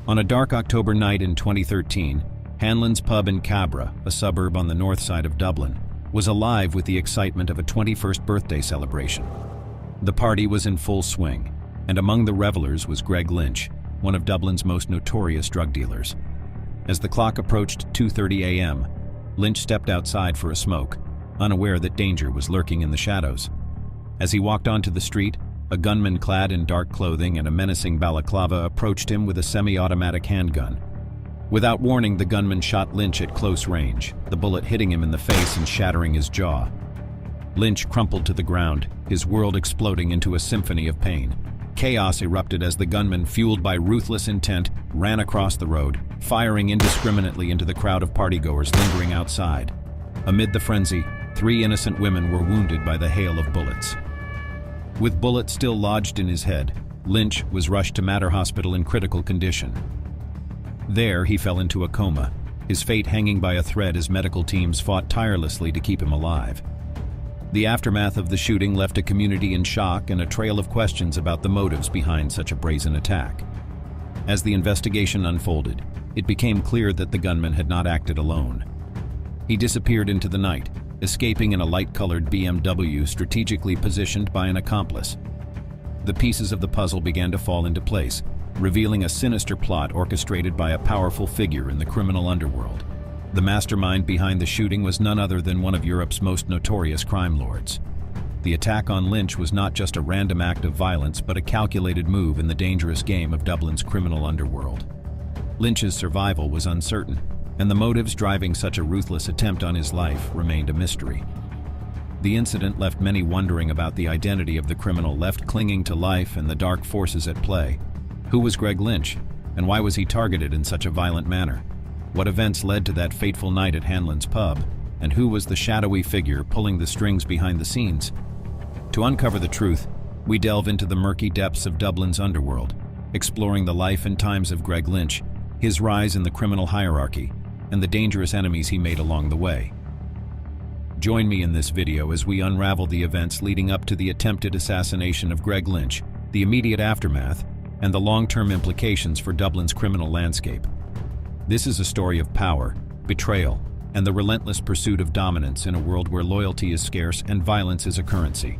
On a dark October night in 2013, Hanlon's pub in Cabra, a suburb on the north side of Dublin, was alive with the excitement of a 21st birthday celebration. The party was in full swing, and among the revelers was Greg Lynch, one of Dublin's most notorious drug dealers. As the clock approached 2:30 a.m., Lynch stepped outside for a smoke, unaware that danger was lurking in the shadows. As he walked onto the street, a gunman clad in dark clothing and a menacing balaclava approached him with a semi-automatic handgun. Without warning, the gunman shot Lynch at close range, the bullet hitting him in the face and shattering his jaw. Lynch crumpled to the ground, his world exploding into a symphony of pain. Chaos erupted as the gunman, fueled by ruthless intent, ran across the road, firing indiscriminately into the crowd of partygoers lingering outside. Amid the frenzy, 3 innocent women were wounded by the hail of bullets. With bullets still lodged in his head, Lynch was rushed to Mater Hospital in critical condition. There, he fell into a coma, his fate hanging by a thread as medical teams fought tirelessly to keep him alive. The aftermath of the shooting left a community in shock and a trail of questions about the motives behind such a brazen attack. As the investigation unfolded, it became clear that the gunman had not acted alone. He disappeared into the night, escaping in a light-colored BMW strategically positioned by an accomplice. The pieces of the puzzle began to fall into place, revealing a sinister plot orchestrated by a powerful figure in the criminal underworld. The mastermind behind the shooting was none other than one of Europe's most notorious crime lords. The attack on Lynch was not just a random act of violence, but a calculated move in the dangerous game of Dublin's criminal underworld. Lynch's survival was uncertain, and the motives driving such a ruthless attempt on his life remained a mystery. The incident left many wondering about the identity of the criminal left clinging to life and the dark forces at play. Who was Greg Lynch, and why was he targeted in such a violent manner? What events led to that fateful night at Hanlon's pub, and who was the shadowy figure pulling the strings behind the scenes? To uncover the truth, we delve into the murky depths of Dublin's underworld, exploring the life and times of Greg Lynch, his rise in the criminal hierarchy, and the dangerous enemies he made along the way. Join me in this video as we unravel the events leading up to the attempted assassination of Greg Lynch, the immediate aftermath, and the long-term implications for Dublin's criminal landscape. This is a story of power, betrayal, and the relentless pursuit of dominance in a world where loyalty is scarce and violence is a currency.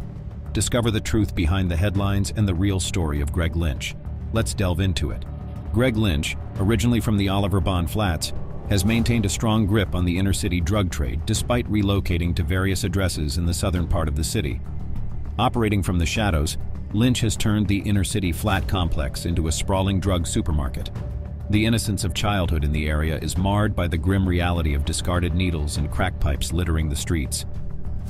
Discover the truth behind the headlines and the real story of Greg Lynch. Let's delve into it. Greg Lynch, originally from the Oliver Bond Flats, has maintained a strong grip on the inner-city drug trade despite relocating to various addresses in the southern part of the city. Operating from the shadows, Lynch has turned the inner-city flat complex into a sprawling drug supermarket. The innocence of childhood in the area is marred by the grim reality of discarded needles and crack pipes littering the streets.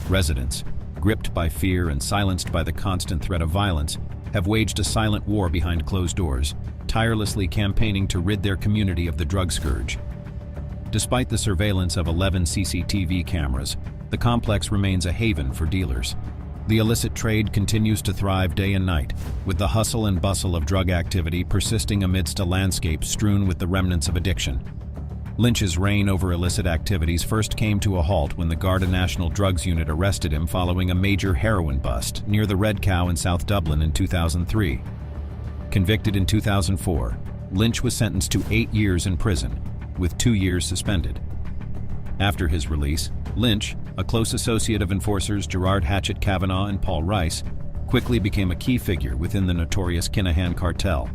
Residents, gripped by fear and silenced by the constant threat of violence, have waged a silent war behind closed doors, tirelessly campaigning to rid their community of the drug scourge. Despite the surveillance of 11 CCTV cameras, the complex remains a haven for dealers. The illicit trade continues to thrive day and night, with the hustle and bustle of drug activity persisting amidst a landscape strewn with the remnants of addiction. Lynch's reign over illicit activities first came to a halt when the Garda National Drugs Unit arrested him following a major heroin bust near the Red Cow in South Dublin in 2003. Convicted in 2004, Lynch was sentenced to 8 years in prison, with 2 years suspended. After his release, Lynch, a close associate of enforcers Gerard Hatchet Kavanagh and Paul Rice, quickly became a key figure within the notorious Kinahan Cartel,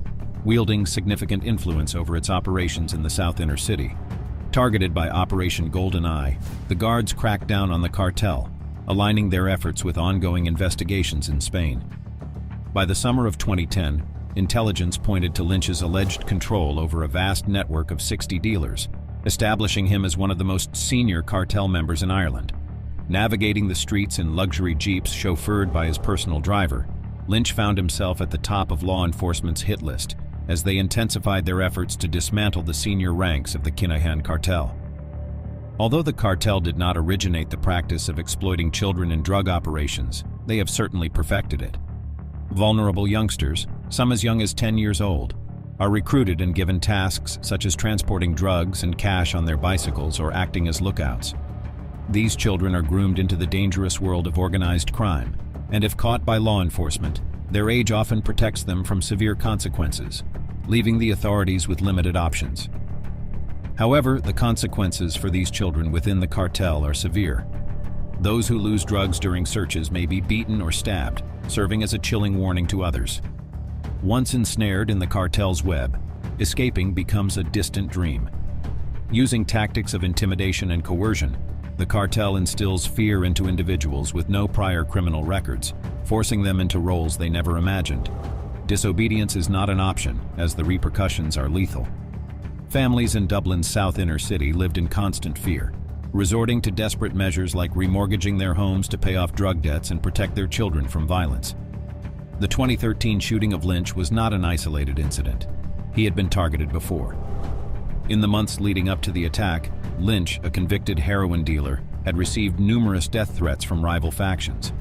wielding significant influence over its operations in the South Inner City. Targeted by Operation Golden Eye, the guards cracked down on the cartel, aligning their efforts with ongoing investigations in Spain. By the summer of 2010, intelligence pointed to Lynch's alleged control over a vast network of 60 dealers, establishing him as one of the most senior cartel members in Ireland. Navigating the streets in luxury jeeps chauffeured by his personal driver, Lynch found himself at the top of law enforcement's hit list as they intensified their efforts to dismantle the senior ranks of the Kinahan Cartel. Although the cartel did not originate the practice of exploiting children in drug operations, they have certainly perfected it. Vulnerable youngsters, some as young as 10 years old, are recruited and given tasks such as transporting drugs and cash on their bicycles or acting as lookouts. These children are groomed into the dangerous world of organized crime, and if caught by law enforcement, their age often protects them from severe consequences, leaving the authorities with limited options. However, the consequences for these children within the cartel are severe. Those who lose drugs during searches may be beaten or stabbed, serving as a chilling warning to others. Once ensnared in the cartel's web, escaping becomes a distant dream. Using tactics of intimidation and coercion, the cartel instills fear into individuals with no prior criminal records, forcing them into roles they never imagined. Disobedience is not an option, as the repercussions are lethal. Families in Dublin's south inner city lived in constant fear, resorting to desperate measures like remortgaging their homes to pay off drug debts and protect their children from violence. The 2013 shooting of Lynch was not an isolated incident. He had been targeted before. In the months leading up to the attack, Lynch, a convicted heroin dealer, had received numerous death threats from rival factions.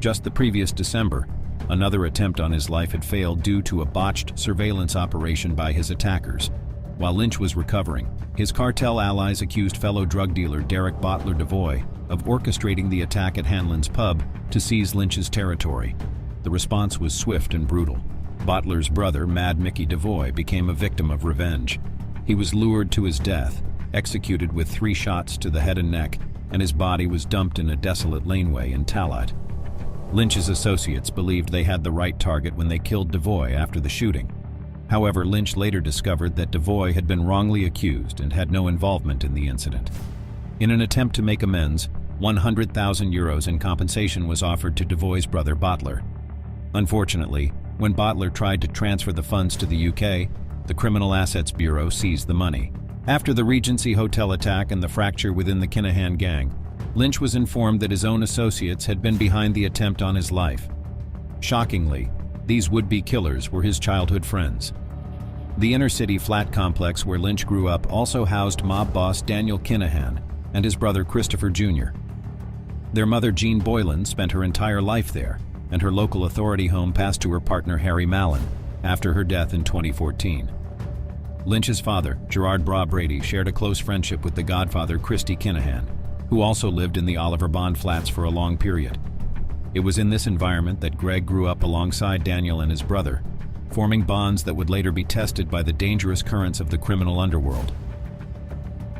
Just the previous December, another attempt on his life had failed due to a botched surveillance operation by his attackers. While Lynch was recovering, his cartel allies accused fellow drug dealer Derek Bottler Devoy of orchestrating the attack at Hanlon's pub to seize Lynch's territory. The response was swift and brutal. Bottler's brother, Mad Mickey Devoy, became a victim of revenge. He was lured to his death, executed with 3 shots to the head and neck, and his body was dumped in a desolate laneway in Tallaght. Lynch's associates believed they had the right target when they killed Devoy after the shooting. However, Lynch later discovered that Devoy had been wrongly accused and had no involvement in the incident. In an attempt to make amends, €100,000 in compensation was offered to Devoy's brother Bottler. Unfortunately, when Bottler tried to transfer the funds to the UK, the Criminal Assets Bureau seized the money. After the Regency Hotel attack and the fracture within the Kinahan gang, Lynch was informed that his own associates had been behind the attempt on his life. Shockingly, these would-be killers were his childhood friends. The inner-city flat complex where Lynch grew up also housed mob boss Daniel Kinahan and his brother Christopher Jr. Their mother Jean Boylan spent her entire life there, and her local authority home passed to her partner Harry Mallon after her death in 2014. Lynch's father, Gerard Brady, shared a close friendship with the godfather Christy Kinahan, who also lived in the Oliver Bond flats for a long period. It was in this environment that Greg grew up alongside Daniel and his brother, forming bonds that would later be tested by the dangerous currents of the criminal underworld.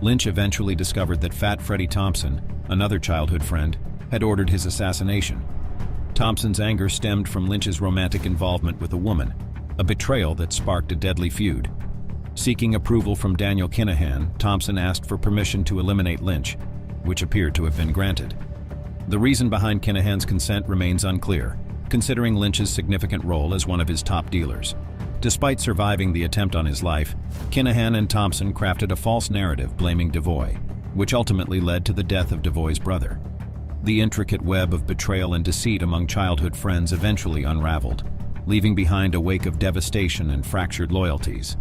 Lynch eventually discovered that Fat Freddie Thompson, another childhood friend, had ordered his assassination. Thompson's anger stemmed from Lynch's romantic involvement with a woman, a betrayal that sparked a deadly feud. Seeking approval from Daniel Kinahan, Thompson asked for permission to eliminate Lynch, which appeared to have been granted. The reason behind Kinahan's consent remains unclear, considering Lynch's significant role as one of his top dealers. Despite surviving the attempt on his life, Kinahan and Thompson crafted a false narrative blaming Devoy, which ultimately led to the death of Devoy's brother. The intricate web of betrayal and deceit among childhood friends eventually unraveled, leaving behind a wake of devastation and fractured loyalties.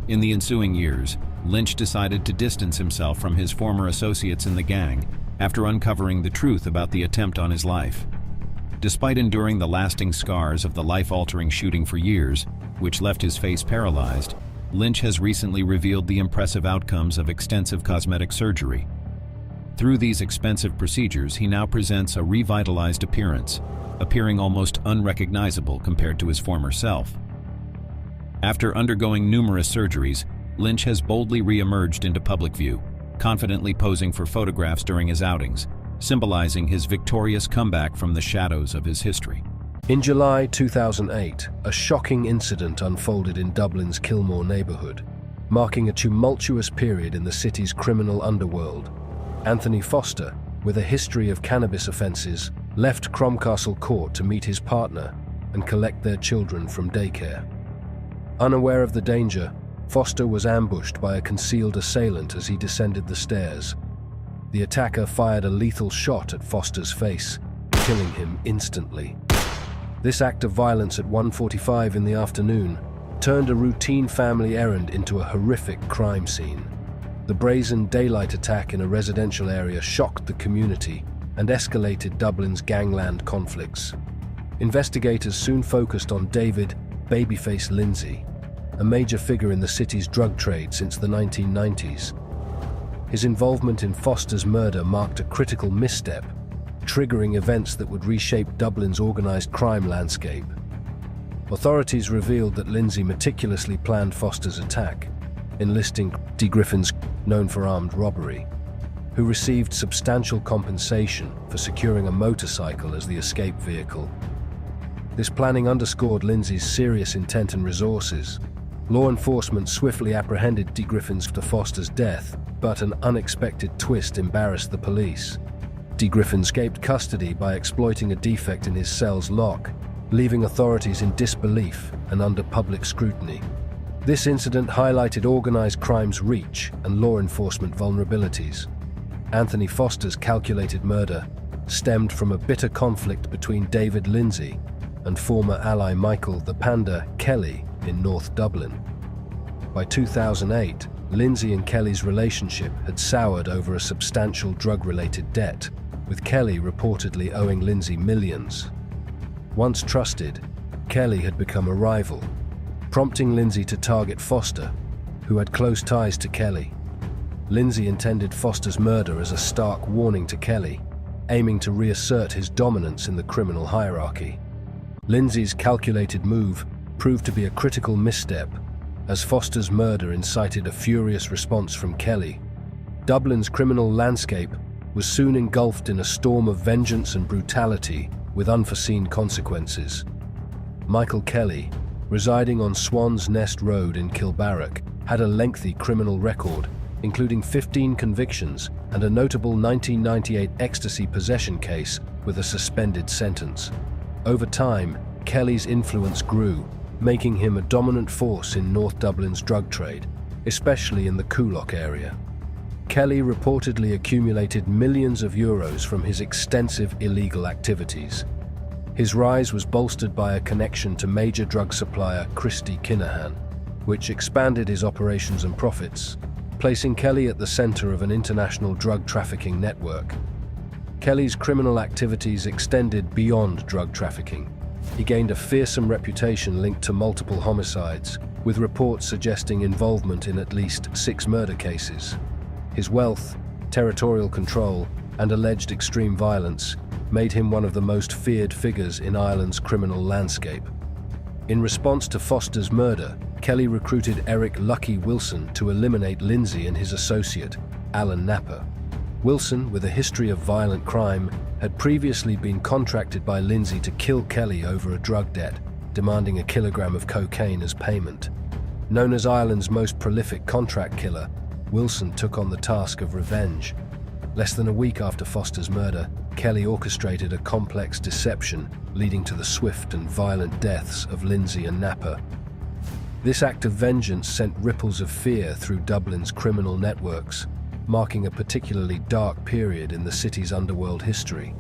In the ensuing years, Lynch decided to distance himself from his former associates in the gang after uncovering the truth about the attempt on his life. Despite enduring the lasting scars of the life-altering shooting for years, which left his face paralyzed, Lynch has recently revealed the impressive outcomes of extensive cosmetic surgery. Through these expensive procedures, he now presents a revitalized appearance, appearing almost unrecognizable compared to his former self. After undergoing numerous surgeries, Lynch has boldly re-emerged into public view, confidently posing for photographs during his outings, symbolizing his victorious comeback from the shadows of his history. In July 2008, a shocking incident unfolded in Dublin's Kilmore neighborhood, marking a tumultuous period in the city's criminal underworld. Anthony Foster, with a history of cannabis offenses, left Cromcastle Court to meet his partner and collect their children from daycare. Unaware of the danger, Foster was ambushed by a concealed assailant as he descended the stairs. The attacker fired a lethal shot at Foster's face, killing him instantly. This act of violence at 1:45 in the afternoon turned a routine family errand into a horrific crime scene. The brazen daylight attack in a residential area shocked the community and escalated Dublin's gangland conflicts. Investigators soon focused on David "Babyface" Lindsay, a major figure in the city's drug trade since the 1990s. His involvement in Foster's murder marked a critical misstep, triggering events that would reshape Dublin's organized crime landscape. Authorities revealed that Lindsay meticulously planned Foster's attack, enlisting D. Griffins, known for armed robbery, who received substantial compensation for securing a motorcycle as the escape vehicle. This planning underscored Lindsay's serious intent and resources. Law enforcement swiftly apprehended D. Griffins for Foster's death, but an unexpected twist embarrassed the police. D. Griffin escaped custody by exploiting a defect in his cell's lock, leaving authorities in disbelief and under public scrutiny. This incident highlighted organized crime's reach and law enforcement vulnerabilities. Anthony Foster's calculated murder stemmed from a bitter conflict between David Lindsay and former ally Michael the Panda Kelly in North Dublin. By 2008, Lindsay and Kelly's relationship had soured over a substantial drug-related debt, with Kelly reportedly owing Lindsay millions. Once trusted, Kelly had become a rival, prompting Lindsay to target Foster, who had close ties to Kelly. Lindsay intended Foster's murder as a stark warning to Kelly, aiming to reassert his dominance in the criminal hierarchy. Lindsay's calculated move proved to be a critical misstep, as Foster's murder incited a furious response from Kelly. Dublin's criminal landscape was soon engulfed in a storm of vengeance and brutality with unforeseen consequences. Michael Kelly, residing on Swan's Nest Road in Kilbarrack, had a lengthy criminal record, including 15 convictions and a notable 1998 ecstasy possession case with a suspended sentence. Over time, Kelly's influence grew, making him a dominant force in North Dublin's drug trade, especially in the Coolock area. Kelly reportedly accumulated millions of euros from his extensive illegal activities. His rise was bolstered by a connection to major drug supplier Freddie Kinahan, which expanded his operations and profits, placing Kelly at the center of an international drug trafficking network. Kelly's criminal activities extended beyond drug trafficking. He gained a fearsome reputation linked to multiple homicides, with reports suggesting involvement in at least 6 murder cases. His wealth, territorial control, and alleged extreme violence made him one of the most feared figures in Ireland's criminal landscape. In response to Foster's murder, Kelly recruited Eric "Lucky" Wilson to eliminate Lindsay and his associate, Alan Napper. Wilson, with a history of violent crime, had previously been contracted by Lindsay to kill Kelly over a drug debt, demanding a kilogram of cocaine as payment. Known as Ireland's most prolific contract killer, Wilson took on the task of revenge. Less than a week after Foster's murder, Kelly orchestrated a complex deception leading to the swift and violent deaths of Lindsay and Napper. This act of vengeance sent ripples of fear through Dublin's criminal networks, marking a particularly dark period in the city's underworld history.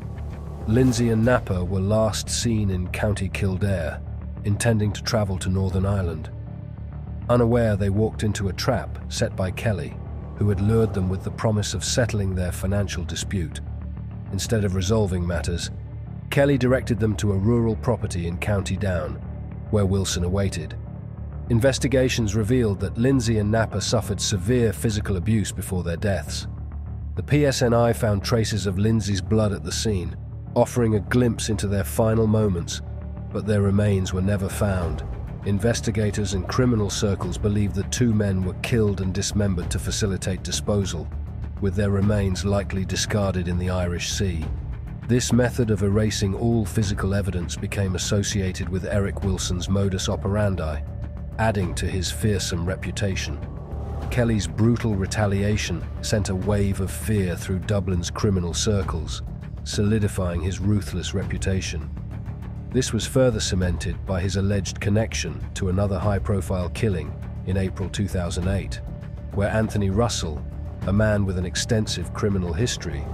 Lindsay and Napper were last seen in County Kildare, intending to travel to Northern Ireland. Unaware, they walked into a trap set by Kelly, who had lured them with the promise of settling their financial dispute. Instead of resolving matters, Kelly directed them to a rural property in County Down, where Wilson awaited. Investigations revealed that Lindsay and Napper suffered severe physical abuse before their deaths. The PSNI found traces of Lindsay's blood at the scene, offering a glimpse into their final moments, but their remains were never found. Investigators and criminal circles believe the 2 men were killed and dismembered to facilitate disposal, with their remains likely discarded in the Irish Sea. This method of erasing all physical evidence became associated with Eric Wilson's modus operandi, adding to his fearsome reputation. Kelly's brutal retaliation sent a wave of fear through Dublin's criminal circles, solidifying his ruthless reputation. This was further cemented by his alleged connection to another high-profile killing in April 2008, where Anthony Russell, a man with an extensive criminal history,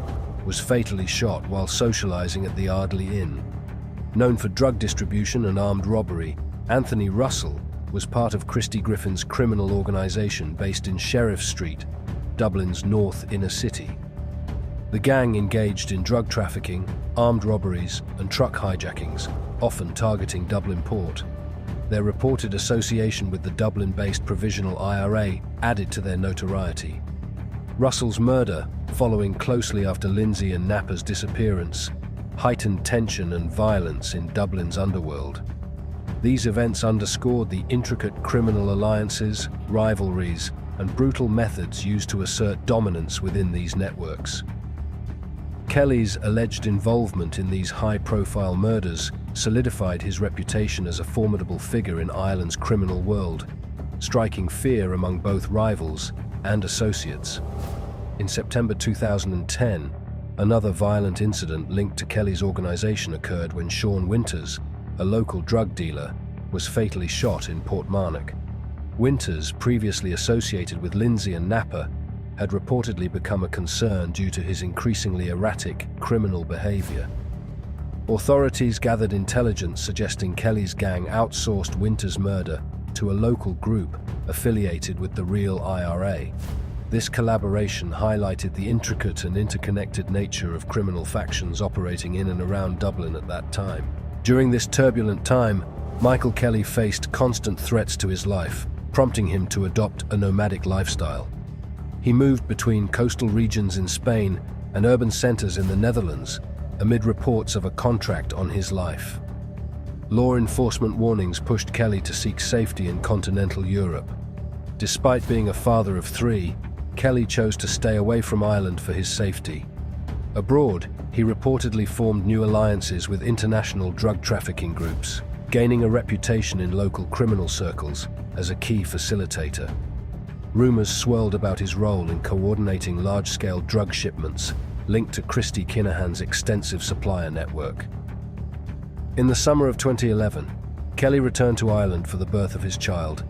was fatally shot while socializing at the Ardley Inn. Known for drug distribution and armed robbery, Anthony Russell was part of Christy Griffin's criminal organization based in Sheriff Street, Dublin's north inner city. The gang engaged in drug trafficking, armed robberies, and truck hijackings, often targeting Dublin Port. Their reported association with the Dublin-based Provisional IRA added to their notoriety. Russell's murder, following closely after Lindsay and Napper's disappearance, heightened tension and violence in Dublin's underworld. These events underscored the intricate criminal alliances, rivalries, and brutal methods used to assert dominance within these networks. Kelly's alleged involvement in these high-profile murders solidified his reputation as a formidable figure in Ireland's criminal world, striking fear among both rivals and associates. In September 2010, another violent incident linked to Kelly's organization occurred when Sean Winters, a local drug dealer, was fatally shot in Portmarnock. Winters, previously associated with Lindsay and Napa, had reportedly become a concern due to his increasingly erratic criminal behavior. Authorities gathered intelligence suggesting Kelly's gang outsourced Winters' murder to a local group affiliated with the real IRA. This collaboration highlighted the intricate and interconnected nature of criminal factions operating in and around Dublin at that time. During this turbulent time, Michael Kelly faced constant threats to his life, prompting him to adopt a nomadic lifestyle. He moved between coastal regions in Spain and urban centers in the Netherlands, amid reports of a contract on his life. Law enforcement warnings pushed Kelly to seek safety in continental Europe. Despite being a father of three, Kelly chose to stay away from Ireland for his safety. Abroad, he reportedly formed new alliances with international drug trafficking groups, gaining a reputation in local criminal circles as a key facilitator. Rumors swirled about his role in coordinating large-scale drug shipments linked to Christy Kinahan's extensive supplier network. In the summer of 2011, Kelly returned to Ireland for the birth of his child,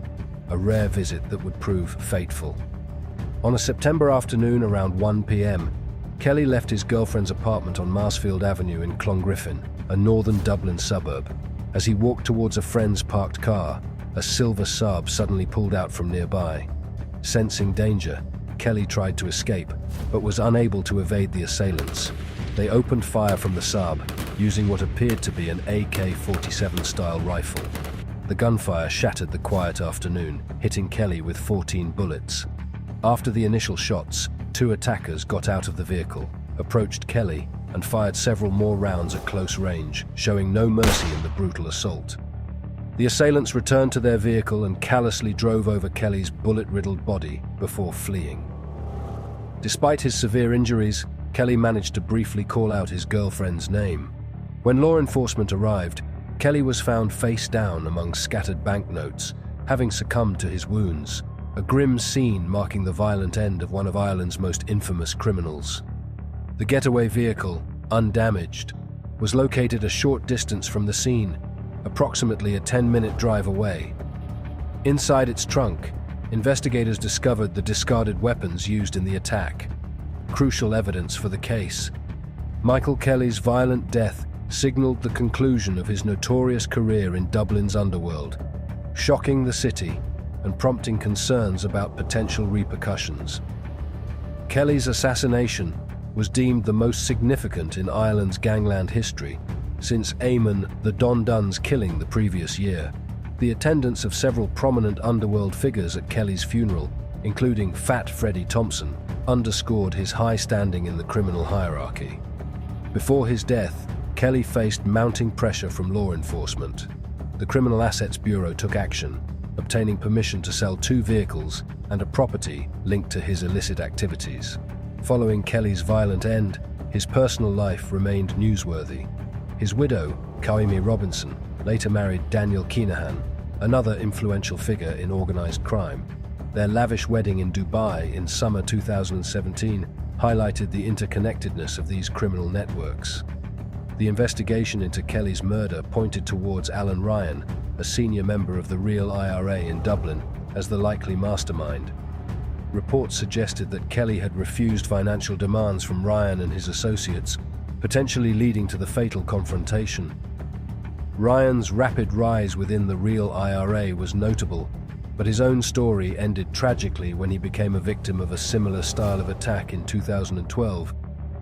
a rare visit that would prove fateful. On a September afternoon around 1 p.m., Kelly left his girlfriend's apartment on Marsfield Avenue in Clongriffin, a northern Dublin suburb. As he walked towards a friend's parked car, a silver Saab suddenly pulled out from nearby. Sensing danger, Kelly tried to escape, but was unable to evade the assailants. They opened fire from the Saab, using what appeared to be an AK-47 style rifle. The gunfire shattered the quiet afternoon, hitting Kelly with 14 bullets. After the initial shots, two attackers got out of the vehicle, approached Kelly, and fired several more rounds at close range, showing no mercy in the brutal assault. The assailants returned to their vehicle and callously drove over Kelly's bullet-riddled body before fleeing. Despite his severe injuries, Kelly managed to briefly call out his girlfriend's name. When law enforcement arrived, Kelly was found face down among scattered banknotes, having succumbed to his wounds, a grim scene marking the violent end of one of Ireland's most infamous criminals. The getaway vehicle, undamaged, was located a short distance from the scene, approximately a 10-minute drive away. Inside its trunk, investigators discovered the discarded weapons used in the attack, crucial evidence for the case. Michael Kelly's violent death signaled the conclusion of his notorious career in Dublin's underworld, shocking the city and prompting concerns about potential repercussions. Kelly's assassination was deemed the most significant in Ireland's gangland history since Eamon the Don Dunn's killing the previous year. The attendance of several prominent underworld figures at Kelly's funeral, including Fat Freddie Thompson, underscored his high standing in the criminal hierarchy. Before his death, Kelly faced mounting pressure from law enforcement. The Criminal Assets Bureau took action, obtaining permission to sell 2 vehicles and a property linked to his illicit activities. Following Kelly's violent end, his personal life remained newsworthy. His widow, Caoimhe Robinson, later married Daniel Kinahan, another influential figure in organized crime. Their lavish wedding in Dubai in summer 2017 highlighted the interconnectedness of these criminal networks. The investigation into Kelly's murder pointed towards Alan Ryan, a senior member of the real IRA in Dublin, as the likely mastermind. Reports suggested that Kelly had refused financial demands from Ryan and his associates, potentially leading to the fatal confrontation. Ryan's rapid rise within the real IRA was notable, but his own story ended tragically when he became a victim of a similar style of attack in 2012,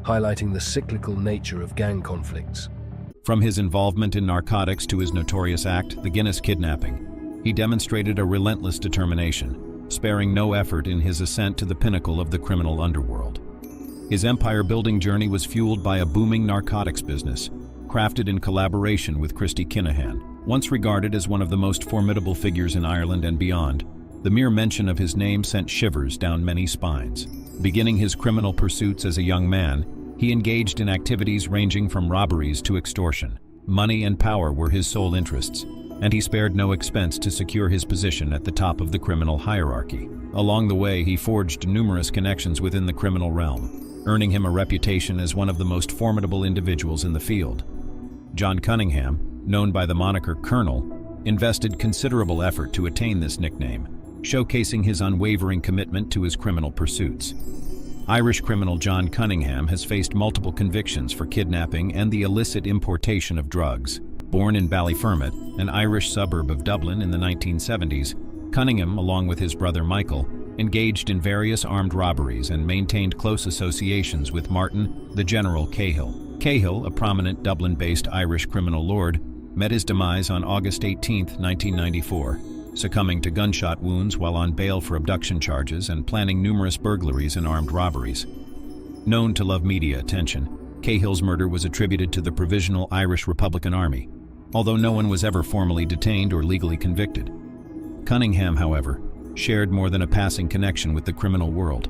highlighting the cyclical nature of gang conflicts. From his involvement in narcotics to his notorious act, the Guinness kidnapping, he demonstrated a relentless determination, sparing no effort in his ascent to the pinnacle of the criminal underworld. His empire-building journey was fueled by a booming narcotics business, crafted in collaboration with Christy Kinahan, Once regarded as one of the most formidable figures in Ireland and beyond, the mere mention of his name sent shivers down many spines. Beginning his criminal pursuits as a young man, he engaged in activities ranging from robberies to extortion. Money and power were his sole interests, and he spared no expense to secure his position at the top of the criminal hierarchy. Along the way, he forged numerous connections within the criminal realm, earning him a reputation as one of the most formidable individuals in the field. John Cunningham, known by the moniker Colonel, invested considerable effort to attain this nickname, showcasing his unwavering commitment to his criminal pursuits. Irish criminal John Cunningham has faced multiple convictions for kidnapping and the illicit importation of drugs. Born in Ballyfermot, an Irish suburb of Dublin in the 1970s, Cunningham, along with his brother Michael, engaged in various armed robberies and maintained close associations with Martin the General Cahill. Cahill, a prominent Dublin-based Irish criminal lord, met his demise on August 18, 1994, succumbing to gunshot wounds while on bail for abduction charges and planning numerous burglaries and armed robberies. Known to love media attention, Cahill's murder was attributed to the Provisional Irish Republican Army, although no one was ever formally detained or legally convicted. Cunningham, however, shared more than a passing connection with the criminal world.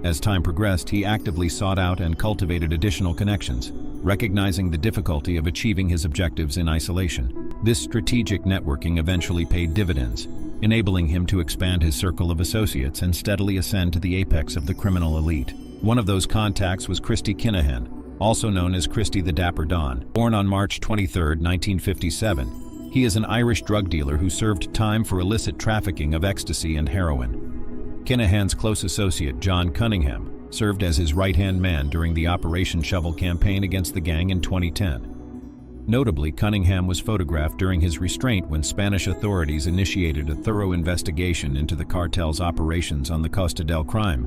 As time progressed, he actively sought out and cultivated additional connections, recognizing the difficulty of achieving his objectives in isolation. This strategic networking eventually paid dividends, enabling him to expand his circle of associates and steadily ascend to the apex of the criminal elite. One of those contacts was Christy Kinahan, also known as Christy the Dapper Dawn. Born on March 23, 1957, he is an Irish drug dealer who served time for illicit trafficking of ecstasy and heroin. Kinahan's close associate, John Cunningham, served as his right-hand man during the Operation Shovel campaign against the gang in 2010. Notably, Cunningham was photographed during his restraint when Spanish authorities initiated a thorough investigation into the cartel's operations on the Costa del Crime.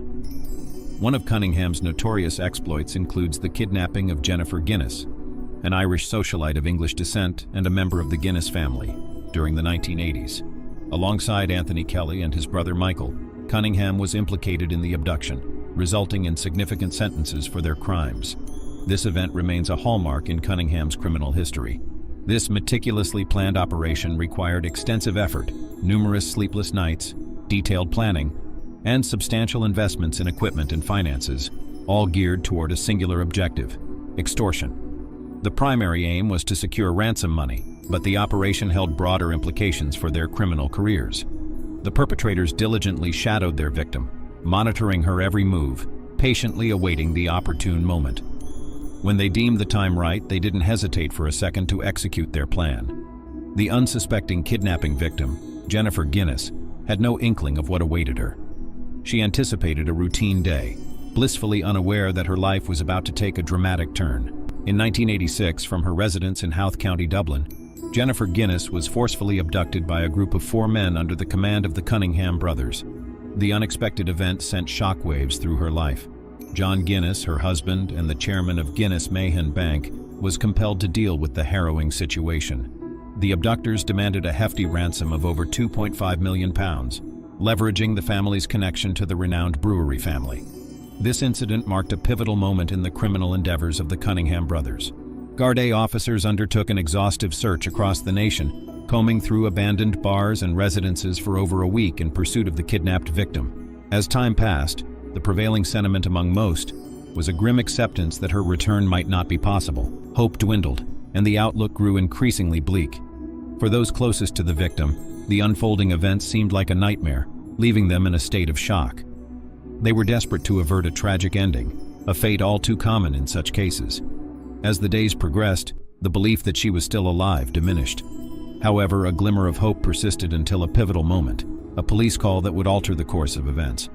One of Cunningham's notorious exploits includes the kidnapping of Jennifer Guinness, an Irish socialite of English descent and a member of the Guinness family, during the 1980s. Alongside Anthony Kelly and his brother Michael, Cunningham was implicated in the abduction, resulting in significant sentences for their crimes. This event remains a hallmark in Cunningham's criminal history. This meticulously planned operation required extensive effort, numerous sleepless nights, detailed planning, and substantial investments in equipment and finances, all geared toward a singular objective: extortion. The primary aim was to secure ransom money, but the operation held broader implications for their criminal careers. The perpetrators diligently shadowed their victim, monitoring her every move, patiently awaiting the opportune moment. When they deemed the time right, they didn't hesitate for a second to execute their plan. The unsuspecting kidnapping victim, Jennifer Guinness, had no inkling of what awaited her. She anticipated a routine day, blissfully unaware that her life was about to take a dramatic turn. In 1986, from her residence in Howth County, Dublin, Jennifer Guinness was forcefully abducted by a group of 4 men under the command of the Cunningham brothers. The unexpected event sent shockwaves through her life. John Guinness, her husband, and the chairman of Guinness Mahon Bank, was compelled to deal with the harrowing situation. The abductors demanded a hefty ransom of over £2.5 million, leveraging the family's connection to the renowned brewery family. This incident marked a pivotal moment in the criminal endeavors of the Cunningham brothers. Garda officers undertook an exhaustive search across the nation, combing through abandoned bars and residences for over a week in pursuit of the kidnapped victim. As time passed, the prevailing sentiment among most was a grim acceptance that her return might not be possible. Hope dwindled, and the outlook grew increasingly bleak. For those closest to the victim, the unfolding events seemed like a nightmare, leaving them in a state of shock. They were desperate to avert a tragic ending, a fate all too common in such cases. As the days progressed, the belief that she was still alive diminished. However, a glimmer of hope persisted until a pivotal moment, a police call that would alter the course of events.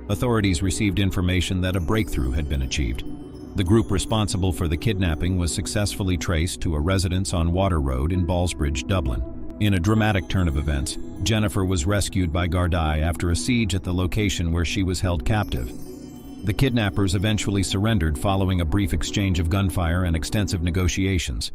Authorities received information that a breakthrough had been achieved. The group responsible for the kidnapping was successfully traced to a residence on Water Road in Ballsbridge, Dublin. In a dramatic turn of events, Jennifer was rescued by Garda after a siege at the location where she was held captive. The kidnappers eventually surrendered following a brief exchange of gunfire and extensive negotiations.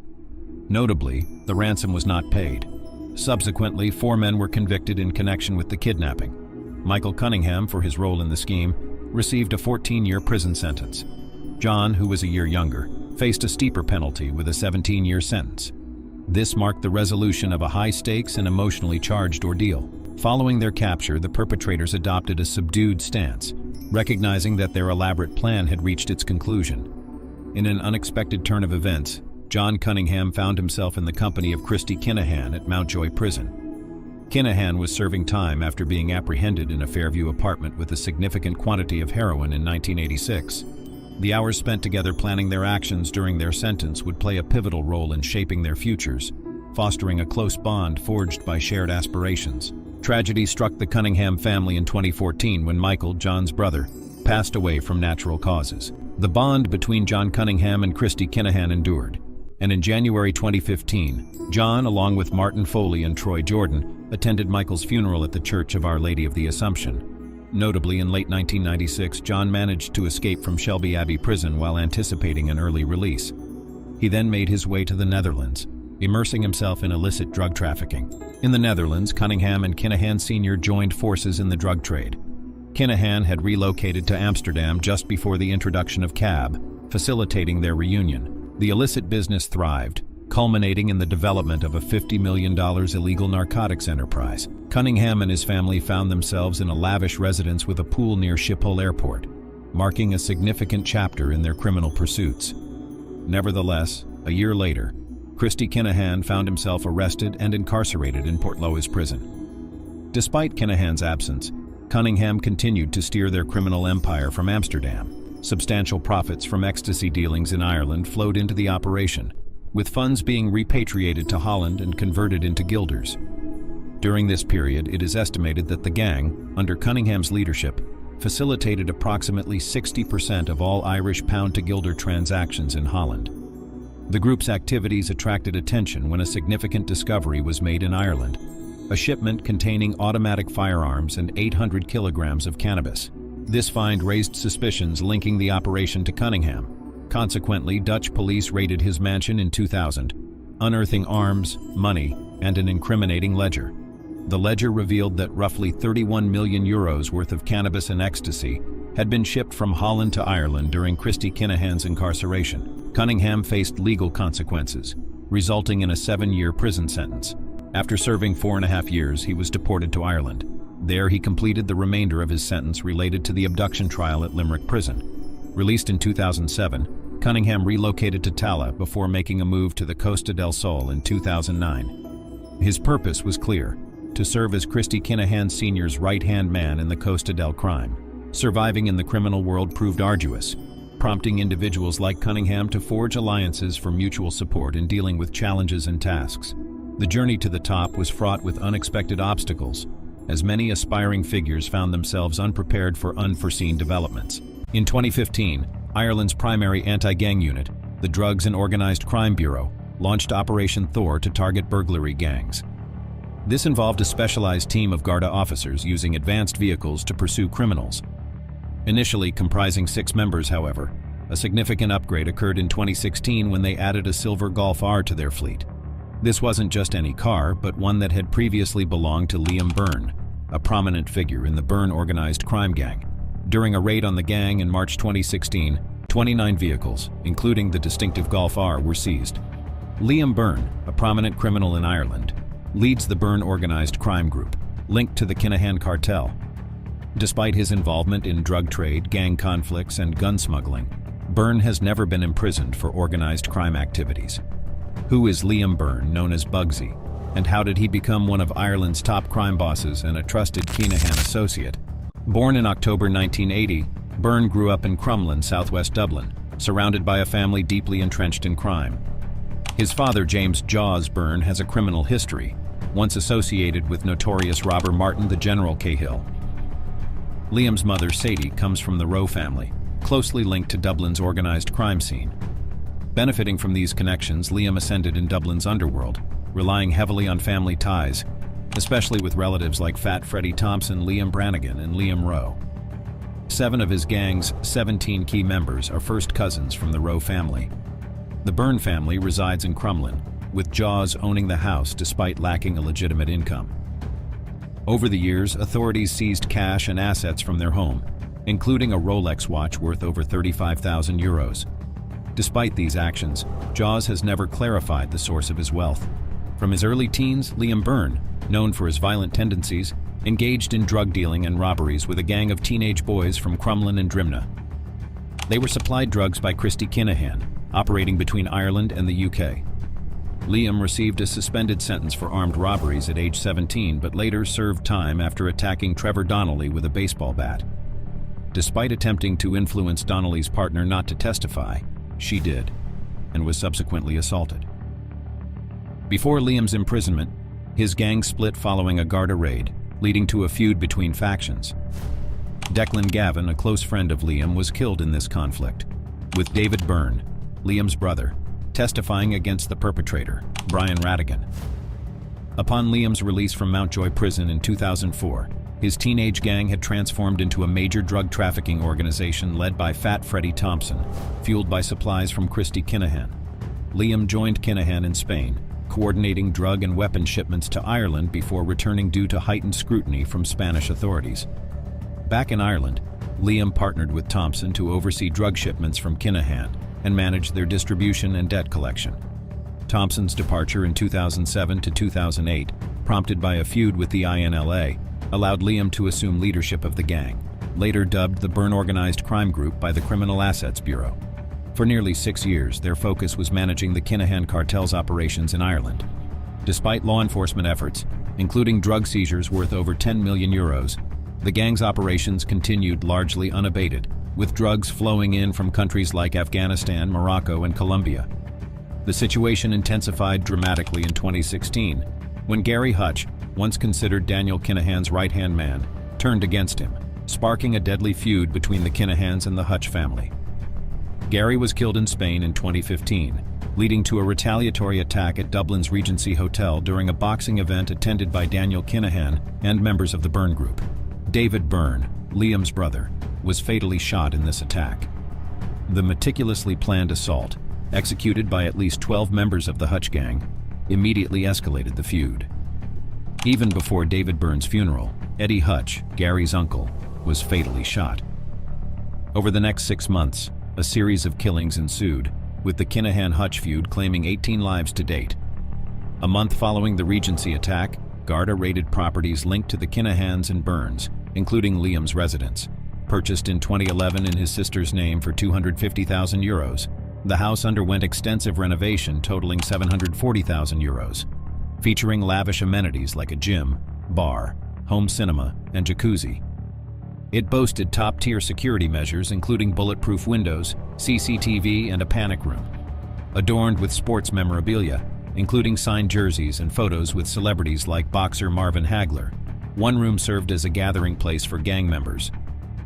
Notably, the ransom was not paid. Subsequently, 4 men were convicted in connection with the kidnapping. Michael Cunningham, for his role in the scheme, received a 14-year prison sentence. John, who was a year younger, faced a steeper penalty with a 17-year sentence. This marked the resolution of a high-stakes and emotionally charged ordeal. Following their capture, the perpetrators adopted a subdued stance, recognizing that their elaborate plan had reached its conclusion. In an unexpected turn of events, John Cunningham found himself in the company of Christy Kinahan at Mountjoy Prison. Kinahan was serving time after being apprehended in a Fairview apartment with a significant quantity of heroin in 1986. The hours spent together planning their actions during their sentence would play a pivotal role in shaping their futures, fostering a close bond forged by shared aspirations. Tragedy struck the Cunningham family in 2014 when Michael, John's brother, passed away from natural causes. The bond between John Cunningham and Christy Kinahan endured, and in January 2015, John, along with Martin Foley and Troy Jordan, attended Michael's funeral at the Church of Our Lady of the Assumption. Notably, in late 1996, John managed to escape from Shelby Abbey Prison while anticipating an early release. He then made his way to the Netherlands, immersing himself in illicit drug trafficking. In the Netherlands, Cunningham and Kinahan Sr. joined forces in the drug trade. Kinahan had relocated to Amsterdam just before the introduction of cab, facilitating their reunion. The illicit business thrived, culminating in the development of a $50 million illegal narcotics enterprise. Cunningham and his family found themselves in a lavish residence with a pool near Schiphol Airport, marking a significant chapter in their criminal pursuits. Nevertheless, a year later, Christy Kinahan found himself arrested and incarcerated in Portloes prison. Despite Kinahan's absence, Cunningham continued to steer their criminal empire from Amsterdam. Substantial profits from ecstasy dealings in Ireland flowed into the operation, with funds being repatriated to Holland and converted into guilders. During this period, it is estimated that the gang, under Cunningham's leadership, facilitated approximately 60% of all Irish pound-to-guilder transactions in Holland. The group's activities attracted attention when a significant discovery was made in Ireland, a shipment containing automatic firearms and 800 kilograms of cannabis. This find raised suspicions linking the operation to Cunningham. Consequently, Dutch police raided his mansion in 2000, unearthing arms, money, and an incriminating ledger. The ledger revealed that roughly 31 million euros worth of cannabis and ecstasy had been shipped from Holland to Ireland during Christy Kinahan's incarceration. Cunningham faced legal consequences, resulting in a 7-year prison sentence. After serving 4.5 years, he was deported to Ireland. There, he completed the remainder of his sentence related to the abduction trial at Limerick Prison. Released in 2007, Cunningham relocated to Tallaght before making a move to the Costa del Sol in 2009. His purpose was clear: to serve as Christy Kinahan Sr.'s right-hand man in the Costa del crime. Surviving in the criminal world proved arduous, prompting individuals like Cunningham to forge alliances for mutual support in dealing with challenges and tasks. The journey to the top was fraught with unexpected obstacles, as many aspiring figures found themselves unprepared for unforeseen developments. In 2015, Ireland's primary anti-gang unit, the Drugs and Organised Crime Bureau, launched Operation Thor to target burglary gangs. This involved a specialized team of Garda officers using advanced vehicles to pursue criminals. Initially comprising 6 members, however, a significant upgrade occurred in 2016 when they added a silver Golf R to their fleet. This wasn't just any car, but one that had previously belonged to Liam Byrne, a prominent figure in the Byrne organized crime gang. During a raid on the gang in March 2016, 29 vehicles, including the distinctive Golf R, were seized. Liam Byrne, a prominent criminal in Ireland, leads the Byrne organized crime group, linked to the Kinahan Cartel. Despite his involvement in drug trade, gang conflicts, and gun smuggling, Byrne has never been imprisoned for organized crime activities. Who is Liam Byrne, known as Bugsy, and how did he become one of Ireland's top crime bosses and a trusted Kinahan associate? Born in October 1980, Byrne grew up in Crumlin, southwest Dublin, surrounded by a family deeply entrenched in crime. His father, James Jaws Byrne, has a criminal history, once associated with notorious robber Martin the General Cahill. Liam's mother, Sadie, comes from the Rowe family, closely linked to Dublin's organized crime scene. Benefiting from these connections, Liam ascended in Dublin's underworld, relying heavily on family ties, especially with relatives like Fat Freddie Thompson, Liam Brannigan, and Liam Rowe. 7 of his gang's 17 key members are first cousins from the Rowe family. The Byrne family resides in Crumlin, with Jaws owning the house despite lacking a legitimate income. Over the years, authorities seized cash and assets from their home, including a Rolex watch worth over 35,000 euros. Despite these actions, Jaws has never clarified the source of his wealth. From his early teens, Liam Byrne, known for his violent tendencies, engaged in drug dealing and robberies with a gang of teenage boys from Crumlin and Drimnagh. They were supplied drugs by Christy Kinahan, operating between Ireland and the UK. Liam received a suspended sentence for armed robberies at age 17, but later served time after attacking Trevor Donnelly with a baseball bat. Despite attempting to influence Donnelly's partner not to testify, she did, and was subsequently assaulted. Before Liam's imprisonment, his gang split following a Garda raid, leading to a feud between factions. Declan Gavin, a close friend of Liam, was killed in this conflict, with David Byrne, Liam's brother, testifying against the perpetrator, Brian Rattigan. Upon Liam's release from Mountjoy Prison in 2004, his teenage gang had transformed into a major drug trafficking organization led by Fat Freddie Thompson, fueled by supplies from Christy Kinahan. Liam joined Kinahan in Spain, coordinating drug and weapon shipments to Ireland before returning due to heightened scrutiny from Spanish authorities. Back in Ireland, Liam partnered with Thompson to oversee drug shipments from Kinahan and manage their distribution and debt collection. Thompson's departure in 2007 to 2008, prompted by a feud with the INLA, allowed Liam to assume leadership of the gang, later dubbed the Byrne Organized Crime Group by the Criminal Assets Bureau. For nearly 6 years, their focus was managing the Kinahan Cartel's operations in Ireland. Despite law enforcement efforts, including drug seizures worth over 10 million euros, the gang's operations continued largely unabated, with drugs flowing in from countries like Afghanistan, Morocco, and Colombia. The situation intensified dramatically in 2016, when Gary Hutch, once considered Daniel Kinahan's right-hand man, turned against him, sparking a deadly feud between the Kinahans and the Hutch family. Gary was killed in Spain in 2015, leading to a retaliatory attack at Dublin's Regency Hotel during a boxing event attended by Daniel Kinahan and members of the Byrne Group. David Byrne, Liam's brother, was fatally shot in this attack. The meticulously planned assault, executed by at least 12 members of the Hutch gang, immediately escalated the feud. Even before David Byrne's funeral, Eddie Hutch, Gary's uncle, was fatally shot. Over the next 6 months, a series of killings ensued, with the Kinahan-Hutch feud claiming 18 lives to date. A month following the Regency attack, Garda raided properties linked to the Kinahans and Byrnes, including Liam's residence. Purchased in 2011 in his sister's name for €250,000, the house underwent extensive renovation totaling €740,000, featuring lavish amenities like a gym, bar, home cinema, and jacuzzi. It boasted top-tier security measures including bulletproof windows, CCTV, and a panic room. Adorned with sports memorabilia, including signed jerseys and photos with celebrities like boxer Marvin Hagler, one room served as a gathering place for gang members.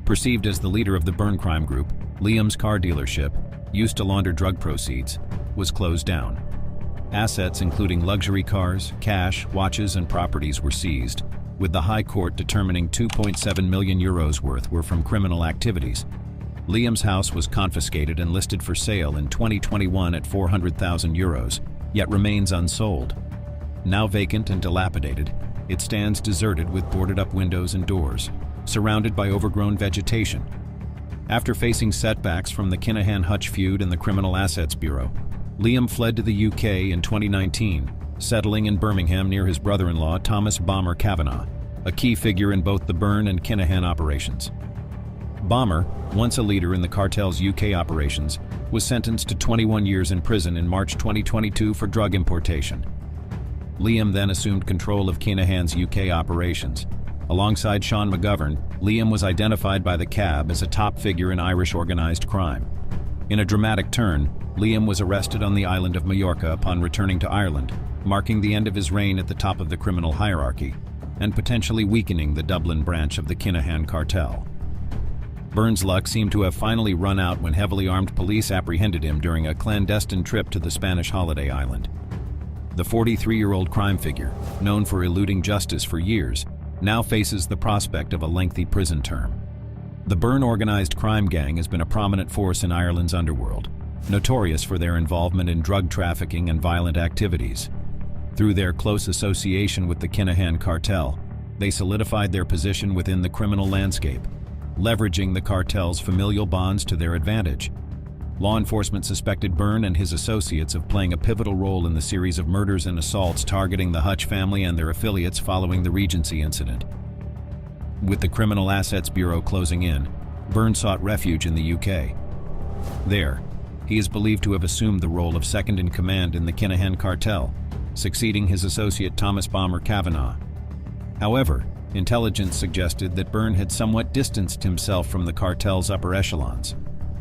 Perceived as the leader of the Byrne crime group, Liam's car dealership, used to launder drug proceeds, was closed down. Assets including luxury cars, cash, watches, and properties were seized, with the High Court determining €2.7 million worth were from criminal activities. Liam's house was confiscated and listed for sale in 2021 at €400,000, yet remains unsold. Now vacant and dilapidated, it stands deserted with boarded-up windows and doors, surrounded by overgrown vegetation. After facing setbacks from the Kinahan-Hutch feud and the Criminal Assets Bureau, Liam fled to the UK in 2019, settling in Birmingham near his brother-in-law Thomas "Bomber" Kavanagh, a key figure in both the Byrne and Kinahan operations. Bomber, once a leader in the cartel's UK operations, was sentenced to 21 years in prison in March 2022 for drug importation. Liam then assumed control of Kinahan's UK operations. Alongside Sean McGovern, Liam was identified by the CAB as a top figure in Irish organised crime. In a dramatic turn, Liam was arrested on the island of Majorca upon returning to Ireland, marking the end of his reign at the top of the criminal hierarchy, and potentially weakening the Dublin branch of the Kinahan Cartel. Byrne's luck seemed to have finally run out when heavily armed police apprehended him during a clandestine trip to the Spanish holiday island. The 43-year-old crime figure, known for eluding justice for years, now faces the prospect of a lengthy prison term. The Byrne organized crime gang has been a prominent force in Ireland's underworld, notorious for their involvement in drug trafficking and violent activities. Through their close association with the Kinahan Cartel, they solidified their position within the criminal landscape, leveraging the cartel's familial bonds to their advantage. Law enforcement suspected Byrne and his associates of playing a pivotal role in the series of murders and assaults targeting the Hutch family and their affiliates following the Regency incident. With the Criminal Assets Bureau closing in, Byrne sought refuge in the UK. There, he is believed to have assumed the role of second-in-command in the Kinahan Cartel, succeeding his associate Thomas Bomber Kavanagh. However, intelligence suggested that Byrne had somewhat distanced himself from the cartel's upper echelons.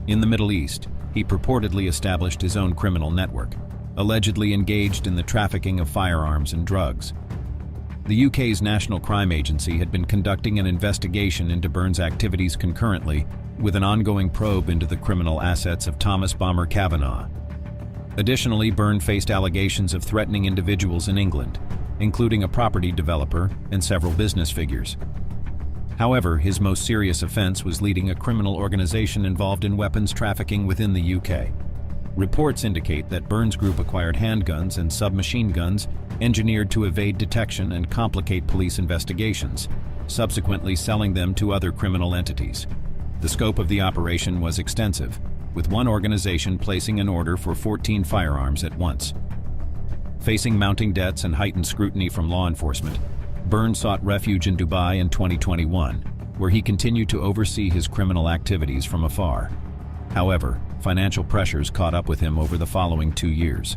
In the Middle East, he purportedly established his own criminal network, allegedly engaged in the trafficking of firearms and drugs. The UK's National Crime Agency had been conducting an investigation into Byrne's activities concurrently with an ongoing probe into the criminal assets of Thomas Bomber Kavanagh. Additionally, Byrne faced allegations of threatening individuals in England, including a property developer and several business figures. However, his most serious offense was leading a criminal organization involved in weapons trafficking within the UK. Reports indicate that Byrne's group acquired handguns and submachine guns engineered to evade detection and complicate police investigations, subsequently selling them to other criminal entities. The scope of the operation was extensive, with one organization placing an order for 14 firearms at once. Facing mounting debts and heightened scrutiny from law enforcement, Byrne sought refuge in Dubai in 2021, where he continued to oversee his criminal activities from afar. However, financial pressures caught up with him over the following 2 years.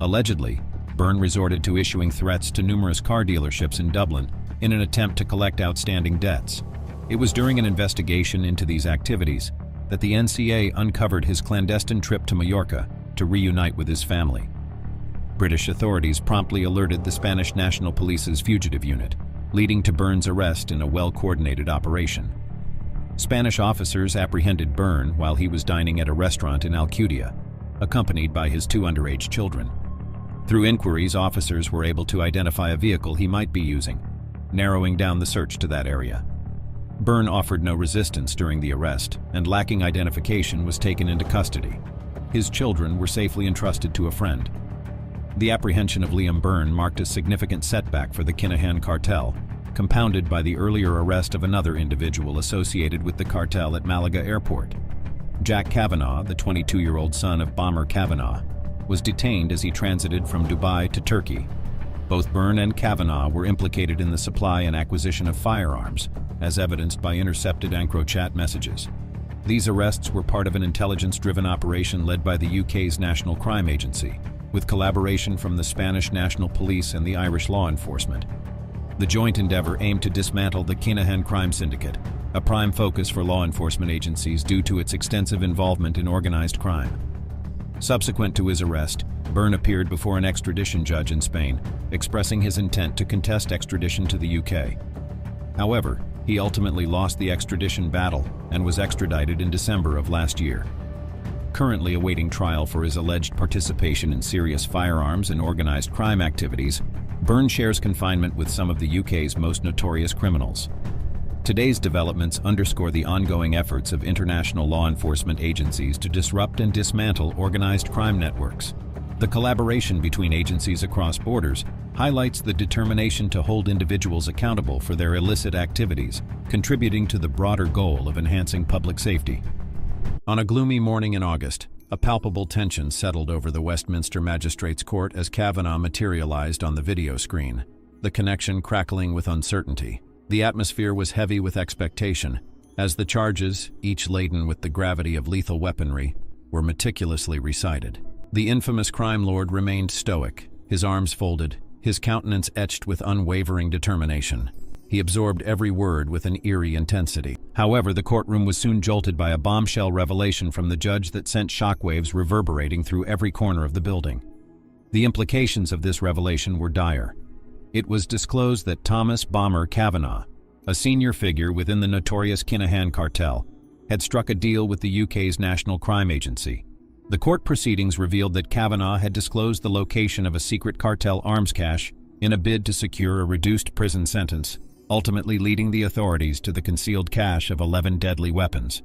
Allegedly, Byrne resorted to issuing threats to numerous car dealerships in Dublin in an attempt to collect outstanding debts. It was during an investigation into these activities that the NCA uncovered his clandestine trip to Mallorca to reunite with his family. British authorities promptly alerted the Spanish National Police's fugitive unit, leading to Byrne's arrest in a well-coordinated operation. Spanish officers apprehended Byrne while he was dining at a restaurant in Alcudia, accompanied by his 2 underage children. Through inquiries, officers were able to identify a vehicle he might be using, narrowing down the search to that area. Byrne offered no resistance during the arrest, and lacking identification was taken into custody. His children were safely entrusted to a friend. The apprehension of Liam Byrne marked a significant setback for the Kinahan Cartel, compounded by the earlier arrest of another individual associated with the cartel at Malaga Airport. Jack Kavanagh, the 22-year-old son of Bomber Kavanagh, was detained as he transited from Dubai to Turkey. Both Byrne and Kavanagh were implicated in the supply and acquisition of firearms, as evidenced by intercepted EncroChat messages. These arrests were part of an intelligence-driven operation led by the UK's National Crime Agency, with collaboration from the Spanish National Police and the Irish law enforcement. The joint endeavor aimed to dismantle the Kinahan crime syndicate, a prime focus for law enforcement agencies due to its extensive involvement in organized crime. Subsequent to his arrest, Byrne appeared before an extradition judge in Spain, expressing his intent to contest extradition to the UK. However, he ultimately lost the extradition battle and was extradited in December of last year. Currently awaiting trial for his alleged participation in serious firearms and organized crime activities, Byrne shares confinement with some of the UK's most notorious criminals. Today's developments underscore the ongoing efforts of international law enforcement agencies to disrupt and dismantle organized crime networks. The collaboration between agencies across borders highlights the determination to hold individuals accountable for their illicit activities, contributing to the broader goal of enhancing public safety. On a gloomy morning in August, a palpable tension settled over the Westminster Magistrates' Court as Kavanagh materialized on the video screen, the connection crackling with uncertainty. The atmosphere was heavy with expectation, as the charges, each laden with the gravity of lethal weaponry, were meticulously recited. The infamous crime lord remained stoic, his arms folded, his countenance etched with unwavering determination. He absorbed every word with an eerie intensity. However, the courtroom was soon jolted by a bombshell revelation from the judge that sent shockwaves reverberating through every corner of the building. The implications of this revelation were dire. It was disclosed that Thomas Bomber Kavanagh, a senior figure within the notorious Kinahan Cartel, had struck a deal with the UK's National Crime Agency. The court proceedings revealed that Kavanagh had disclosed the location of a secret cartel arms cache in a bid to secure a reduced prison sentence, ultimately leading the authorities to the concealed cache of 11 deadly weapons.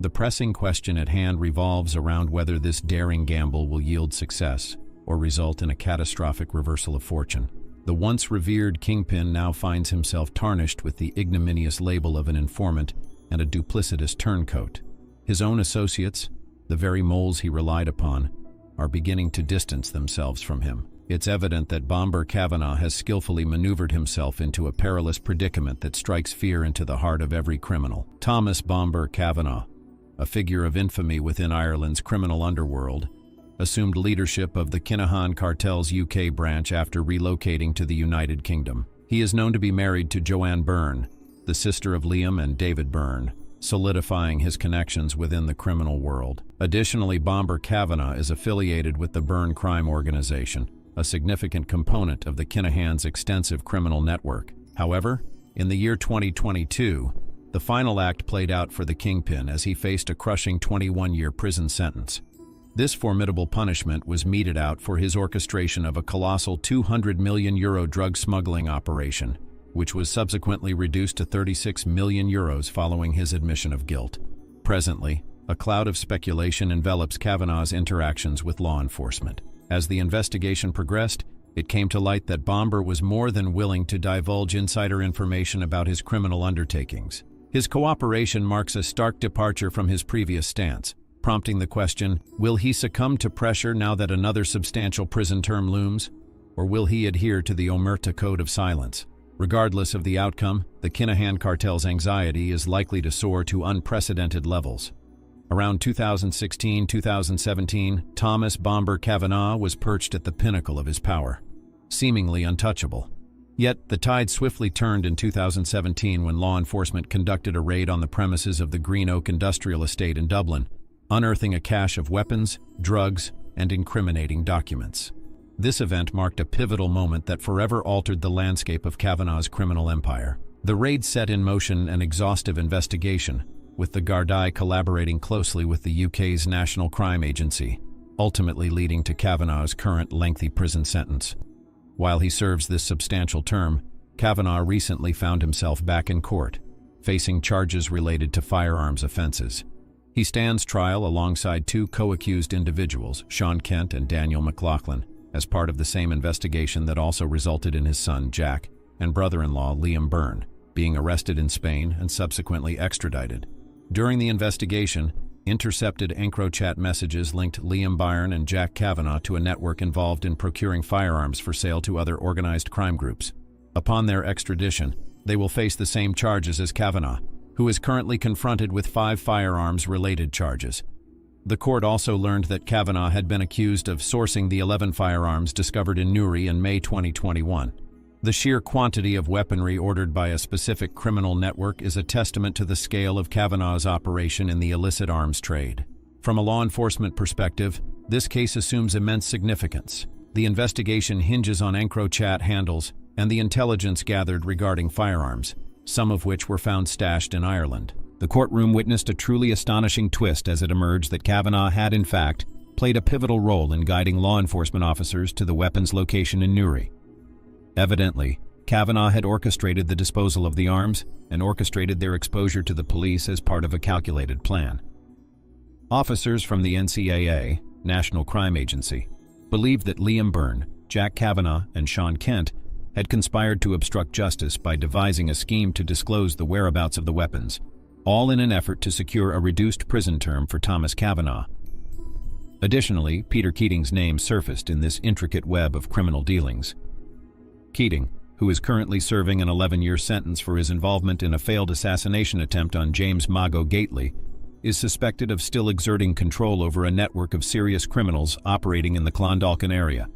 The pressing question at hand revolves around whether this daring gamble will yield success or result in a catastrophic reversal of fortune. The once revered kingpin now finds himself tarnished with the ignominious label of an informant and a duplicitous turncoat. His own associates, The very moles he relied upon are beginning to distance themselves from him. It's evident that Bomber Kavanagh has skillfully maneuvered himself into a perilous predicament that strikes fear into the heart of every criminal. Thomas Bomber Kavanagh, a figure of infamy within Ireland's criminal underworld, assumed leadership of the Kinahan Cartel's UK branch after relocating to the United Kingdom. He is known to be married to Joanne Byrne, the sister of Liam and David Byrne, solidifying his connections within the criminal world. Additionally, Bomber Kavanagh is affiliated with the Byrne crime organization, a significant component of the Kinahan's extensive criminal network. However, in the year 2022, the final act played out for the Kingpin as he faced a crushing 21-year prison sentence. This formidable punishment was meted out for his orchestration of a colossal €200 million drug smuggling operation, which was subsequently reduced to €36 million following his admission of guilt. Presently, a cloud of speculation envelops Kavanagh's interactions with law enforcement. As the investigation progressed, it came to light that Bomber was more than willing to divulge insider information about his criminal undertakings. His cooperation marks a stark departure from his previous stance, prompting the question, will he succumb to pressure now that another substantial prison term looms? Or will he adhere to the Omerta Code of Silence? Regardless of the outcome, the Kinahan Cartel's anxiety is likely to soar to unprecedented levels. Around 2016-2017, Thomas Bomber Kavanagh was perched at the pinnacle of his power, seemingly untouchable. Yet, the tide swiftly turned in 2017 when law enforcement conducted a raid on the premises of the Green Oak Industrial Estate in Dublin, unearthing a cache of weapons, drugs, and incriminating documents. This event marked a pivotal moment that forever altered the landscape of Kavanagh's criminal empire. The raid set in motion an exhaustive investigation, with the Gardaí collaborating closely with the UK's National Crime Agency, ultimately leading to Kavanagh's current lengthy prison sentence. While he serves this substantial term, Kavanagh recently found himself back in court, facing charges related to firearms offenses. He stands trial alongside two co-accused individuals, Sean Kent and Daniel McLaughlin, as part of the same investigation that also resulted in his son, Jack, and brother-in-law, Liam Byrne, being arrested in Spain and subsequently extradited. During the investigation, intercepted EncroChat messages linked Liam Byrne and Jack Kavanagh to a network involved in procuring firearms for sale to other organized crime groups. Upon their extradition, they will face the same charges as Kavanagh, who is currently confronted with 5 firearms-related charges. The court also learned that Kavanagh had been accused of sourcing the 11 firearms discovered in Newry in May 2021. The sheer quantity of weaponry ordered by a specific criminal network is a testament to the scale of Kavanagh's operation in the illicit arms trade. From a law enforcement perspective, this case assumes immense significance. The investigation hinges on EncroChat handles and the intelligence gathered regarding firearms, some of which were found stashed in Ireland. The courtroom witnessed a truly astonishing twist as it emerged that Kavanagh had, in fact, played a pivotal role in guiding law enforcement officers to the weapons location in Newry. Evidently, Kavanagh had orchestrated the disposal of the arms and orchestrated their exposure to the police as part of a calculated plan. Officers from the NCAA, National Crime Agency, believed that Liam Byrne, Jack Kavanagh, and Sean Kent had conspired to obstruct justice by devising a scheme to disclose the whereabouts of the weapons, all in an effort to secure a reduced prison term for Thomas Kavanagh. Additionally, Peter Keating's name surfaced in this intricate web of criminal dealings. Keating, who is currently serving an 11-year sentence for his involvement in a failed assassination attempt on James Mago Gately, is suspected of still exerting control over a network of serious criminals operating in the Clondalkin area.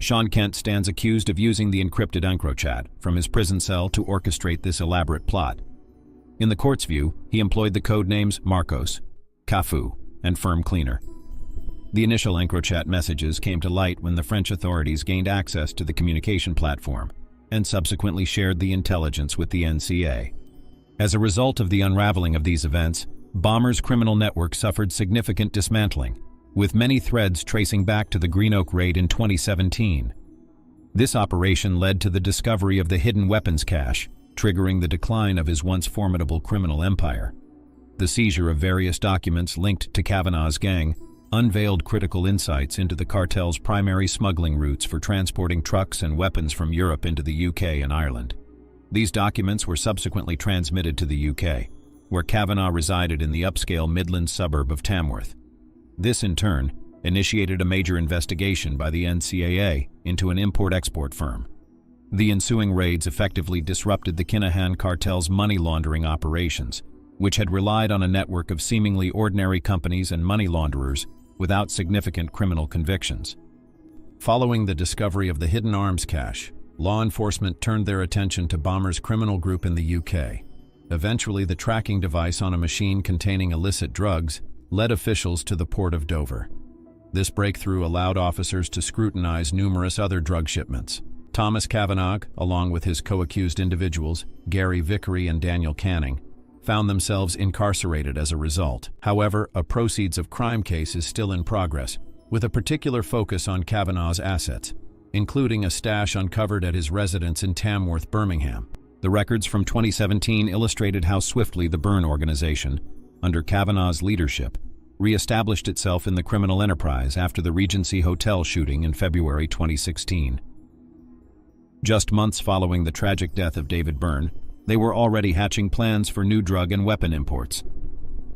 Sean Kent stands accused of using the encrypted EncroChat from his prison cell to orchestrate this elaborate plot. In the court's view, he employed the code names Marcos, Cafu, and Firm Cleaner. The initial EncroChat messages came to light when the French authorities gained access to the communication platform and subsequently shared the intelligence with the NCA. As a result of the unraveling of these events, Bomber's criminal network suffered significant dismantling, with many threads tracing back to the Green Oak raid in 2017. This operation led to the discovery of the hidden weapons cache, triggering the decline of his once formidable criminal empire. The seizure of various documents linked to Kavanagh's gang unveiled critical insights into the cartel's primary smuggling routes for transporting trucks and weapons from Europe into the UK and Ireland. These documents were subsequently transmitted to the UK, where Kavanagh resided in the upscale Midland suburb of Tamworth. This, in turn, initiated a major investigation by the NCAA into an import-export firm. The ensuing raids effectively disrupted the Kinahan Cartel's money laundering operations, which had relied on a network of seemingly ordinary companies and money launderers without significant criminal convictions. Following the discovery of the hidden arms cache, law enforcement turned their attention to Bomber's criminal group in the UK. Eventually, the tracking device on a machine containing illicit drugs led officials to the port of Dover. This breakthrough allowed officers to scrutinize numerous other drug shipments. Thomas Kavanagh, along with his co-accused individuals, Gary Vickery and Daniel Kinahan, found themselves incarcerated as a result. However, a proceeds of crime case is still in progress, with a particular focus on Kavanagh's assets, including a stash uncovered at his residence in Tamworth, Birmingham. The records from 2017 illustrated how swiftly the Byrne organization, under Kavanagh's leadership, re-established itself in the criminal enterprise after the Regency Hotel shooting in February 2016. Just months following the tragic death of David Byrne, they were already hatching plans for new drug and weapon imports.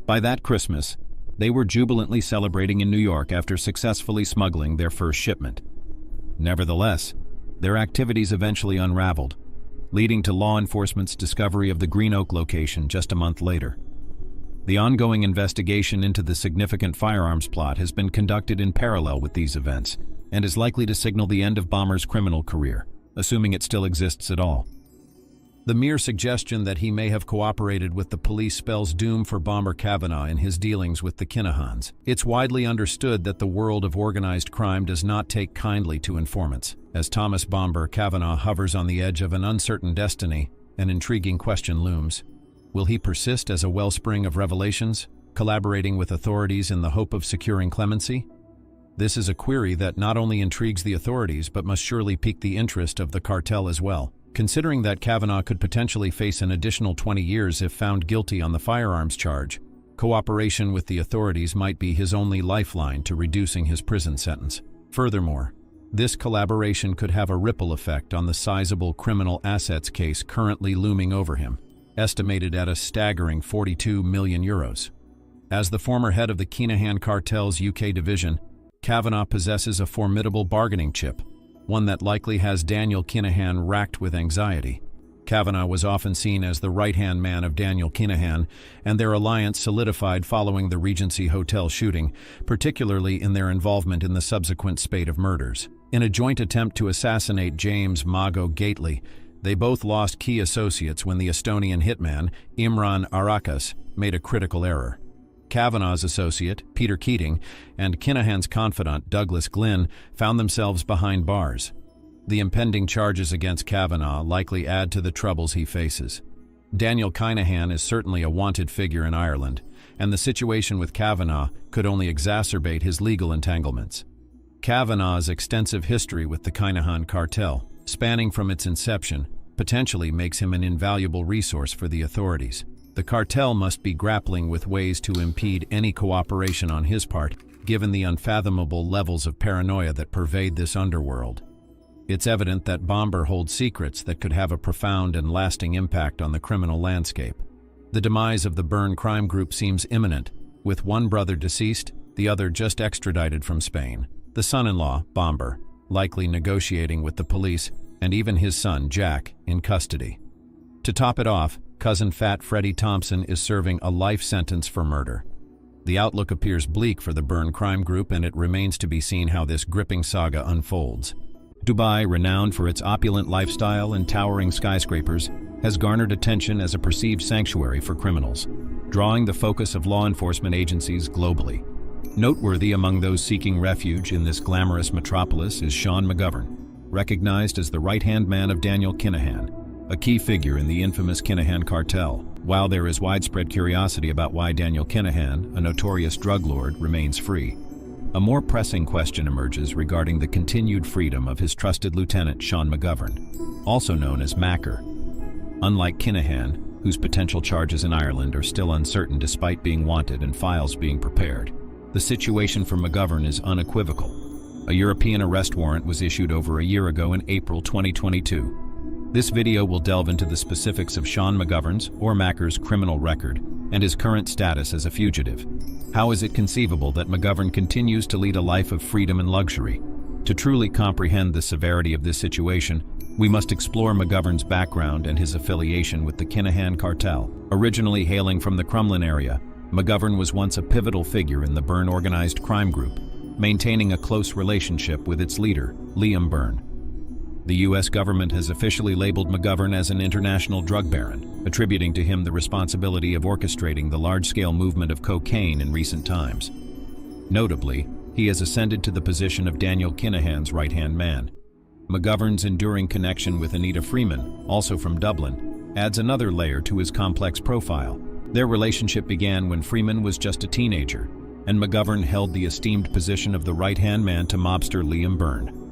By that Christmas, they were jubilantly celebrating in New York after successfully smuggling their first shipment. Nevertheless, their activities eventually unraveled, leading to law enforcement's discovery of the Green Oak location just a month later. The ongoing investigation into the significant firearms plot has been conducted in parallel with these events and is likely to signal the end of Bomber's criminal career, assuming it still exists at all. The mere suggestion that he may have cooperated with the police spells doom for Bomber Kavanagh in his dealings with the Kinahans. It's widely understood that the world of organized crime does not take kindly to informants. As Thomas Bomber Kavanagh hovers on the edge of an uncertain destiny, an intriguing question looms. Will he persist as a wellspring of revelations, collaborating with authorities in the hope of securing clemency? This is a query that not only intrigues the authorities but must surely pique the interest of the cartel as well. Considering that Kavanagh could potentially face an additional 20 years if found guilty on the firearms charge, cooperation with the authorities might be his only lifeline to reducing his prison sentence. Furthermore, this collaboration could have a ripple effect on the sizable criminal assets case currently looming over him, estimated at a staggering €42 million. As the former head of the Kinahan Cartel's UK division, Kavanagh possesses a formidable bargaining chip, one that likely has Daniel Kinahan racked with anxiety. Kavanagh was often seen as the right-hand man of Daniel Kinahan, and their alliance solidified following the Regency Hotel shooting, particularly in their involvement in the subsequent spate of murders. In a joint attempt to assassinate James Mago Gately, they both lost key associates when the Estonian hitman, Imran Arakas, made a critical error. Kavanagh's associate, Peter Keating, and Kinahan's confidant, Douglas Glynn, found themselves behind bars. The impending charges against Kavanagh likely add to the troubles he faces. Daniel Kinahan is certainly a wanted figure in Ireland, and the situation with Kavanagh could only exacerbate his legal entanglements. Kavanagh's extensive history with the Kinahan Cartel, spanning from its inception, potentially makes him an invaluable resource for the authorities. The cartel must be grappling with ways to impede any cooperation on his part, given the unfathomable levels of paranoia that pervade this underworld. It's evident that Bomber holds secrets that could have a profound and lasting impact on the criminal landscape. The demise of the Byrne crime group seems imminent, with one brother deceased, the other just extradited from Spain. The son-in-law, Bomber, likely negotiating with the police, and even his son, Jack, in custody. To top it off, cousin Fat Freddie Thompson is serving a life sentence for murder. The outlook appears bleak for the Byrne crime group, and it remains to be seen how this gripping saga unfolds. Dubai, renowned for its opulent lifestyle and towering skyscrapers, has garnered attention as a perceived sanctuary for criminals, drawing the focus of law enforcement agencies globally. Noteworthy among those seeking refuge in this glamorous metropolis is Sean McGovern, recognized as the right-hand man of Daniel Kinahan, a key figure in the infamous Kinahan Cartel. While there is widespread curiosity about why Daniel Kinahan, a notorious drug lord, remains free, a more pressing question emerges regarding the continued freedom of his trusted lieutenant Sean McGovern, also known as Macker. Unlike Kinahan, whose potential charges in Ireland are still uncertain despite being wanted and files being prepared, the situation for McGovern is unequivocal. A European arrest warrant was issued over a year ago in April 2022. This video will delve into the specifics of Sean McGovern's, or Macker's, criminal record and his current status as a fugitive. How is it conceivable that McGovern continues to lead a life of freedom and luxury? To truly comprehend the severity of this situation, we must explore McGovern's background and his affiliation with the Kinahan Cartel. Originally hailing from the Crumlin area, McGovern was once a pivotal figure in the Byrne organized crime group, maintaining a close relationship with its leader, Byrne. The U.S. government has officially labeled McGovern as an international drug baron, attributing to him the responsibility of orchestrating the large-scale movement of cocaine in recent times. Notably, he has ascended to the position of Daniel Kinahan's right-hand man. McGovern's enduring connection with Anita Freeman, also from Dublin, adds another layer to his complex profile. Their relationship began when Freeman was just a teenager, and McGovern held the esteemed position of the right-hand man to mobster Byrne.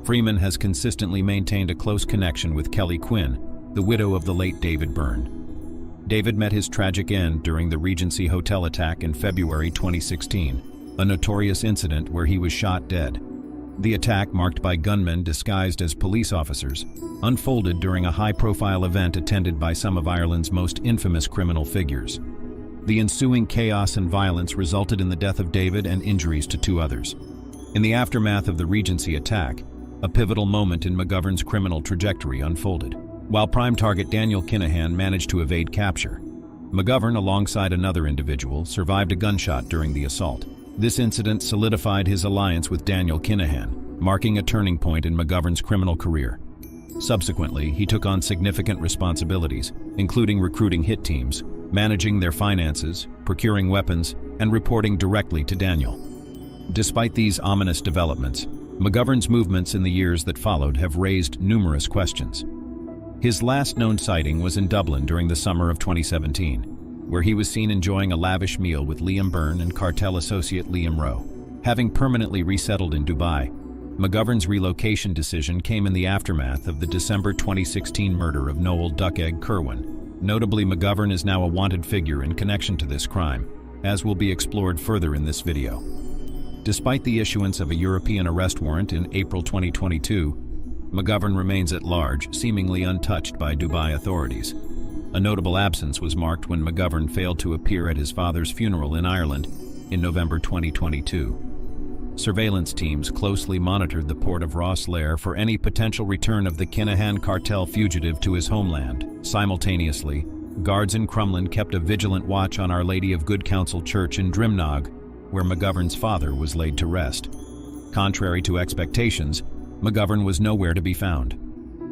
Freeman has consistently maintained a close connection with Kelly Quinn, the widow of the late David Byrne. David met his tragic end during the Regency Hotel attack in February 2016, a notorious incident where he was shot dead. The attack, marked by gunmen disguised as police officers, unfolded during a high-profile event attended by some of Ireland's most infamous criminal figures. The ensuing chaos and violence resulted in the death of David and injuries to 2 others. In the aftermath of the Regency attack, a pivotal moment in McGovern's criminal trajectory unfolded. While prime target Daniel Kinahan managed to evade capture, McGovern, alongside another individual, survived a gunshot during the assault. This incident solidified his alliance with Daniel Kinahan, marking a turning point in McGovern's criminal career. Subsequently, he took on significant responsibilities, including recruiting hit teams, managing their finances, procuring weapons, and reporting directly to Daniel. Despite these ominous developments, McGovern's movements in the years that followed have raised numerous questions. His last known sighting was in Dublin during the summer of 2017, where he was seen enjoying a lavish meal with Byrne and cartel associate Liam Rowe. Having permanently resettled in Dubai, McGovern's relocation decision came in the aftermath of the December 2016 murder of Noel Duckegg Kerwin. Notably, McGovern is now a wanted figure in connection to this crime, as will be explored further in this video. Despite the issuance of a European arrest warrant in April 2022, McGovern remains at large, seemingly untouched by Dubai authorities. A notable absence was marked when McGovern failed to appear at his father's funeral in Ireland in November 2022. Surveillance teams closely monitored the port of Rosslare for any potential return of the Kinahan Cartel fugitive to his homeland. Simultaneously, guards in Crumlin kept a vigilant watch on Our Lady of Good Counsel Church in Drimnog, where McGovern's father was laid to rest. Contrary to expectations, McGovern was nowhere to be found.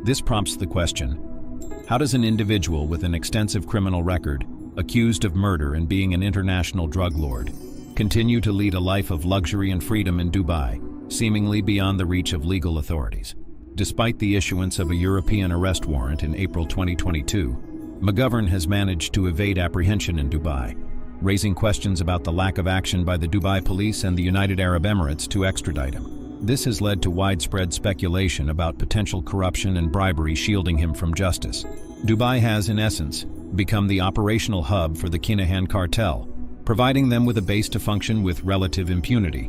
This prompts the question: how does an individual with an extensive criminal record, accused of murder and being an international drug lord, continue to lead a life of luxury and freedom in Dubai, seemingly beyond the reach of legal authorities? Despite the issuance of a European arrest warrant in April 2022, McGovern has managed to evade apprehension in Dubai, raising questions about the lack of action by the Dubai police and the United Arab Emirates to extradite him. This has led to widespread speculation about potential corruption and bribery shielding him from justice. Dubai has, in essence, become the operational hub for the Kinahan Cartel, providing them with a base to function with relative impunity.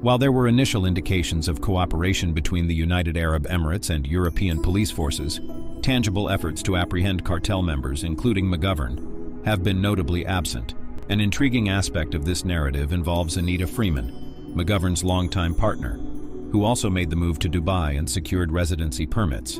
While there were initial indications of cooperation between the United Arab Emirates and European police forces, tangible efforts to apprehend cartel members, including McGovern, have been notably absent. An intriguing aspect of this narrative involves Anita Freeman, McGovern's longtime partner, who also made the move to Dubai and secured residency permits.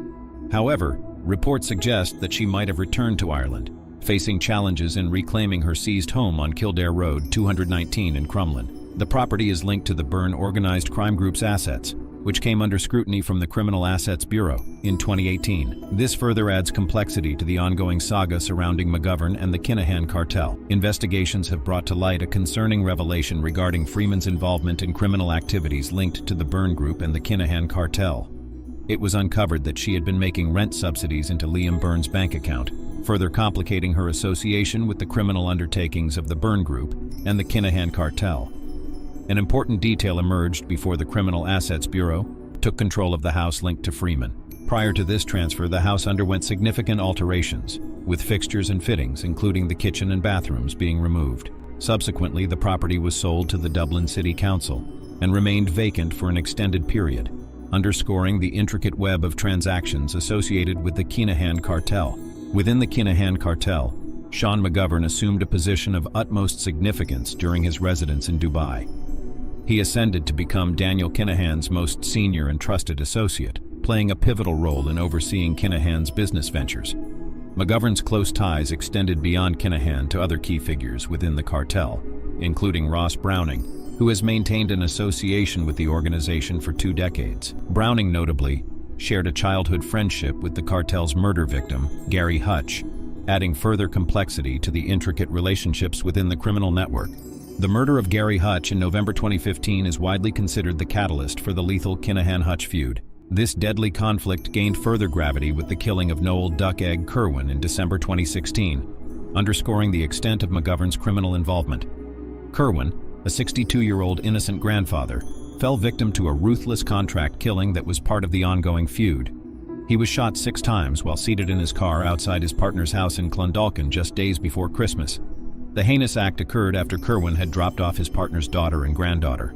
However, reports suggest that she might have returned to Ireland, facing challenges in reclaiming her seized home on Kildare Road 219 in Crumlin. The property is linked to the Byrne organized crime group's assets, which came under scrutiny from the Criminal Assets Bureau in 2018. This further adds complexity to the ongoing saga surrounding McGovern and the Kinahan Cartel. Investigations have brought to light a concerning revelation regarding Freeman's involvement in criminal activities linked to the Byrne Group and the Kinahan Cartel. It was uncovered that she had been making rent subsidies into Byrne's bank account, further complicating her association with the criminal undertakings of the Byrne Group and the Kinahan Cartel. An important detail emerged before the Criminal Assets Bureau took control of the house linked to Freeman. Prior to this transfer, the house underwent significant alterations, with fixtures and fittings, including the kitchen and bathrooms, being removed. Subsequently, the property was sold to the Dublin City Council and remained vacant for an extended period, underscoring the intricate web of transactions associated with the Kinahan Cartel. Within the Kinahan Cartel, Sean McGovern assumed a position of utmost significance during his residence in Dubai. He ascended to become Daniel Kinahan's most senior and trusted associate, playing a pivotal role in overseeing Kinahan's business ventures. McGovern's close ties extended beyond Kinahan to other key figures within the cartel, including Ross Browning, who has maintained an association with the organization for 2 decades. Browning, notably, shared a childhood friendship with the cartel's murder victim, Gary Hutch, adding further complexity to the intricate relationships within the criminal network. The murder of Gary Hutch in November 2015 is widely considered the catalyst for the lethal Kinahan-Hutch feud. This deadly conflict gained further gravity with the killing of Noel "Duck Egg" Kirwan in December 2016, underscoring the extent of McGovern's criminal involvement. Kirwan, a 62-year-old innocent grandfather, fell victim to a ruthless contract killing that was part of the ongoing feud. He was shot 6 times while seated in his car outside his partner's house in Clondalkin just days before Christmas. The heinous act occurred after Kirwan had dropped off his partner's daughter and granddaughter.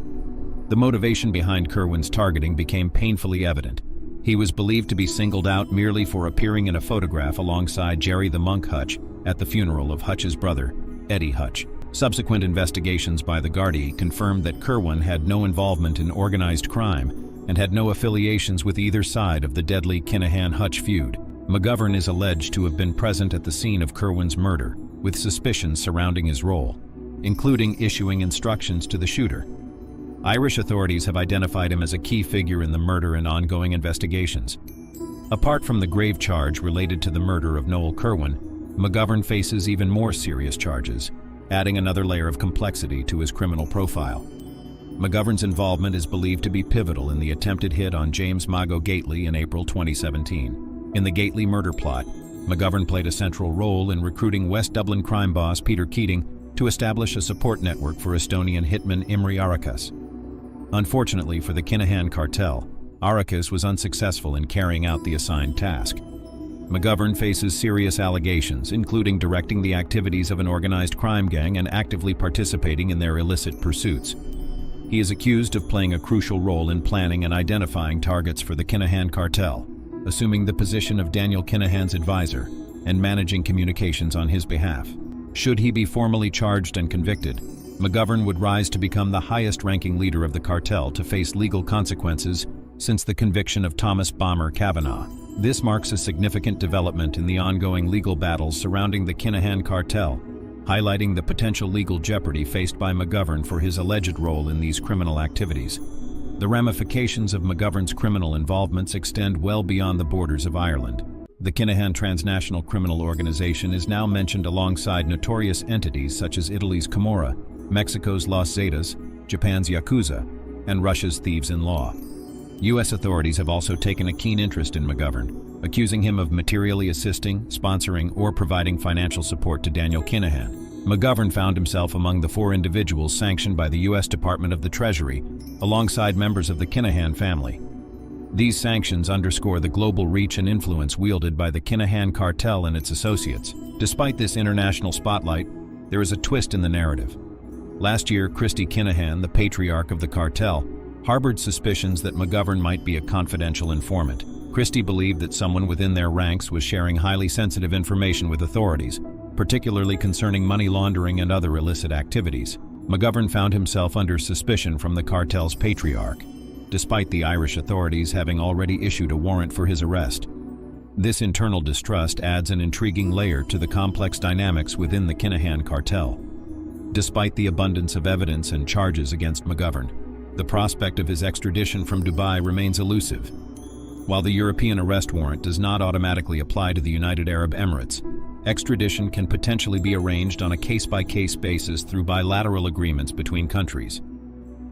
The motivation behind Kirwan's targeting became painfully evident. He was believed to be singled out merely for appearing in a photograph alongside Jerry the Monk Hutch at the funeral of Hutch's brother, Eddie Hutch. Subsequent investigations by the Gardaí confirmed that Kirwan had no involvement in organized crime and had no affiliations with either side of the deadly Kinahan-Hutch feud. McGovern is alleged to have been present at the scene of Kirwan's murder, with suspicions surrounding his role, including issuing instructions to the shooter. Irish authorities have identified him as a key figure in the murder and ongoing investigations. Apart from the grave charge related to the murder of Noel Kirwan, McGovern faces even more serious charges, adding another layer of complexity to his criminal profile. McGovern's involvement is believed to be pivotal in the attempted hit on James Mago Gately in April 2017. In the Gately murder plot, McGovern played a central role in recruiting West Dublin crime boss Peter Keating to establish a support network for Estonian hitman Imre Arakas. Unfortunately for the Kinahan Cartel, Arakas was unsuccessful in carrying out the assigned task. McGovern faces serious allegations, including directing the activities of an organized crime gang and actively participating in their illicit pursuits. He is accused of playing a crucial role in planning and identifying targets for the Kinahan Cartel, assuming the position of Daniel Kinahan's advisor and managing communications on his behalf. Should he be formally charged and convicted, McGovern would rise to become the highest-ranking leader of the cartel to face legal consequences since the conviction of Thomas "Bomber" Kavanagh. This marks a significant development in the ongoing legal battles surrounding the Kinahan Cartel, highlighting the potential legal jeopardy faced by McGovern for his alleged role in these criminal activities. The ramifications of McGovern's criminal involvements extend well beyond the borders of Ireland. The Kinahan transnational criminal organization is now mentioned alongside notorious entities such as Italy's Camorra, Mexico's Los Zetas, Japan's Yakuza, and Russia's thieves-in-law. U.S. authorities have also taken a keen interest in McGovern, accusing him of materially assisting, sponsoring, or providing financial support to Daniel Kinahan. McGovern found himself among the 4 individuals sanctioned by the U.S. Department of the Treasury, alongside members of the Kinahan family. These sanctions underscore the global reach and influence wielded by the Kinahan Cartel and its associates. Despite this international spotlight, there is a twist in the narrative. Last year, Christy Kinahan, the patriarch of the cartel, harbored suspicions that McGovern might be a confidential informant. Christy believed that someone within their ranks was sharing highly sensitive information with authorities, particularly concerning money laundering and other illicit activities. McGovern found himself under suspicion from the cartel's patriarch, despite the Irish authorities having already issued a warrant for his arrest. This internal distrust adds an intriguing layer to the complex dynamics within the Kinahan Cartel. Despite the abundance of evidence and charges against McGovern, the prospect of his extradition from Dubai remains elusive. While the European arrest warrant does not automatically apply to the United Arab Emirates, extradition can potentially be arranged on a case-by-case basis through bilateral agreements between countries.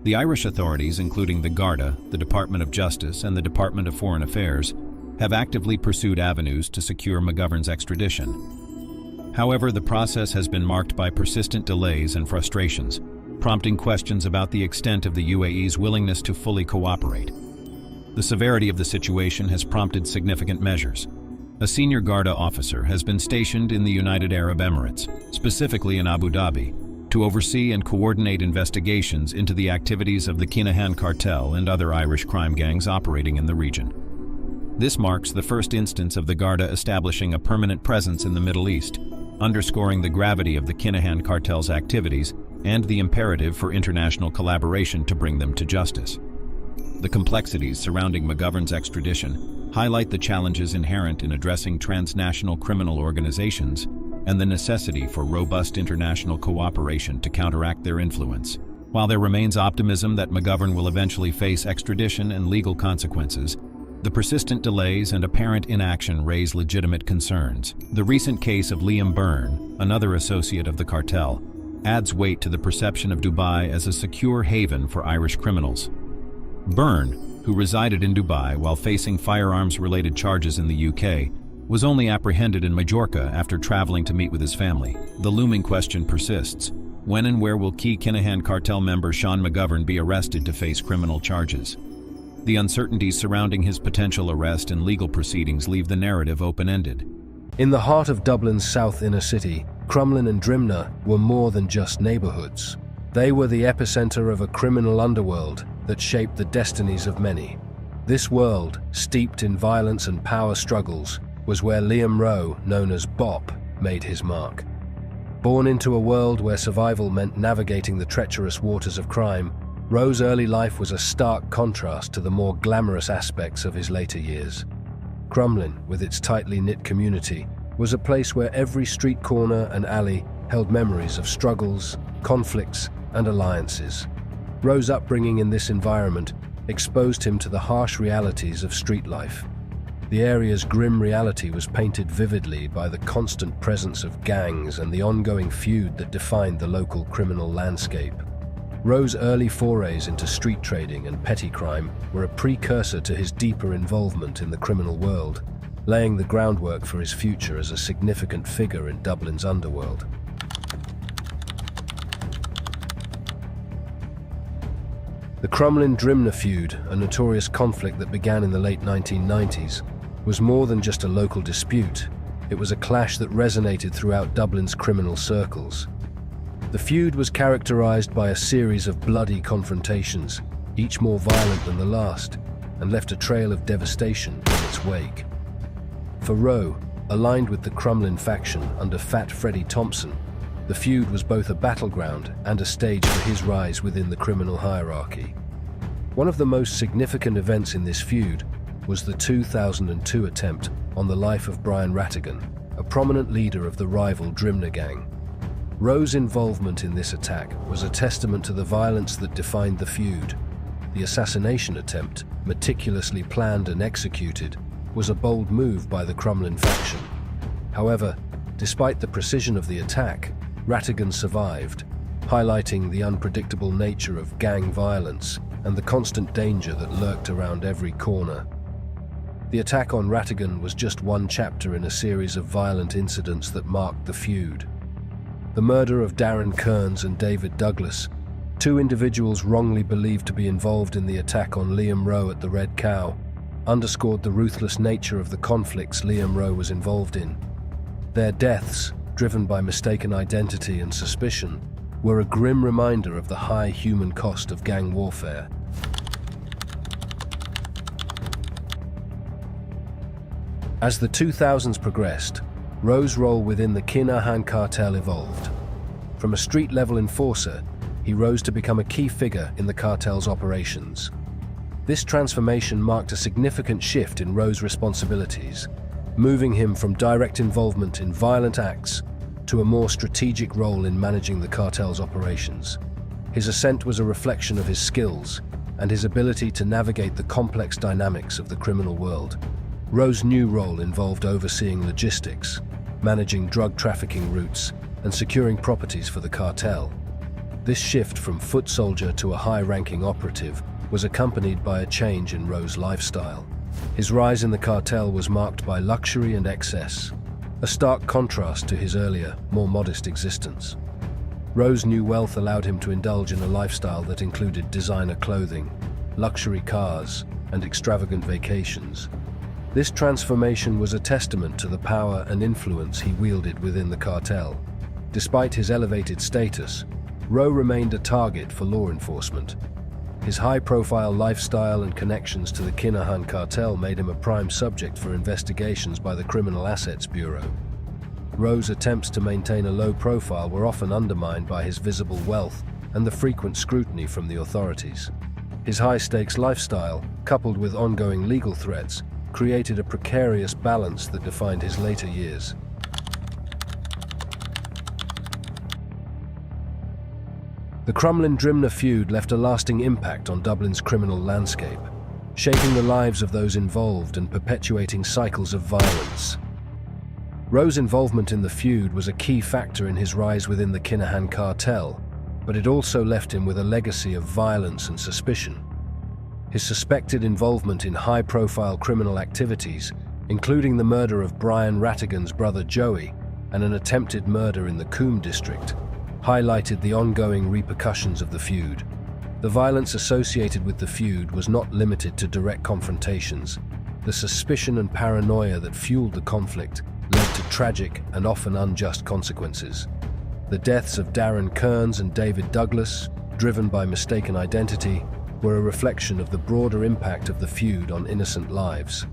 The Irish authorities, including the Garda, the Department of Justice, and the Department of Foreign Affairs, have actively pursued avenues to secure McGovern's extradition. However, the process has been marked by persistent delays and frustrations, prompting questions about the extent of the UAE's willingness to fully cooperate. The severity of the situation has prompted significant measures. A senior Garda officer has been stationed in the United Arab Emirates, specifically in Abu Dhabi, to oversee and coordinate investigations into the activities of the Kinahan Cartel and other Irish crime gangs operating in the region. This marks the first instance of the Garda establishing a permanent presence in the Middle East, underscoring the gravity of the Kinahan Cartel's activities and the imperative for international collaboration to bring them to justice. The complexities surrounding McGovern's extradition highlight the challenges inherent in addressing transnational criminal organizations and the necessity for robust international cooperation to counteract their influence. While there remains optimism that McGovern will eventually face extradition and legal consequences, the persistent delays and apparent inaction raise legitimate concerns. The recent case of Byrne, another associate of the cartel, adds weight to the perception of Dubai as a secure haven for Irish criminals. Byrne, who resided in Dubai while facing firearms-related charges in the UK, was only apprehended in Majorca after traveling to meet with his family. The looming question persists: when and where will key Kinahan Cartel member Sean McGovern be arrested to face criminal charges? The uncertainties surrounding his potential arrest and legal proceedings leave the narrative open-ended. In the heart of Dublin's south inner city, Crumlin and Drimnagh were more than just neighborhoods. They were the epicenter of a criminal underworld that shaped the destinies of many. This world, steeped in violence and power struggles, was where Liam Rowe, known as Bop, made his mark. Born into a world where survival meant navigating the treacherous waters of crime, Rowe's early life was a stark contrast to the more glamorous aspects of his later years. Crumlin, with its tightly knit community, was a place where every street corner and alley held memories of struggles, conflicts, and alliances. Rowe's upbringing in this environment exposed him to the harsh realities of street life. The area's grim reality was painted vividly by the constant presence of gangs and the ongoing feud that defined the local criminal landscape. Rowe's early forays into street trading and petty crime were a precursor to his deeper involvement in the criminal world, laying the groundwork for his future as a significant figure in Dublin's underworld. The Crumlin-Drimnagh feud, a notorious conflict that began in the late 1990s, was more than just a local dispute. It was a clash that resonated throughout Dublin's criminal circles. The feud was characterized by a series of bloody confrontations, each more violent than the last, and left a trail of devastation in its wake. For Rowe, aligned with the Crumlin faction under Fat Freddie Thompson, the feud was both a battleground and a stage for his rise within the criminal hierarchy. One of the most significant events in this feud was the 2002 attempt on the life of Brian Rattigan, a prominent leader of the rival Drimnagh gang. Rowe's involvement in this attack was a testament to the violence that defined the feud. The assassination attempt, meticulously planned and executed, was a bold move by the Crumlin faction. However, despite the precision of the attack, Rattigan survived, highlighting the unpredictable nature of gang violence and the constant danger that lurked around every corner. The attack on Rattigan was just one chapter in a series of violent incidents that marked the feud. The murder of Darren Kearns and David Douglas, two individuals wrongly believed to be involved in the attack on Liam Rowe at the Red Cow, underscored the ruthless nature of the conflicts Liam Rowe was involved in. Their deaths, driven by mistaken identity and suspicion, were a grim reminder of the high human cost of gang warfare. As the 2000s progressed, Rowe's role within the Kinahan Cartel evolved. From a street-level enforcer, he rose to become a key figure in the cartel's operations. This transformation marked a significant shift in Rowe's responsibilities, moving him from direct involvement in violent acts to a more strategic role in managing the cartel's operations. His ascent was a reflection of his skills and his ability to navigate the complex dynamics of the criminal world. Rowe's new role involved overseeing logistics, managing drug trafficking routes, and securing properties for the cartel. This shift from foot soldier to a high-ranking operative was accompanied by a change in Rowe's lifestyle. His rise in the cartel was marked by luxury and excess, a stark contrast to his earlier, more modest existence. Rowe's new wealth allowed him to indulge in a lifestyle that included designer clothing, luxury cars, and extravagant vacations. This transformation was a testament to the power and influence he wielded within the cartel. Despite his elevated status, Rowe remained a target for law enforcement. His high-profile lifestyle and connections to the Kinahan Cartel made him a prime subject for investigations by the Criminal Assets Bureau. Rowe's attempts to maintain a low profile were often undermined by his visible wealth and the frequent scrutiny from the authorities. His high-stakes lifestyle, coupled with ongoing legal threats, created a precarious balance that defined his later years. The Crumlin-Drimnagh feud left a lasting impact on Dublin's criminal landscape, shaping the lives of those involved and perpetuating cycles of violence. Rowe's involvement in the feud was a key factor in his rise within the Kinahan Cartel, but it also left him with a legacy of violence and suspicion. His suspected involvement in high-profile criminal activities, including the murder of Brian Rattigan's brother Joey and an attempted murder in the Coombe district, highlighted the ongoing repercussions of the feud. The violence associated with the feud was not limited to direct confrontations. The suspicion and paranoia that fueled the conflict led to tragic and often unjust consequences. The deaths of Darren Kearns and David Douglas, driven by mistaken identity, were a reflection of the broader impact of the feud on innocent lives.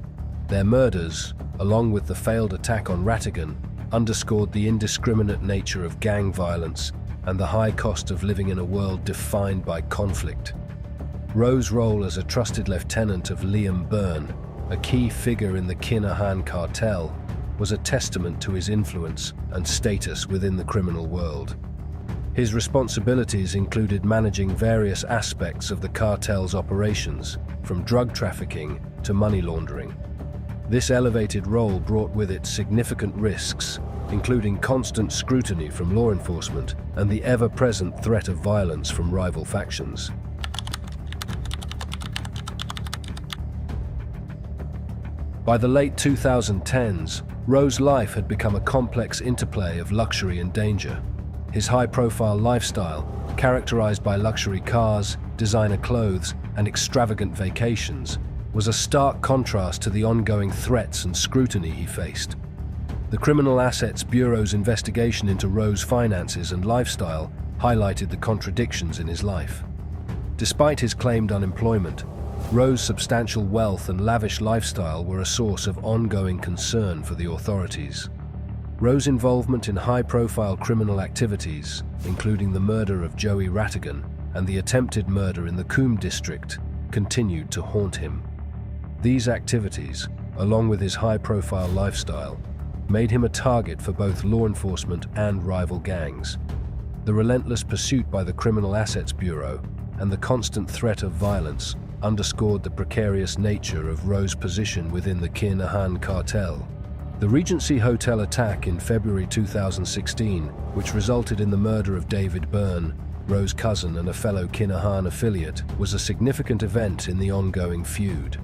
Their murders, along with the failed attack on Rattigan, underscored the indiscriminate nature of gang violence and the high cost of living in a world defined by conflict. Rowe's role as a trusted lieutenant of Liam Byrne, a key figure in the Kinahan Cartel, was a testament to his influence and status within the criminal world. His responsibilities included managing various aspects of the cartel's operations, from drug trafficking to money laundering. This elevated role brought with it significant risks, including constant scrutiny from law enforcement and the ever-present threat of violence from rival factions. By the late 2010s, Rowe's life had become a complex interplay of luxury and danger. His high-profile lifestyle, characterized by luxury cars, designer clothes, and extravagant vacations, was a stark contrast to the ongoing threats and scrutiny he faced. The Criminal Assets Bureau's investigation into Rowe's finances and lifestyle highlighted the contradictions in his life. Despite his claimed unemployment, Rowe's substantial wealth and lavish lifestyle were a source of ongoing concern for the authorities. Rowe's involvement in high-profile criminal activities, including the murder of Joey Rattigan and the attempted murder in the Coombe district, continued to haunt him. These activities, along with his high-profile lifestyle, made him a target for both law enforcement and rival gangs. The relentless pursuit by the Criminal Assets Bureau and the constant threat of violence underscored the precarious nature of Rowe's position within the Kinahan Cartel. The Regency Hotel attack in February 2016, which resulted in the murder of David Byrne, Rowe's cousin and a fellow Kinahan affiliate, was a significant event in the ongoing feud.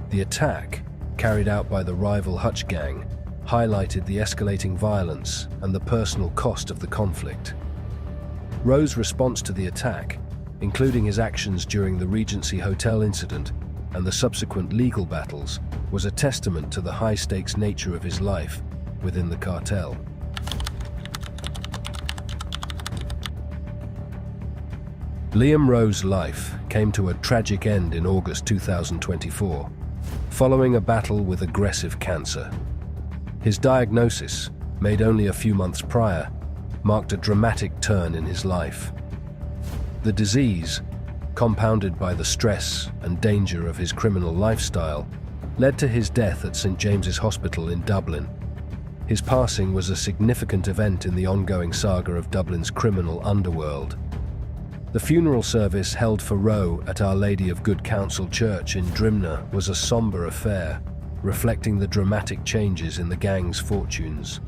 The attack, carried out by the rival Hutch gang, highlighted the escalating violence and the personal cost of the conflict. Rowe's response to the attack, including his actions during the Regency Hotel incident and the subsequent legal battles, was a testament to the high-stakes nature of his life within the cartel. Liam Rowe's life came to a tragic end in August 2024, following a battle with aggressive cancer. His diagnosis, made only a few months prior, marked a dramatic turn in his life. The disease, compounded by the stress and danger of his criminal lifestyle, led to his death at St James's Hospital in Dublin. His passing was a significant event in the ongoing saga of Dublin's criminal underworld. The funeral service held for Rowe at Our Lady of Good Counsel Church in Drimnagh was a somber affair, reflecting the dramatic changes in the gang's fortunes.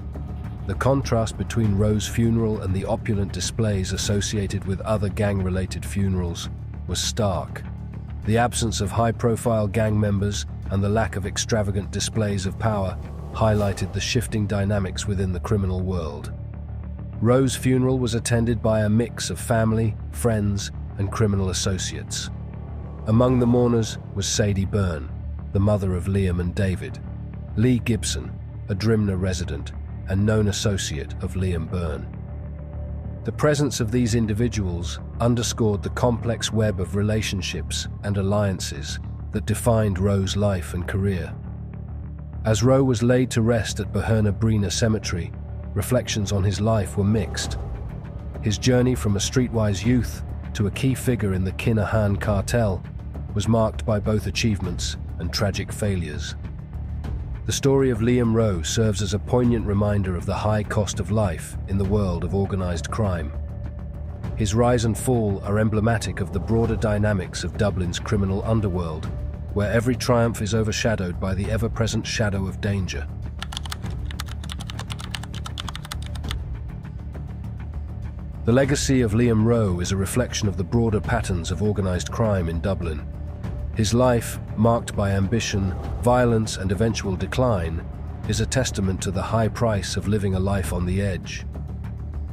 The contrast between Rowe's funeral and the opulent displays associated with other gang-related funerals was stark. The absence of high-profile gang members and the lack of extravagant displays of power highlighted the shifting dynamics within the criminal world. Rowe's funeral was attended by a mix of family, friends, and criminal associates. Among the mourners was Sadie Byrne, the mother of Liam and David, Lee Gibson, a Drimnagh resident and known associate of Liam Byrne. The presence of these individuals underscored the complex web of relationships and alliances that defined Rowe's life and career. As Rowe was laid to rest at Byrne Cemetery, reflections on his life were mixed. His journey from a streetwise youth to a key figure in the Kinahan Cartel was marked by both achievements and tragic failures. The story of Liam Rowe serves as a poignant reminder of the high cost of life in the world of organized crime. His rise and fall are emblematic of the broader dynamics of Dublin's criminal underworld, where every triumph is overshadowed by the ever-present shadow of danger. The legacy of Liam Rowe is a reflection of the broader patterns of organized crime in Dublin. His life, marked by ambition, violence, and eventual decline, is a testament to the high price of living a life on the edge.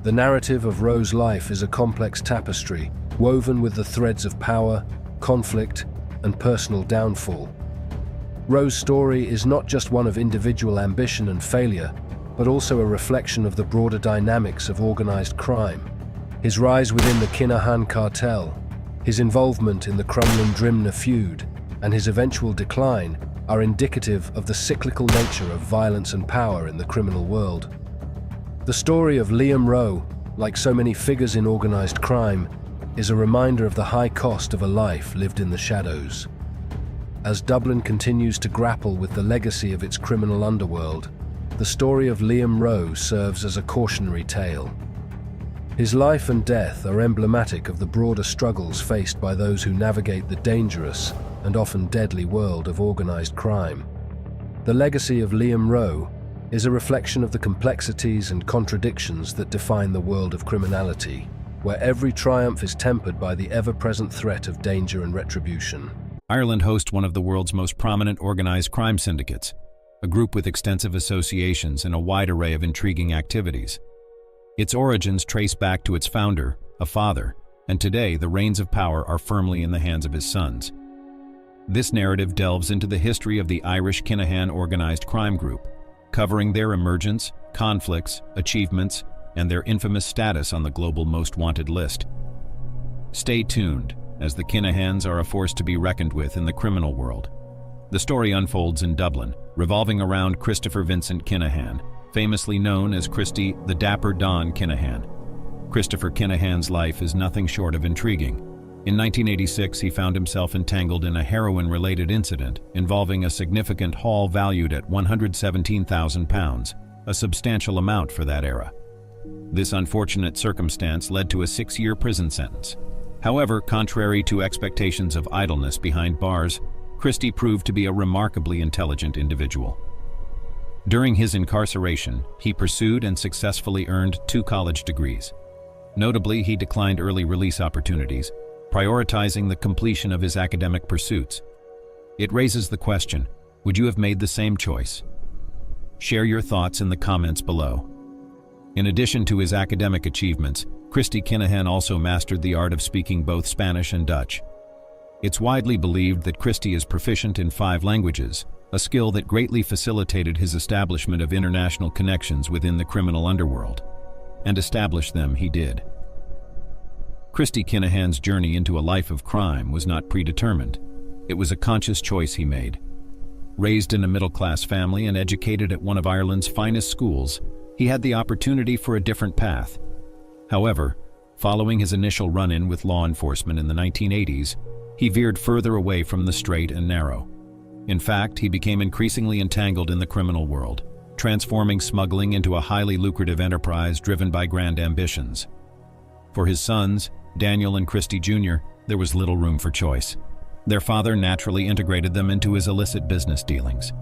The narrative of Rowe's life is a complex tapestry, woven with the threads of power, conflict, and personal downfall. Rowe's story is not just one of individual ambition and failure, but also a reflection of the broader dynamics of organized crime. His rise within the Kinahan Cartel, his involvement in the Crumlin-Drimnagh feud, and his eventual decline are indicative of the cyclical nature of violence and power in the criminal world. The story of Liam Rowe, like so many figures in organized crime, is a reminder of the high cost of a life lived in the shadows. As Dublin continues to grapple with the legacy of its criminal underworld, the story of Liam Rowe serves as a cautionary tale. His life and death are emblematic of the broader struggles faced by those who navigate the dangerous and often deadly world of organized crime. The legacy of Liam Rowe is a reflection of the complexities and contradictions that define the world of criminality, where every triumph is tempered by the ever-present threat of danger and retribution. Ireland hosts one of the world's most prominent organized crime syndicates, a group with extensive associations and a wide array of intriguing activities. Its origins trace back to its founder, a father, and today the reins of power are firmly in the hands of his sons. This narrative delves into the history of the Irish Kinahan organized crime group, covering their emergence, conflicts, achievements, and their infamous status on the global most wanted list. Stay tuned, as the Kinahans are a force to be reckoned with in the criminal world. The story unfolds in Dublin, revolving around Christopher Vincent Kinahan, famously known as Christy the Dapper Don Kinahan. Christopher Kinahan's life is nothing short of intriguing. In 1986, he found himself entangled in a heroin-related incident involving a significant haul valued at £117,000, a substantial amount for that era. This unfortunate circumstance led to a 6-year prison sentence. However, contrary to expectations of idleness behind bars, Christy proved to be a remarkably intelligent individual. During his incarceration, he pursued and successfully earned 2 college degrees. Notably, he declined early release opportunities, prioritizing the completion of his academic pursuits. It raises the question, would you have made the same choice? Share your thoughts in the comments below. In addition to his academic achievements, Christy Kinahan also mastered the art of speaking both Spanish and Dutch. It's widely believed that Christy is proficient in 5 languages, a skill that greatly facilitated his establishment of international connections within the criminal underworld. And establish them he did. Christy Kinahan's journey into a life of crime was not predetermined. It was a conscious choice he made. Raised in a middle-class family and educated at one of Ireland's finest schools, he had the opportunity for a different path. However, following his initial run-in with law enforcement in the 1980s, he veered further away from the straight and narrow. In fact, he became increasingly entangled in the criminal world, transforming smuggling into a highly lucrative enterprise driven by grand ambitions. For his sons, Daniel and Christy Jr., there was little room for choice. Their father naturally integrated them into his illicit business dealings.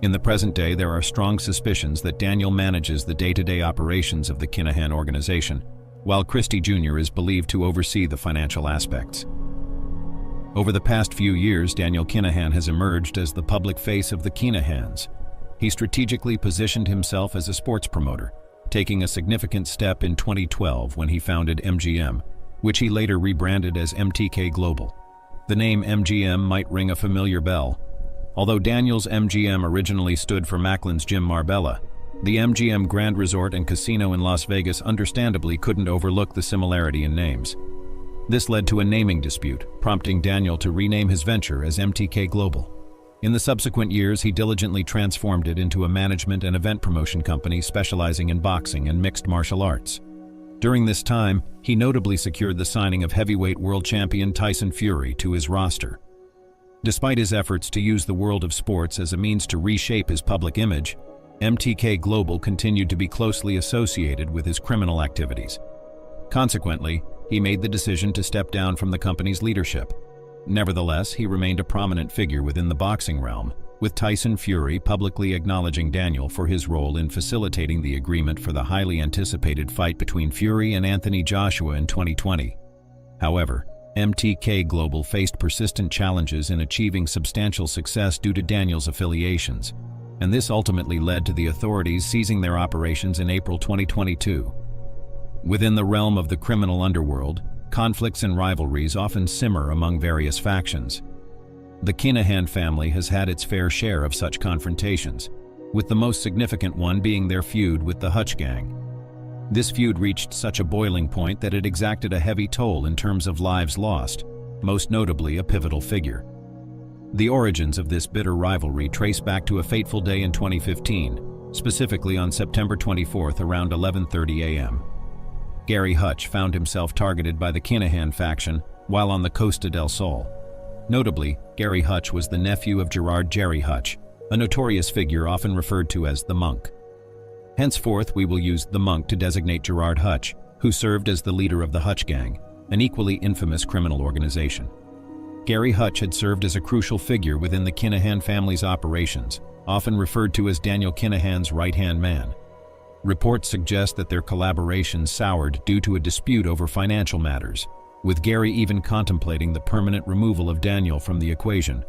In the present day, there are strong suspicions that Daniel manages the day-to-day operations of the Kinahan organization, while Christy Jr. is believed to oversee the financial aspects. Over the past few years, Daniel Kinahan has emerged as the public face of the Kinahans. He strategically positioned himself as a sports promoter, taking a significant step in 2012 when he founded MGM, which he later rebranded as MTK Global. The name MGM might ring a familiar bell. Although Daniel's MGM originally stood for Macklin's Gym Marbella, the MGM Grand Resort and Casino in Las Vegas understandably couldn't overlook the similarity in names. This led to a naming dispute, prompting Daniel to rename his venture as MTK Global. In the subsequent years, he diligently transformed it into a management and event promotion company specializing in boxing and mixed martial arts. During this time, he notably secured the signing of heavyweight world champion Tyson Fury to his roster. Despite his efforts to use the world of sports as a means to reshape his public image, MTK Global continued to be closely associated with his criminal activities. Consequently, he made the decision to step down from the company's leadership. Nevertheless, he remained a prominent figure within the boxing realm, with Tyson Fury publicly acknowledging Daniel for his role in facilitating the agreement for the highly anticipated fight between Fury and Anthony Joshua in 2020. However, MTK Global faced persistent challenges in achieving substantial success due to Daniel's affiliations, and this ultimately led to the authorities seizing their operations in April 2022. Within the realm of the criminal underworld, conflicts and rivalries often simmer among various factions. The Kinahan family has had its fair share of such confrontations, with the most significant one being their feud with the Hutch gang. This feud reached such a boiling point that it exacted a heavy toll in terms of lives lost, most notably a pivotal figure. The origins of this bitter rivalry trace back to a fateful day in 2015, specifically on September 24th around 11:30 a.m. Gary Hutch found himself targeted by the Kinahan faction while on the Costa del Sol. Notably, Gary Hutch was the nephew of Gerard Jerry Hutch, a notorious figure often referred to as the Monk. Henceforth, we will use the Monk to designate Gerard Hutch, who served as the leader of the Hutch gang, an equally infamous criminal organization. Gary Hutch had served as a crucial figure within the Kinahan family's operations, often referred to as Daniel Kinahan's right-hand man. Reports suggest that their collaboration soured due to a dispute over financial matters, with Gary even contemplating the permanent removal of Daniel from the equation.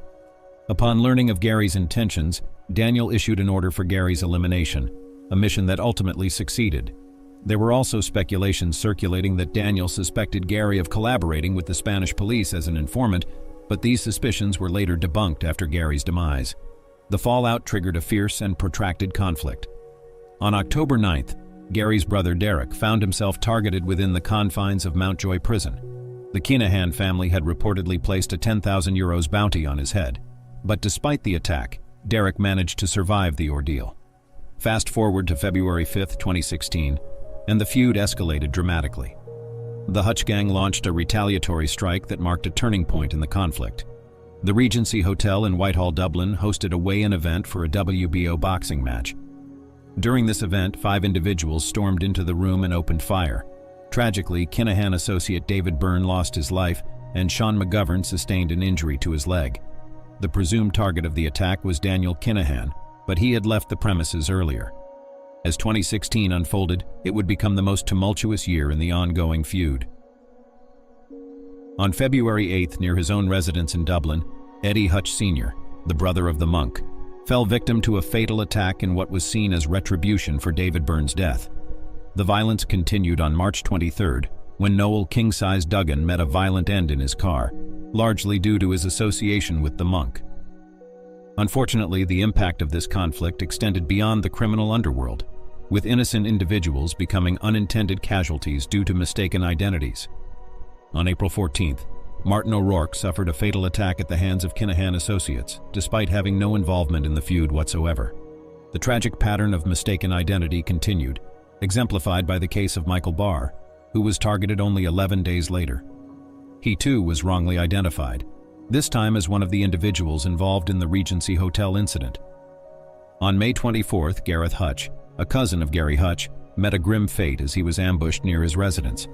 Upon learning of Gary's intentions, Daniel issued an order for Gary's elimination, a mission that ultimately succeeded. There were also speculations circulating that Daniel suspected Gary of collaborating with the Spanish police as an informant, but these suspicions were later debunked after Gary's demise. The fallout triggered a fierce and protracted conflict. On October 9th, Gary's brother Derek found himself targeted within the confines of Mountjoy Prison. The Kinahan family had reportedly placed a €10,000 bounty on his head, but despite the attack, Derek managed to survive the ordeal. Fast forward to February 5, 2016, and the feud escalated dramatically. The Hutch gang launched a retaliatory strike that marked a turning point in the conflict. The Regency Hotel in Whitehall, Dublin hosted a weigh-in event for a WBO boxing match. During this event, 5 individuals stormed into the room and opened fire. Tragically, Kinahan associate David Byrne lost his life, and Sean McGovern sustained an injury to his leg. The presumed target of the attack was Daniel Kinahan, but he had left the premises earlier. As 2016 unfolded, it would become the most tumultuous year in the ongoing feud. On February 8th, near his own residence in Dublin, Eddie Hutch Sr., the brother of the Monk, fell victim to a fatal attack in what was seen as retribution for David Byrne's death. The violence continued on March 23rd, when Noel King-Size Duggan met a violent end in his car, largely due to his association with the Monk. Unfortunately, the impact of this conflict extended beyond the criminal underworld, with innocent individuals becoming unintended casualties due to mistaken identities. On April 14th, Martin O'Rourke suffered a fatal attack at the hands of Kinahan associates, despite having no involvement in the feud whatsoever. The tragic pattern of mistaken identity continued, exemplified by the case of Michael Barr, who was targeted only 11 days later. He too was wrongly identified, this time as one of the individuals involved in the Regency Hotel incident. On May 24th, Gareth Hutch, a cousin of Gary Hutch, met a grim fate as he was ambushed near his residence.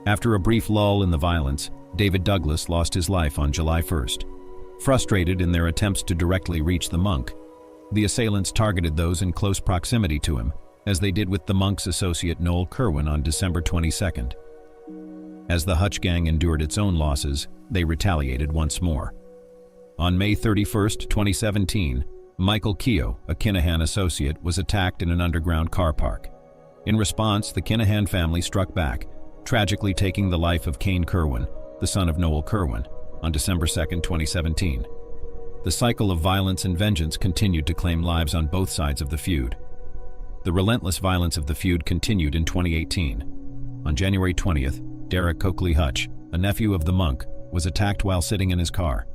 After a brief lull in the violence, David Douglas lost his life on July 1st. Frustrated in their attempts to directly reach the Monk, the assailants targeted those in close proximity to him, as they did with the Monk's associate Noel Kerwin on December 22nd. As the Hutch gang endured its own losses, they retaliated once more. On May 31st, 2017, Michael Keogh, a Kinahan associate, was attacked in an underground car park. In response, the Kinahan family struck back, tragically taking the life of Kane Kerwin, the son of Noel Kerwin, on December 2, 2017. The cycle of violence and vengeance continued to claim lives on both sides of the feud. The relentless violence of the feud continued in 2018. On January 20th, Derek Coakley Hutch, a nephew of the Monk, was attacked while sitting in his car.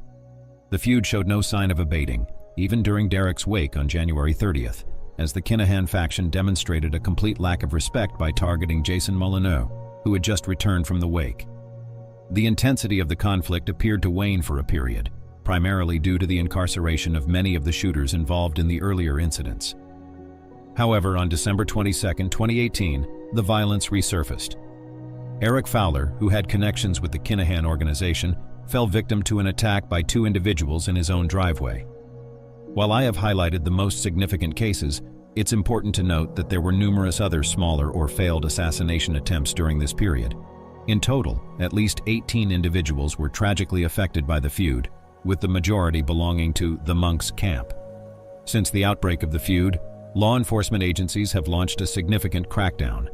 The feud showed no sign of abating, even during Derek's wake on January 30th, as the Kinahan faction demonstrated a complete lack of respect by targeting Jason Molyneux, who had just returned from the wake. The intensity of the conflict appeared to wane for a period, primarily due to the incarceration of many of the shooters involved in the earlier incidents. However, on December 22, 2018, the violence resurfaced. Eric Fowler, who had connections with the Kinahan organization, fell victim to an attack by two individuals in his own driveway. While I have highlighted the most significant cases, it's important to note that there were numerous other smaller or failed assassination attempts during this period. In total, at least 18 individuals were tragically affected by the feud, with the majority belonging to the Monks camp. Since the outbreak of the feud, law enforcement agencies have launched a significant crackdown.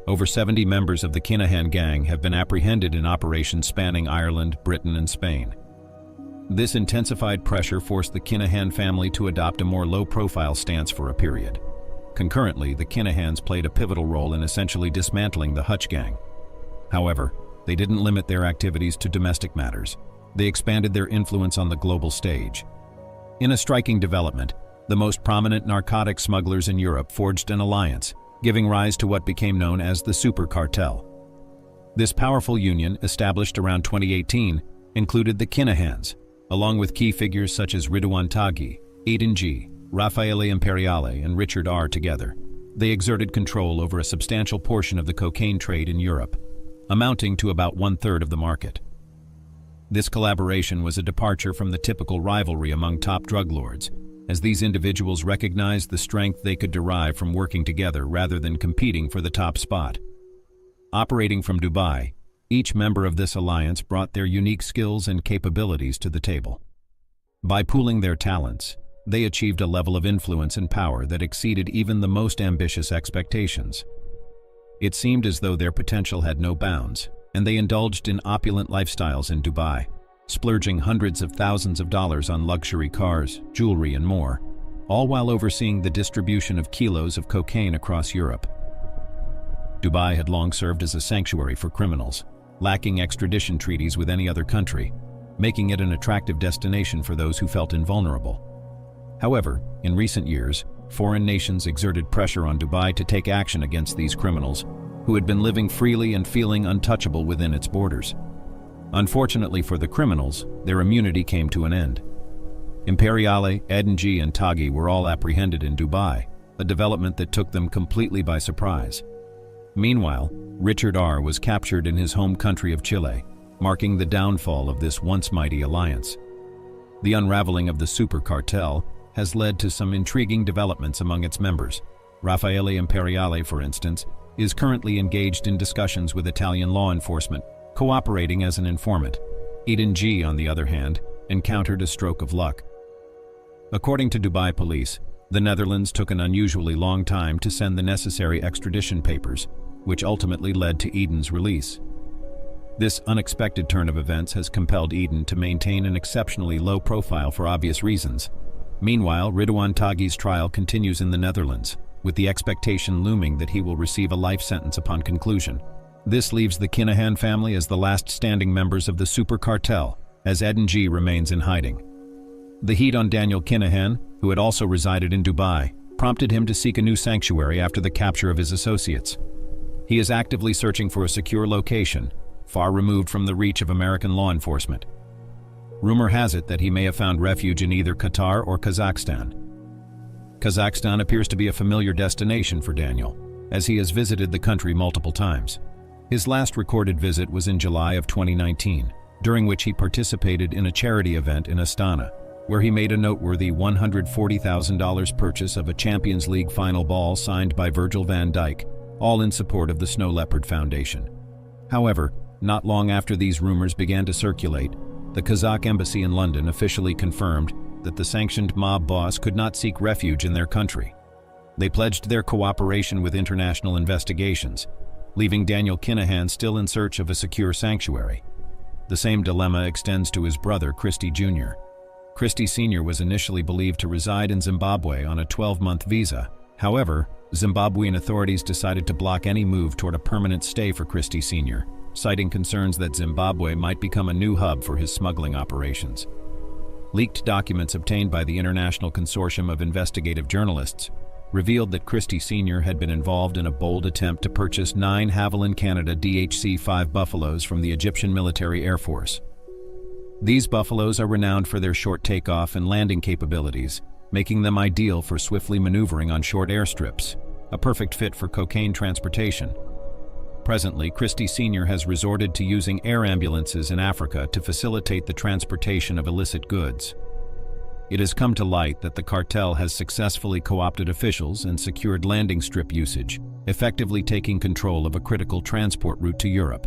Over 70 members of the Kinahan gang have been apprehended in operations spanning Ireland, Britain, and Spain. This intensified pressure forced the Kinahan family to adopt a more low-profile stance for a period. Concurrently, the Kinahans played a pivotal role in essentially dismantling the Hutch gang. However, they didn't limit their activities to domestic matters. They expanded their influence on the global stage. In a striking development, the most prominent narcotic smugglers in Europe forged an alliance, giving rise to what became known as the Super Cartel. This powerful union, established around 2018, included the Kinahans, along with key figures such as Ridwan Taghi, Aidan G., Raphael Imperiale, and Richard R. Together, they exerted control over a substantial portion of the cocaine trade in Europe, amounting to about one-third of the market. This collaboration was a departure from the typical rivalry among top drug lords, as these individuals recognized the strength they could derive from working together rather than competing for the top spot. Operating from Dubai, each member of this alliance brought their unique skills and capabilities to the table. By pooling their talents, they achieved a level of influence and power that exceeded even the most ambitious expectations. It seemed as though their potential had no bounds, and they indulged in opulent lifestyles in Dubai, splurging hundreds of thousands of dollars on luxury cars, jewelry, and more, all while overseeing the distribution of kilos of cocaine across Europe. Dubai had long served as a sanctuary for criminals, lacking extradition treaties with any other country, making it an attractive destination for those who felt invulnerable. However, in recent years, foreign nations exerted pressure on Dubai to take action against these criminals, who had been living freely and feeling untouchable within its borders. Unfortunately for the criminals, their immunity came to an end. Imperiale, Edenji, and Taghi were all apprehended in Dubai, a development that took them completely by surprise. Meanwhile, Richard R. was captured in his home country of Chile, marking the downfall of this once mighty alliance. The unraveling of the Super Cartel has led to some intriguing developments among its members. Raphael Imperiale, for instance, is currently engaged in discussions with Italian law enforcement, cooperating as an informant. Aidan G., on the other hand, encountered a stroke of luck. According to Dubai police, the Netherlands took an unusually long time to send the necessary extradition papers, which ultimately led to Aidan's release. This unexpected turn of events has compelled Aidan to maintain an exceptionally low profile for obvious reasons. Meanwhile, Ridwan Taghi's trial continues in the Netherlands, with the expectation looming that he will receive a life sentence upon conclusion. This leaves the Kinahan family as the last standing members of the Super Cartel, as Aidan G. remains in hiding. The heat on Daniel Kinahan, who had also resided in Dubai, prompted him to seek a new sanctuary after the capture of his associates. He is actively searching for a secure location, far removed from the reach of American law enforcement. Rumor has it that he may have found refuge in either Qatar or Kazakhstan. Kazakhstan appears to be a familiar destination for Daniel, as he has visited the country multiple times. His last recorded visit was in July of 2019, during which he participated in a charity event in Astana, where he made a noteworthy $140,000 purchase of a Champions League final ball signed by Virgil van Dijk, all in support of the Snow Leopard Foundation. However, not long after these rumors began to circulate, the Kazakh embassy in London officially confirmed that the sanctioned mob boss could not seek refuge in their country. They pledged their cooperation with international investigations, leaving Daniel Kinahan still in search of a secure sanctuary. The same dilemma extends to his brother, Christie Jr. Christie Sr. was initially believed to reside in Zimbabwe on a 12-month visa. However, Zimbabwean authorities decided to block any move toward a permanent stay for Christie Sr., citing concerns that Zimbabwe might become a new hub for his smuggling operations. Leaked documents obtained by the International Consortium of Investigative Journalists revealed that Christie Sr. had been involved in a bold attempt to purchase 9 Havilland Canada DHC-5 Buffaloes from the Egyptian Military Air Force. These Buffaloes are renowned for their short takeoff and landing capabilities, making them ideal for swiftly maneuvering on short airstrips, a perfect fit for cocaine transportation. Presently, Christie Sr. has resorted to using air ambulances in Africa to facilitate the transportation of illicit goods. It has come to light that the cartel has successfully co-opted officials and secured landing strip usage, effectively taking control of a critical transport route to Europe.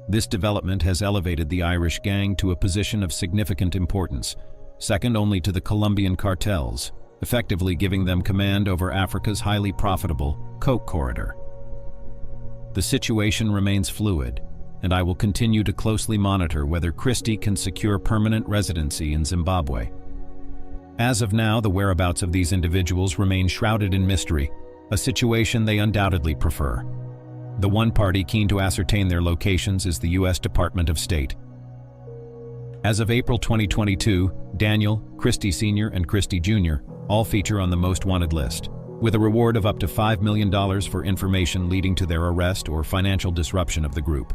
This development has elevated the Irish gang to a position of significant importance, second only to the Colombian cartels, effectively giving them command over Africa's highly profitable coke corridor. The situation remains fluid, and I will continue to closely monitor whether Christie can secure permanent residency in Zimbabwe. As of now, the whereabouts of these individuals remain shrouded in mystery, a situation they undoubtedly prefer. The one party keen to ascertain their locations is the U.S. Department of State. As of April 2022, Daniel, Christie Sr. and Christie Jr. all feature on the most wanted list, with a reward of up to $5 million for information leading to their arrest or financial disruption of the group.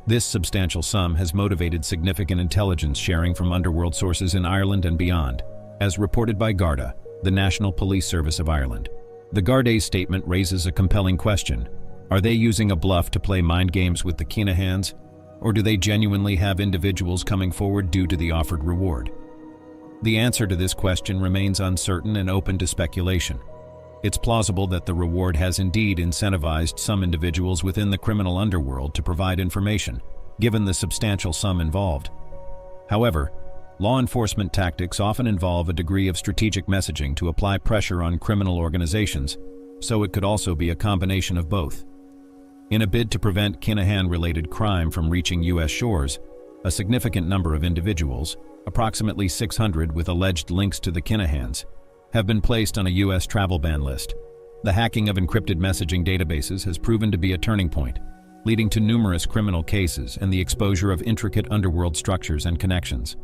This substantial sum has motivated significant intelligence sharing from underworld sources in Ireland and beyond, as reported by Garda, the National Police Service of Ireland. The Garda's statement raises a compelling question. Are they using a bluff to play mind games with the Kinahans, or do they genuinely have individuals coming forward due to the offered reward? The answer to this question remains uncertain and open to speculation. It's plausible that the reward has indeed incentivized some individuals within the criminal underworld to provide information, given the substantial sum involved. However, law enforcement tactics often involve a degree of strategic messaging to apply pressure on criminal organizations, so it could also be a combination of both. In a bid to prevent Kinahan-related crime from reaching U.S. shores, a significant number of individuals, approximately 600 with alleged links to the Kinahans, have been placed on a U.S. travel ban list. The hacking of encrypted messaging databases has proven to be a turning point, leading to numerous criminal cases and the exposure of intricate underworld structures and connections.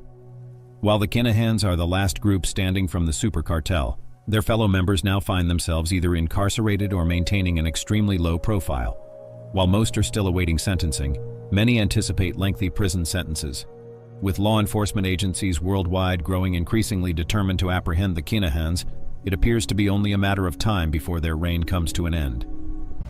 While the Kinahans are the last group standing from the super cartel, their fellow members now find themselves either incarcerated or maintaining an extremely low profile. While most are still awaiting sentencing, many anticipate lengthy prison sentences. With law enforcement agencies worldwide growing increasingly determined to apprehend the Kinahans, it appears to be only a matter of time before their reign comes to an end.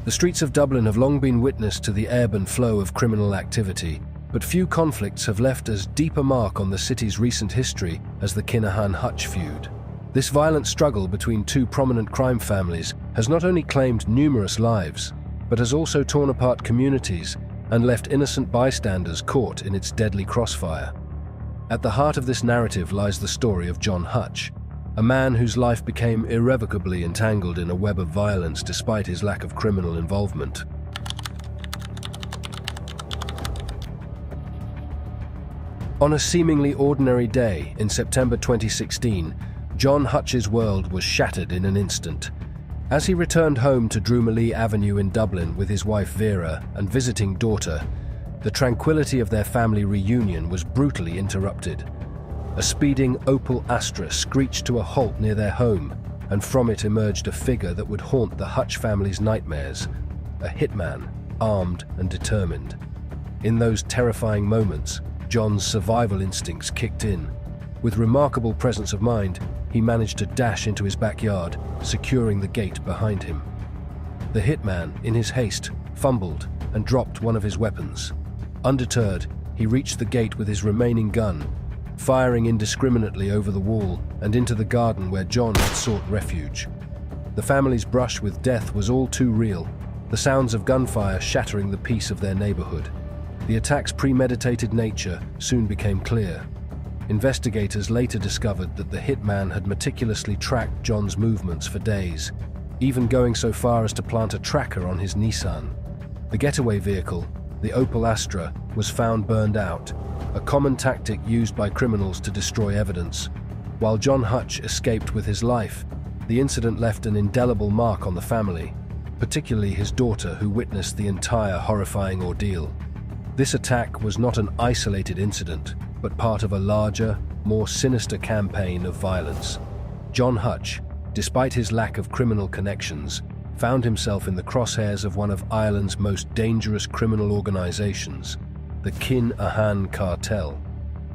The streets of Dublin have long been witness to the ebb and flow of criminal activity, but few conflicts have left as deep a mark on the city's recent history as the Kinahan-Hutch feud. This violent struggle between two prominent crime families has not only claimed numerous lives, but has also torn apart communities and left innocent bystanders caught in its deadly crossfire. At the heart of this narrative lies the story of John Hutch, a man whose life became irrevocably entangled in a web of violence despite his lack of criminal involvement. On a seemingly ordinary day in September 2016, John Hutch's world was shattered in an instant. As he returned home to Drumalee Avenue in Dublin with his wife Vera and visiting daughter, the tranquility of their family reunion was brutally interrupted. A speeding Opel Astra screeched to a halt near their home, and from it emerged a figure that would haunt the Hutch family's nightmares, a hitman, armed and determined. In those terrifying moments, John's survival instincts kicked in. With remarkable presence of mind, he managed to dash into his backyard, securing the gate behind him. The hitman, in his haste, fumbled and dropped one of his weapons. Undeterred, he reached the gate with his remaining gun, firing indiscriminately over the wall and into the garden where John had sought refuge. The family's brush with death was all too real, the sounds of gunfire shattering the peace of their neighborhood. The attack's premeditated nature soon became clear. Investigators later discovered that the hitman had meticulously tracked John's movements for days, even going so far as to plant a tracker on his Nissan. The getaway vehicle, the Opel Astra, was found burned out, a common tactic used by criminals to destroy evidence. While John Hutch escaped with his life, the incident left an indelible mark on the family, particularly his daughter, who witnessed the entire horrifying ordeal. This attack was not an isolated incident. but part of a larger, more sinister campaign of violence. John Hutch, despite his lack of criminal connections, found himself in the crosshairs of one of Ireland's most dangerous criminal organizations, the Kinahan Cartel.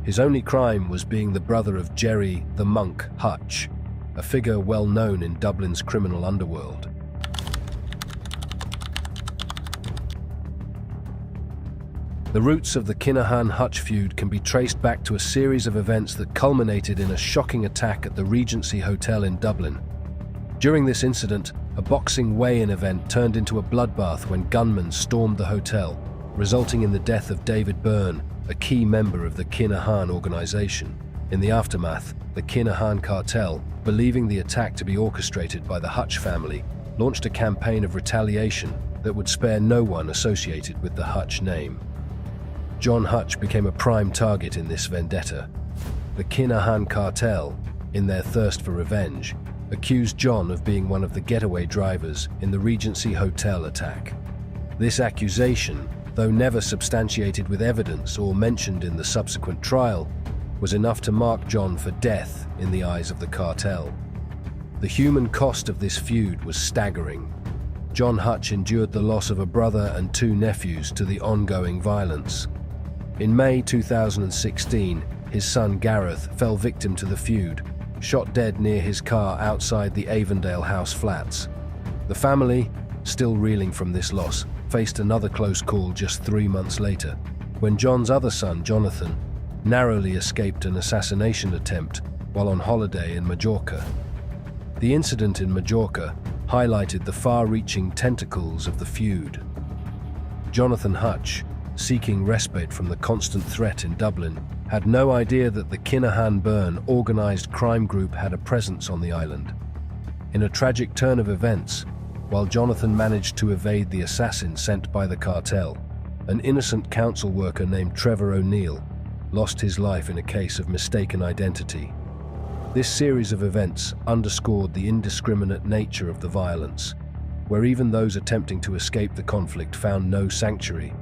His only crime was being the brother of Jerry the Monk Hutch, a figure well known in Dublin's criminal underworld. The roots of the Kinahan-Hutch feud can be traced back to a series of events that culminated in a shocking attack at the Regency Hotel in Dublin. During this incident, a boxing weigh-in event turned into a bloodbath when gunmen stormed the hotel, resulting in the death of David Byrne, a key member of the Kinahan organization. In the aftermath, the Kinahan Cartel, believing the attack to be orchestrated by the Hutch family, launched a campaign of retaliation that would spare no one associated with the Hutch name. John Hutch became a prime target in this vendetta. The Kinahan Cartel, in their thirst for revenge, accused John of being one of the getaway drivers in the Regency Hotel attack. This accusation, though never substantiated with evidence or mentioned in the subsequent trial, was enough to mark John for death in the eyes of the cartel. The human cost of this feud was staggering. John Hutch endured the loss of a brother and 2 nephews to the ongoing violence. In May 2016, his son Gareth fell victim to the feud, shot dead near his car outside the Avondale House flats. The family, still reeling from this loss, faced another close call just 3 months later, when John's other son, Jonathan, narrowly escaped an assassination attempt while on holiday in Majorca. The incident in Majorca highlighted the far-reaching tentacles of the feud. Jonathan Hutch, seeking respite from the constant threat in Dublin, had no idea that the Kinahan Byrne organised crime group had a presence on the island. In a tragic turn of events, while Jonathan managed to evade the assassin sent by the cartel, an innocent council worker named Trevor O'Neill lost his life in a case of mistaken identity. This series of events underscored the indiscriminate nature of the violence, where even those attempting to escape the conflict found no sanctuary.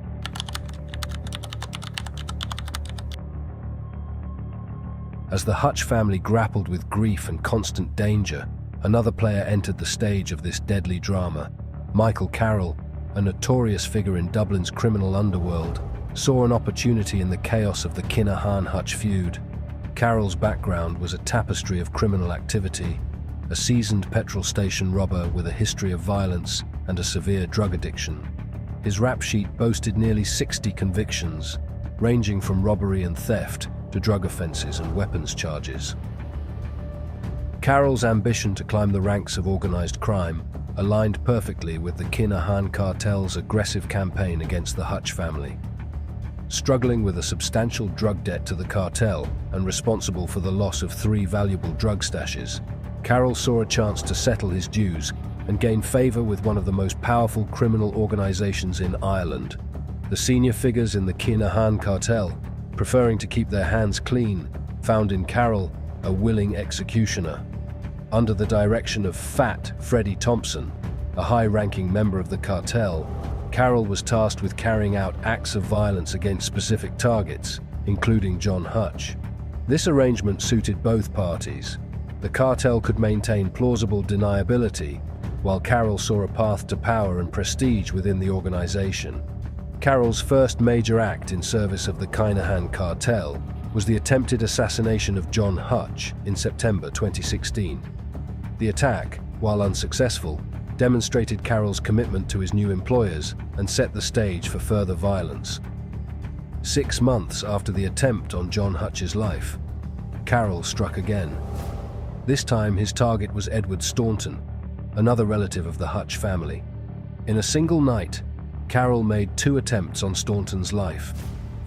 As the Hutch family grappled with grief and constant danger, another player entered the stage of this deadly drama. Michael Carroll, a notorious figure in Dublin's criminal underworld, saw an opportunity in the chaos of the Kinahan-Hutch feud. Carroll's background was a tapestry of criminal activity, a seasoned petrol station robber with a history of violence and a severe drug addiction. His rap sheet boasted nearly 60 convictions, ranging from robbery and theft to drug offences and weapons charges. Carroll's ambition to climb the ranks of organised crime aligned perfectly with the Kinahan Cartel's aggressive campaign against the Hutch family. Struggling with a substantial drug debt to the cartel and responsible for the loss of 3 valuable drug stashes, Carroll saw a chance to settle his dues and gain favour with one of the most powerful criminal organisations in Ireland. The senior figures in the Kinahan Cartel, preferring to keep their hands clean, found in Carroll a willing executioner. Under the direction of Fat Freddie Thompson, a high-ranking member of the cartel, Carroll was tasked with carrying out acts of violence against specific targets, including John Hutch. This arrangement suited both parties. The cartel could maintain plausible deniability, while Carroll saw a path to power and prestige within the organization. Carroll's first major act in service of the Kinahan Cartel was the attempted assassination of John Hutch in September 2016. The attack, while unsuccessful, demonstrated Carroll's commitment to his new employers and set the stage for further violence. 6 months after the attempt on John Hutch's life, Carroll struck again. This time his target was Edward Staunton, another relative of the Hutch family. In a single night, Carroll made 2 attempts on Staunton's life,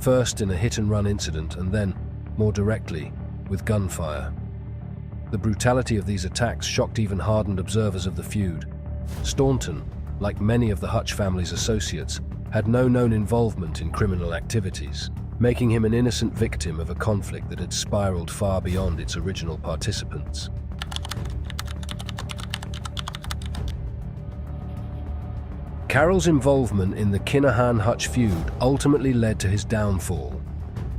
first in a hit-and-run incident and then, more directly, with gunfire. The brutality of these attacks shocked even hardened observers of the feud. Staunton, like many of the Hutch family's associates, had no known involvement in criminal activities, making him an innocent victim of a conflict that had spiraled far beyond its original participants. Carroll's involvement in the Kinahan-Hutch feud ultimately led to his downfall.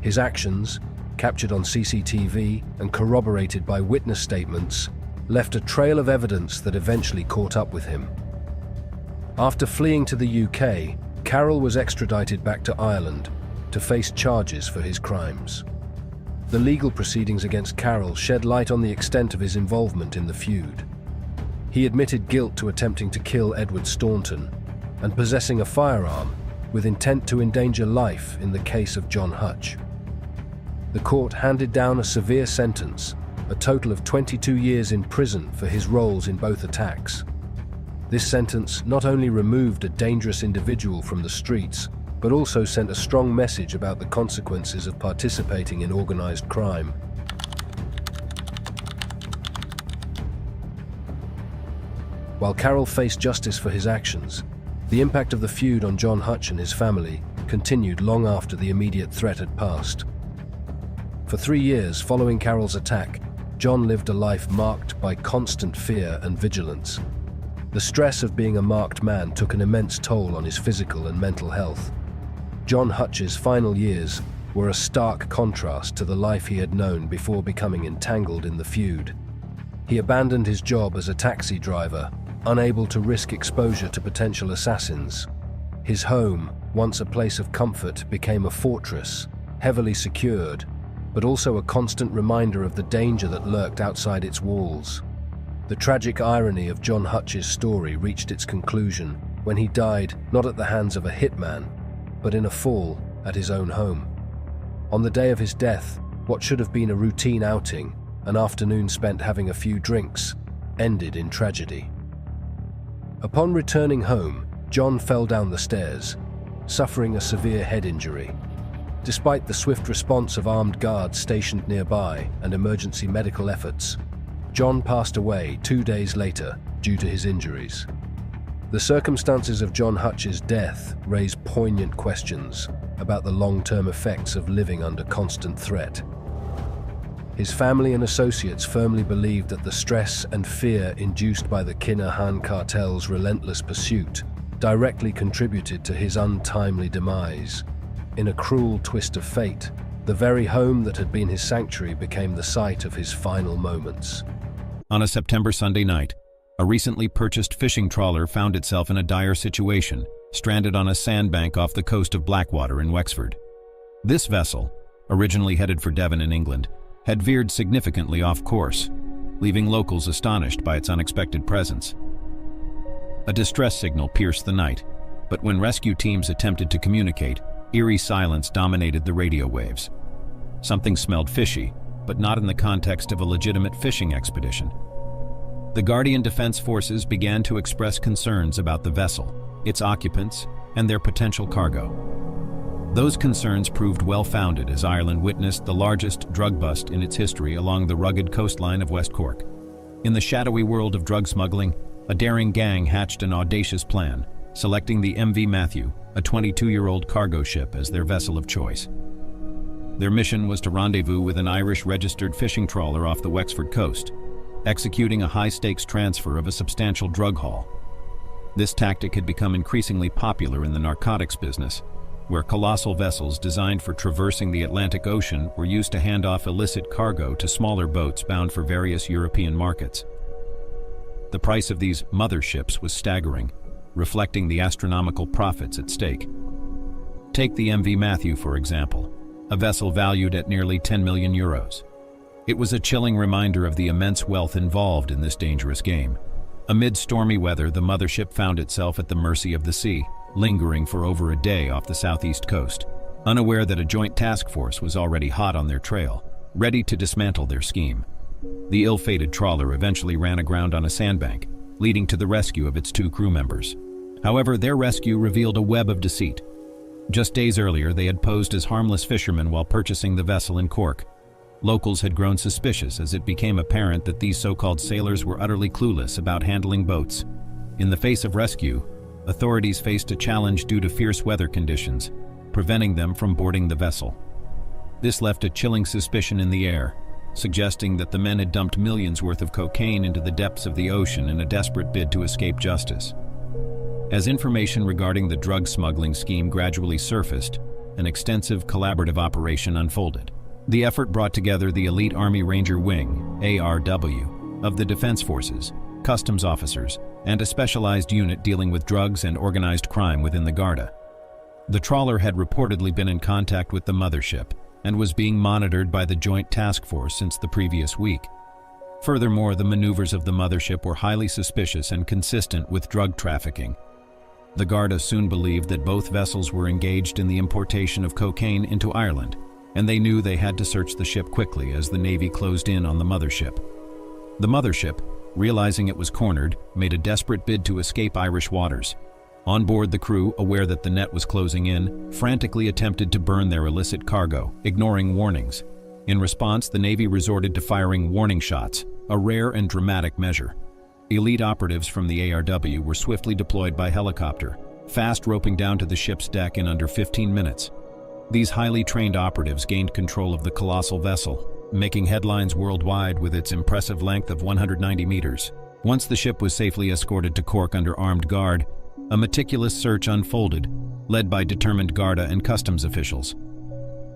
His actions, captured on CCTV and corroborated by witness statements, left a trail of evidence that eventually caught up with him. After fleeing to the UK, Carroll was extradited back to Ireland to face charges for his crimes. The legal proceedings against Carroll shed light on the extent of his involvement in the feud. He admitted guilt to attempting to kill Edward Staunton and possessing a firearm with intent to endanger life in the case of John Hutch. The court handed down a severe sentence, a total of 22 years in prison for his roles in both attacks. This sentence not only removed a dangerous individual from the streets, but also sent a strong message about the consequences of participating in organized crime. While Carroll faced justice for his actions, the impact of the feud on John Hutch and his family continued long after the immediate threat had passed. For 3 years following Carroll's attack, John lived a life marked by constant fear and vigilance. The stress of being a marked man took an immense toll on his physical and mental health. John Hutch's final years were a stark contrast to the life he had known before becoming entangled in the feud. He abandoned his job as a taxi driver, unable to risk exposure to potential assassins. His home, once a place of comfort, became a fortress, heavily secured, but also a constant reminder of the danger that lurked outside its walls. The tragic irony of John Hutch's story reached its conclusion when he died not at the hands of a hitman, but in a fall at his own home. On the day of his death, what should have been a routine outing, an afternoon spent having a few drinks, ended in tragedy. Upon returning home, John fell down the stairs, suffering a severe head injury. Despite the swift response of armed guards stationed nearby and emergency medical efforts, John passed away 2 days later due to his injuries. The circumstances of John Hutch's death raise poignant questions about the long-term effects of living under constant threat. His family and associates firmly believed that the stress and fear induced by the Kinahan Cartel's relentless pursuit directly contributed to his untimely demise. In a cruel twist of fate, the very home that had been his sanctuary became the site of his final moments. On a September Sunday night, a recently purchased fishing trawler found itself in a dire situation, stranded on a sandbank off the coast of Blackwater in Wexford. This vessel, originally headed for Devon in England, had veered significantly off course, leaving locals astonished by its unexpected presence. A distress signal pierced the night, but when rescue teams attempted to communicate, eerie silence dominated the radio waves. Something smelled fishy, but not in the context of a legitimate fishing expedition. The Guardian Defense Forces began to express concerns about the vessel, its occupants, and their potential cargo. Those concerns proved well-founded as Ireland witnessed the largest drug bust in its history along the rugged coastline of West Cork. In the shadowy world of drug smuggling, a daring gang hatched an audacious plan, selecting the MV Matthew, a 22-year-old cargo ship, as their vessel of choice. Their mission was to rendezvous with an Irish-registered fishing trawler off the Wexford coast, executing a high-stakes transfer of a substantial drug haul. This tactic had become increasingly popular in the narcotics business, where colossal vessels designed for traversing the Atlantic Ocean were used to hand off illicit cargo to smaller boats bound for various European markets. The price of these motherships was staggering, reflecting the astronomical profits at stake. Take the MV Matthew, for example, a vessel valued at nearly 10 million euros. It was a chilling reminder of the immense wealth involved in this dangerous game. Amid stormy weather, the mothership found itself at the mercy of the sea, lingering for over a day off the southeast coast, unaware that a joint task force was already hot on their trail, ready to dismantle their scheme. The ill-fated trawler eventually ran aground on a sandbank, leading to the rescue of its 2 crew members. However, their rescue revealed a web of deceit. Just days earlier, they had posed as harmless fishermen while purchasing the vessel in Cork. Locals had grown suspicious as it became apparent that these so-called sailors were utterly clueless about handling boats. In the face of rescue, authorities faced a challenge due to fierce weather conditions, preventing them from boarding the vessel. This left a chilling suspicion in the air, suggesting that the men had dumped millions worth of cocaine into the depths of the ocean in a desperate bid to escape justice. As information regarding the drug smuggling scheme gradually surfaced, an extensive collaborative operation unfolded. The effort brought together the elite Army Ranger Wing, ARW, of the Defense Forces, customs officers, and a specialized unit dealing with drugs and organized crime within the Garda. The trawler had reportedly been in contact with the mothership and was being monitored by the Joint Task Force since the previous week. Furthermore, the maneuvers of the mothership were highly suspicious and consistent with drug trafficking. The Garda soon believed that both vessels were engaged in the importation of cocaine into Ireland, and they knew they had to search the ship quickly as the Navy closed in on the mothership. The mothership, realizing it was cornered, made a desperate bid to escape Irish waters. On board, the crew, aware that the net was closing in, frantically attempted to burn their illicit cargo, ignoring warnings. In response, the Navy resorted to firing warning shots, a rare and dramatic measure. Elite operatives from the ARW were swiftly deployed by helicopter, fast roping down to the ship's deck in under 15 minutes. These highly trained operatives gained control of the colossal vessel, making headlines worldwide with its impressive length of 190 meters. Once the ship was safely escorted to Cork under armed guard, a meticulous search unfolded, led by determined Garda and customs officials.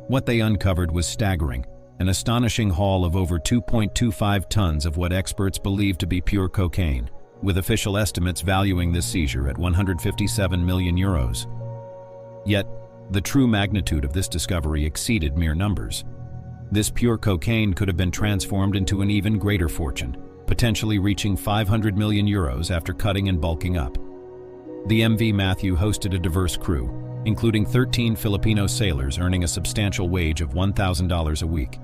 What they uncovered was staggering, an astonishing haul of over 2.25 tons of what experts believe to be pure cocaine, with official estimates valuing this seizure at 157 million euros. Yet, the true magnitude of this discovery exceeded mere numbers. This pure cocaine could have been transformed into an even greater fortune, potentially reaching 500 million euros after cutting and bulking up. The MV Matthew hosted a diverse crew, including 13 Filipino sailors earning a substantial wage of $1,000 a week.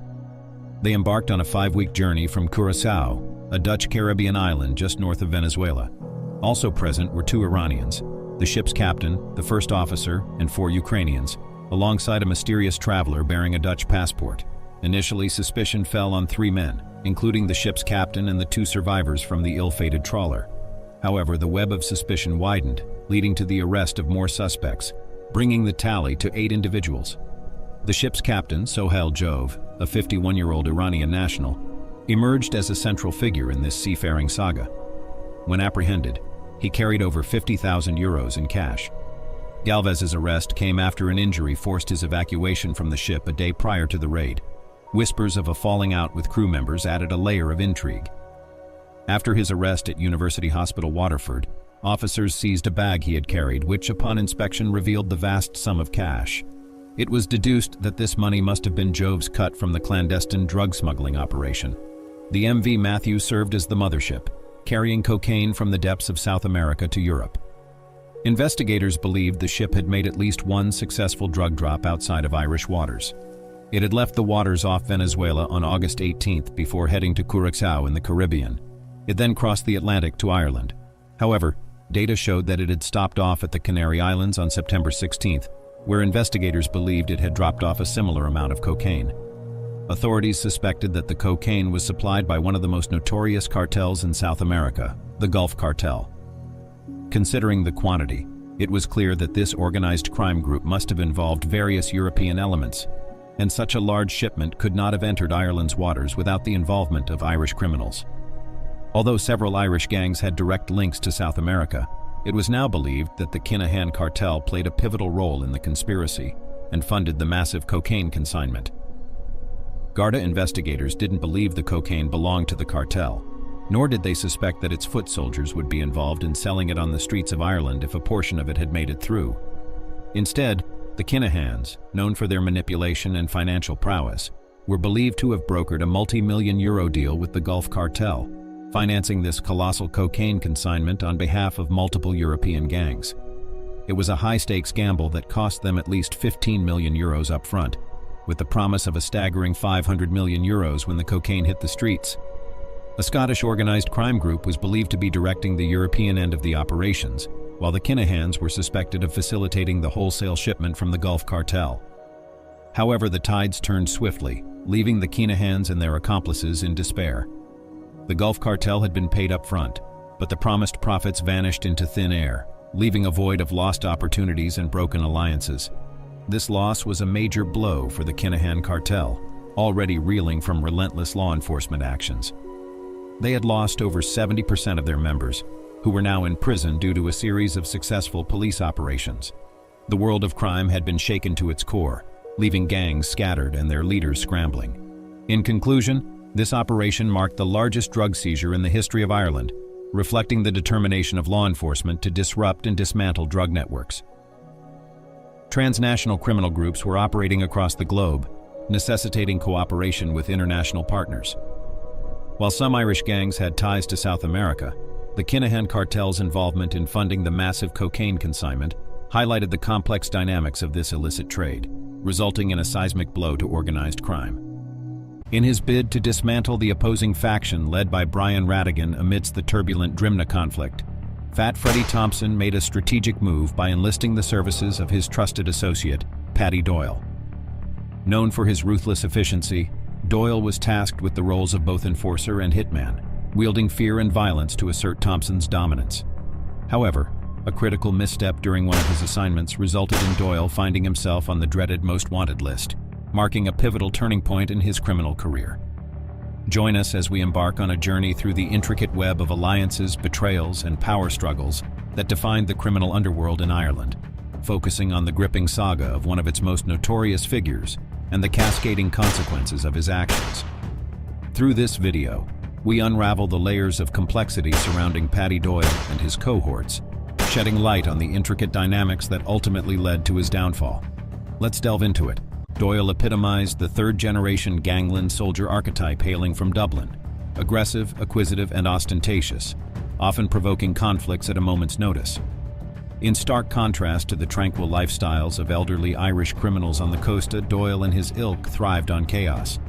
They embarked on a 5-week journey from Curaçao, a Dutch Caribbean island just north of Venezuela. Also present were 2 Iranians, the ship's captain, the first officer, and 4 Ukrainians, alongside a mysterious traveler bearing a Dutch passport. Initially, suspicion fell on 3 men, including the ship's captain and the 2 survivors from the ill-fated trawler. However, the web of suspicion widened, leading to the arrest of more suspects, bringing the tally to 8 individuals. The ship's captain, Sohail Jove, a 51-year-old Iranian national, emerged as a central figure in this seafaring saga. When apprehended, he carried over 50,000 euros in cash. Galvez's arrest came after an injury forced his evacuation from the ship a day prior to the raid. Whispers of a falling out with crew members added a layer of intrigue. After his arrest at University Hospital Waterford, officers seized a bag he had carried, which upon inspection revealed the vast sum of cash. It was deduced that this money must have been Jove's cut from the clandestine drug smuggling operation. The MV Matthew served as the mothership, carrying cocaine from the depths of South America to Europe. Investigators believed the ship had made at least one successful drug drop outside of Irish waters. It had left the waters off Venezuela on August 18th before heading to Curaçao in the Caribbean. It then crossed the Atlantic to Ireland. However, data showed that it had stopped off at the Canary Islands on September 16th, where investigators believed it had dropped off a similar amount of cocaine. Authorities suspected that the cocaine was supplied by one of the most notorious cartels in South America, the Gulf Cartel. Considering the quantity, it was clear that this organized crime group must have involved various European elements, and such a large shipment could not have entered Ireland's waters without the involvement of Irish criminals. Although several Irish gangs had direct links to South America, it was now believed that the Kinahan Cartel played a pivotal role in the conspiracy and funded the massive cocaine consignment. Garda investigators didn't believe the cocaine belonged to the cartel, nor did they suspect that its foot soldiers would be involved in selling it on the streets of Ireland if a portion of it had made it through. Instead, the Kinahans, known for their manipulation and financial prowess, were believed to have brokered a multi-million euro deal with the Gulf Cartel, financing this colossal cocaine consignment on behalf of multiple European gangs. It was a high-stakes gamble that cost them at least 15 million euros up front, with the promise of a staggering 500 million euros when the cocaine hit the streets. A Scottish organized crime group was believed to be directing the European end of the operations, while the Kinahans were suspected of facilitating the wholesale shipment from the Gulf Cartel. However, the tides turned swiftly, leaving the Kinahans and their accomplices in despair. The Gulf Cartel had been paid up front, but the promised profits vanished into thin air, leaving a void of lost opportunities and broken alliances. This loss was a major blow for the Kinahan Cartel, already reeling from relentless law enforcement actions. They had lost over 70% of their members, who were now in prison due to a series of successful police operations. The world of crime had been shaken to its core, leaving gangs scattered and their leaders scrambling. In conclusion, this operation marked the largest drug seizure in the history of Ireland, reflecting the determination of law enforcement to disrupt and dismantle drug networks. Transnational criminal groups were operating across the globe, necessitating cooperation with international partners. While some Irish gangs had ties to South America, the Kinahan Cartel's involvement in funding the massive cocaine consignment highlighted the complex dynamics of this illicit trade, resulting in a seismic blow to organized crime. In his bid to dismantle the opposing faction led by Brian Radigan amidst the turbulent Drimna conflict, Fat Freddie Thompson made a strategic move by enlisting the services of his trusted associate, Paddy Doyle. Known for his ruthless efficiency, Doyle was tasked with the roles of both enforcer and hitman, wielding fear and violence to assert Thompson's dominance. However, a critical misstep during one of his assignments resulted in Doyle finding himself on the dreaded Most Wanted list, marking a pivotal turning point in his criminal career. Join us as we embark on a journey through the intricate web of alliances, betrayals, and power struggles that defined the criminal underworld in Ireland, focusing on the gripping saga of one of its most notorious figures and the cascading consequences of his actions. Through this video, we unravel the layers of complexity surrounding Paddy Doyle and his cohorts, shedding light on the intricate dynamics that ultimately led to his downfall. Let's delve into it. Doyle epitomized the third-generation gangland soldier archetype hailing from Dublin, aggressive, acquisitive, and ostentatious, often provoking conflicts at a moment's notice. In stark contrast to the tranquil lifestyles of elderly Irish criminals on the Costa, Doyle and his ilk thrived on chaos.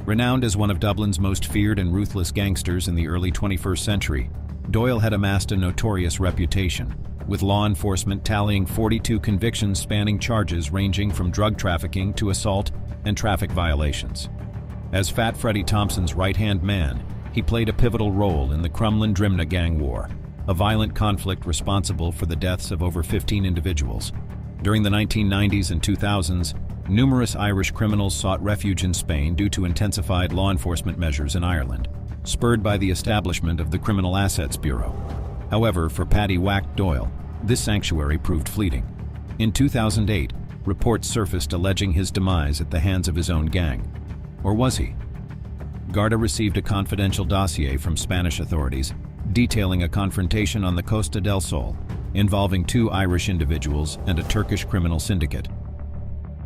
Renowned as one of Dublin's most feared and ruthless gangsters in the early 21st century, Doyle had amassed a notorious reputation, with law enforcement tallying 42 convictions spanning charges ranging from drug trafficking to assault and traffic violations. As Fat Freddie Thompson's right-hand man, he played a pivotal role in the Crumlin-Drimna gang war, a violent conflict responsible for the deaths of over 15 individuals. During the 1990s and 2000s, numerous Irish criminals sought refuge in Spain due to intensified law enforcement measures in Ireland, spurred by the establishment of the Criminal Assets Bureau. However, for Paddy Whack Doyle, this sanctuary proved fleeting. In 2008, reports surfaced alleging his demise at the hands of his own gang. Or was he? Garda received a confidential dossier from Spanish authorities detailing a confrontation on the Costa del Sol involving 2 Irish individuals and a Turkish criminal syndicate.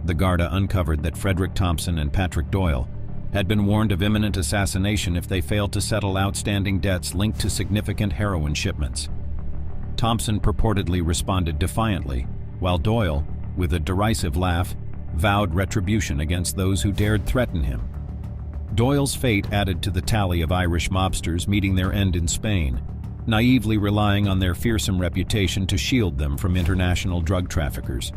The Garda uncovered that Frederick Thompson and Patrick Doyle had been warned of imminent assassination if they failed to settle outstanding debts linked to significant heroin shipments. Thompson purportedly responded defiantly, while Doyle, with a derisive laugh, vowed retribution against those who dared threaten him. Doyle's fate added to the tally of Irish mobsters meeting their end in Spain, naively relying on their fearsome reputation to shield them from international drug traffickers.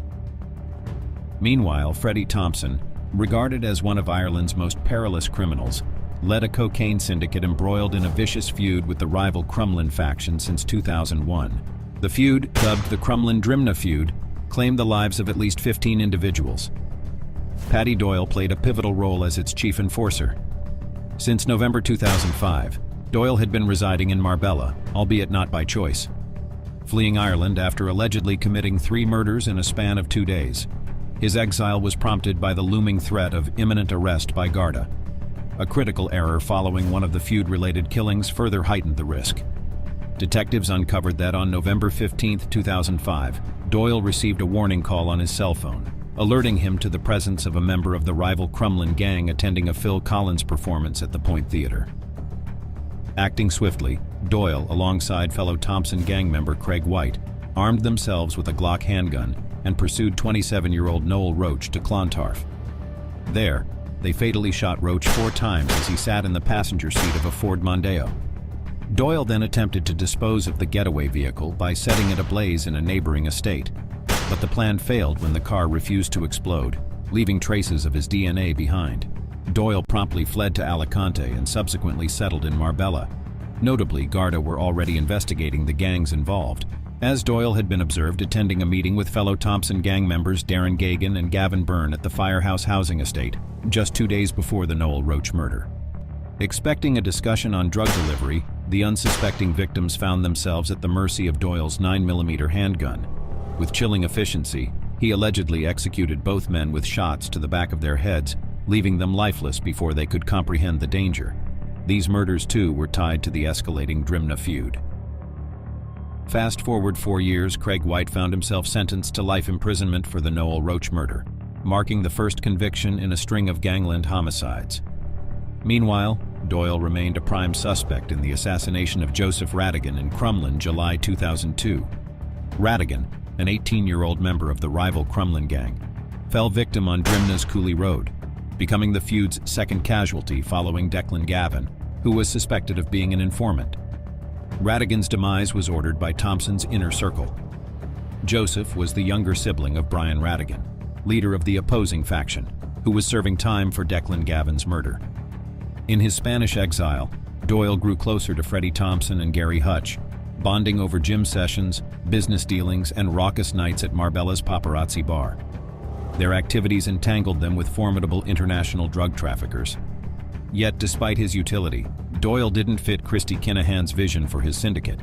Meanwhile, Freddie Thompson, regarded as one of Ireland's most perilous criminals, led a cocaine syndicate embroiled in a vicious feud with the rival Crumlin faction since 2001. The feud, dubbed the Crumlin-Drimna feud, claimed the lives of at least 15 individuals. Paddy Doyle played a pivotal role as its chief enforcer. Since November 2005, Doyle had been residing in Marbella, albeit not by choice, fleeing Ireland after allegedly committing 3 murders in a span of 2 days. His exile was prompted by the looming threat of imminent arrest by Garda. A critical error following one of the feud-related killings further heightened the risk. Detectives uncovered that on November 15, 2005, Doyle received a warning call on his cell phone, alerting him to the presence of a member of the rival Crumlin gang attending a Phil Collins performance at the Point Theatre. Acting swiftly, Doyle, alongside fellow Thompson gang member Craig White, armed themselves with a Glock handgun and pursued 27-year-old Noel Roach to Clontarf. There, they fatally shot Roach 4 times as he sat in the passenger seat of a Ford Mondeo. Doyle then attempted to dispose of the getaway vehicle by setting it ablaze in a neighboring estate, but the plan failed when the car refused to explode, leaving traces of his DNA behind. Doyle promptly fled to Alicante and subsequently settled in Marbella. Notably, Garda were already investigating the gangs involved, as Doyle had been observed attending a meeting with fellow Thompson gang members Darren Gagan and Gavin Byrne at the Firehouse housing estate, just 2 days before the Noel Roach murder. Expecting a discussion on drug delivery, the unsuspecting victims found themselves at the mercy of Doyle's 9mm handgun. With chilling efficiency, He allegedly executed both men with shots to the back of their heads, leaving them lifeless before they could comprehend the danger. These murders, too, were tied to the escalating Drimna feud. Fast forward 4 years, Craig White found himself sentenced to life imprisonment for the Noel Roach murder, marking the first conviction in a string of gangland homicides. Meanwhile, Doyle remained a prime suspect in the assassination of Joseph Rattigan in Crumlin, July 2002. Rattigan, an 18-year-old member of the rival Crumlin gang, fell victim on Drimna's Cooley Road, becoming the feud's second casualty following Declan Gavin, who was suspected of being an informant. Rattigan's demise was ordered by Thompson's inner circle. Joseph was the younger sibling of Brian Rattigan, leader of the opposing faction, who was serving time for Declan Gavin's murder. In his Spanish exile, Doyle grew closer to Freddie Thompson and Gary Hutch, bonding over gym sessions, business dealings, and raucous nights at Marbella's Paparazzi Bar. Their activities entangled them with formidable international drug traffickers. Yet, despite his utility, Doyle didn't fit Christy Kinahan's vision for his syndicate.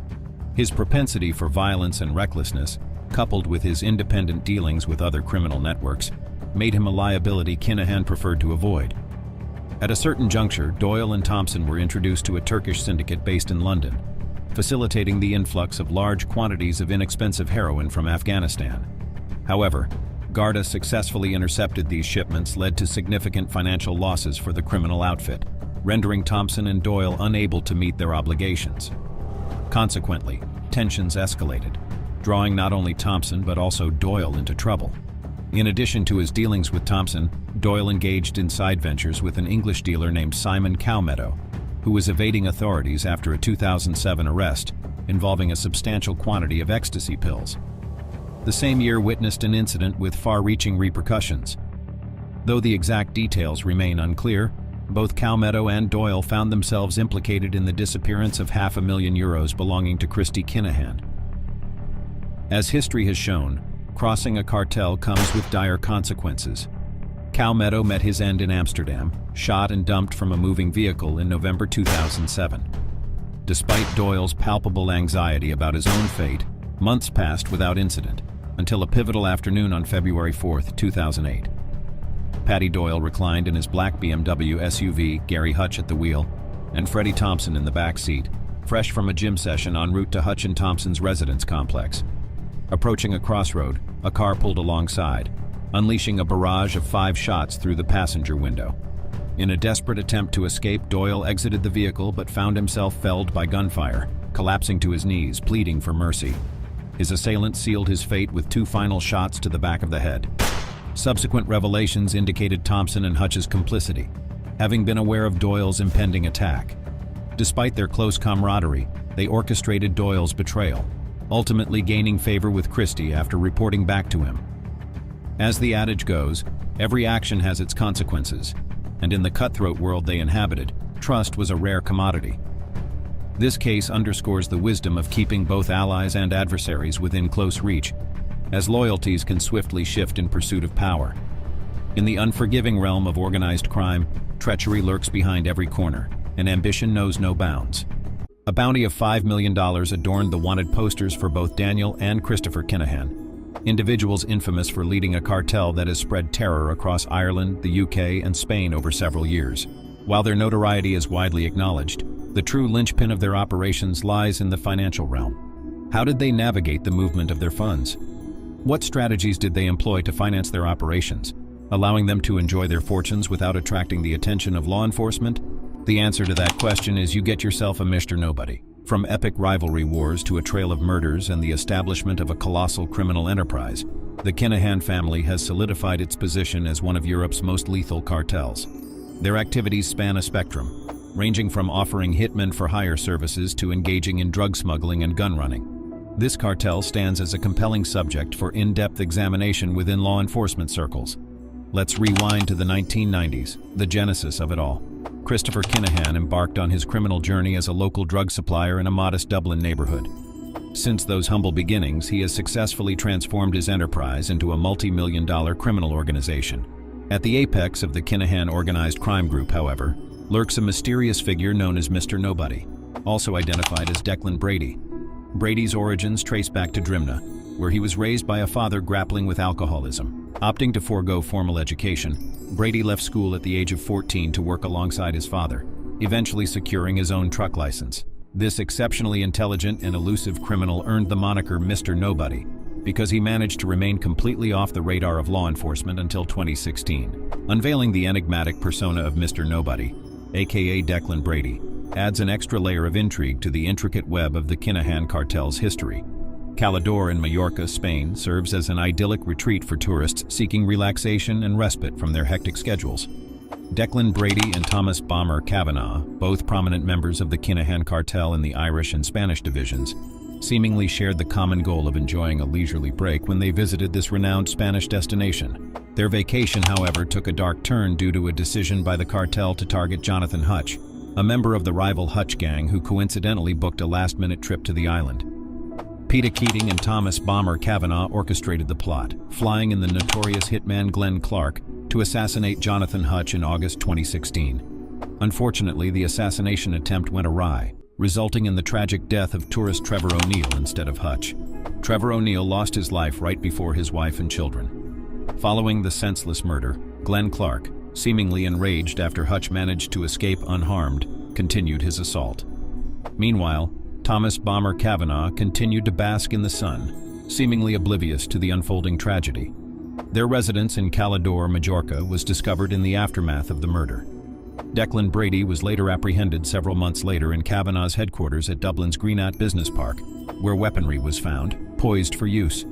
His propensity for violence and recklessness, coupled with his independent dealings with other criminal networks, made him a liability Kinahan preferred to avoid. At a certain juncture, Doyle and Thompson were introduced to a Turkish syndicate based in London, facilitating the influx of large quantities of inexpensive heroin from Afghanistan. However, Garda successfully intercepted these shipments led to significant financial losses for the criminal outfit, rendering Thompson and Doyle unable to meet their obligations. Consequently, tensions escalated, drawing not only Thompson but also Doyle into trouble. In addition to his dealings with Thompson, Doyle engaged in side ventures with an English dealer named Simon Cowmeadow, who was evading authorities after a 2007 arrest involving a substantial quantity of ecstasy pills. The same year witnessed an incident with far-reaching repercussions. Though the exact details remain unclear, both Cowmeadow and Doyle found themselves implicated in the disappearance of €500,000 belonging to Christy Kinahan. As history has shown, crossing a cartel comes with dire consequences. Cowmeadow met his end in Amsterdam, shot and dumped from a moving vehicle in November 2007. Despite Doyle's palpable anxiety about his own fate, months passed without incident, until a pivotal afternoon on February 4, 2008. Paddy Doyle reclined in his black BMW SUV, Gary Hutch at the wheel, and Freddie Thompson in the back seat, fresh from a gym session en route to Hutch and Thompson's residence complex. Approaching a crossroad, a car pulled alongside, unleashing a barrage of 5 shots through the passenger window. In a desperate attempt to escape, Doyle exited the vehicle but found himself felled by gunfire, collapsing to his knees, pleading for mercy. His assailant sealed his fate with 2 final shots to the back of the head. Subsequent revelations indicated Thompson and Hutch's complicity, having been aware of Doyle's impending attack. Despite their close camaraderie, they orchestrated Doyle's betrayal, ultimately gaining favor with Christie after reporting back to him. As the adage goes, every action has its consequences, and in the cutthroat world they inhabited, trust was a rare commodity. This case underscores the wisdom of keeping both allies and adversaries within close reach, as loyalties can swiftly shift in pursuit of power. In the unforgiving realm of organized crime, treachery lurks behind every corner, and ambition knows no bounds. A bounty of $5 million adorned the wanted posters for both Daniel and Christopher Kinahan, individuals infamous for leading a cartel that has spread terror across Ireland, the UK, and Spain over several years. While their notoriety is widely acknowledged, the true linchpin of their operations lies in the financial realm. How did they navigate the movement of their funds? What strategies did they employ to finance their operations, allowing them to enjoy their fortunes without attracting the attention of law enforcement? The answer to that question is you get yourself a Mr. Nobody. From epic rivalry wars to a trail of murders and the establishment of a colossal criminal enterprise, the Kinahan family has solidified its position as one of Europe's most lethal cartels. Their activities span a spectrum, ranging from offering hitmen for hire services to engaging in drug smuggling and gun running. This cartel stands as a compelling subject for in-depth examination within law enforcement circles. Let's rewind to the 1990s, the genesis of it all. Christopher Kinahan embarked on his criminal journey as a local drug supplier in a modest Dublin neighborhood. Since those humble beginnings, he has successfully transformed his enterprise into a multi-million-dollar criminal organization. At the apex of the Kinahan organized crime group, however, lurks a mysterious figure known as Mr. Nobody, also identified as Declan Brady. Brady's origins trace back to Drimna, where he was raised by a father grappling with alcoholism. Opting to forego formal education, Brady left school at the age of 14 to work alongside his father, eventually securing his own truck license. This exceptionally intelligent and elusive criminal earned the moniker Mr. Nobody because he managed to remain completely off the radar of law enforcement until 2016. Unveiling the enigmatic persona of Mr. Nobody, aka Declan Brady, adds an extra layer of intrigue to the intricate web of the Kinahan Cartel's history. Calador in Majorca, Spain, serves as an idyllic retreat for tourists seeking relaxation and respite from their hectic schedules. Declan Brady and Thomas "Bomber" Kavanagh, both prominent members of the Kinahan Cartel in the Irish and Spanish divisions, seemingly shared the common goal of enjoying a leisurely break when they visited this renowned Spanish destination. Their vacation, however, took a dark turn due to a decision by the cartel to target Jonathan Hutch, a member of the rival Hutch gang who coincidentally booked a last-minute trip to the island. Peter Keating and Thomas "Bomber" Kavanagh orchestrated the plot, flying in the notorious hitman Glen Clarke to assassinate Jonathan Hutch in August 2016. Unfortunately, the assassination attempt went awry, resulting in the tragic death of tourist Trevor O'Neill instead of Hutch. Trevor O'Neill lost his life right before his wife and children. Following the senseless murder, Glen Clarke, seemingly enraged after Hutch managed to escape unharmed, continued his assault. Meanwhile, Thomas "Bomber" Kavanagh continued to bask in the sun, seemingly oblivious to the unfolding tragedy. Their residence in Calador, Majorca, was discovered in the aftermath of the murder. Declan Brady was later apprehended several months later in Kavanagh's headquarters at Dublin's Greenock Business Park, where weaponry was found, poised for use.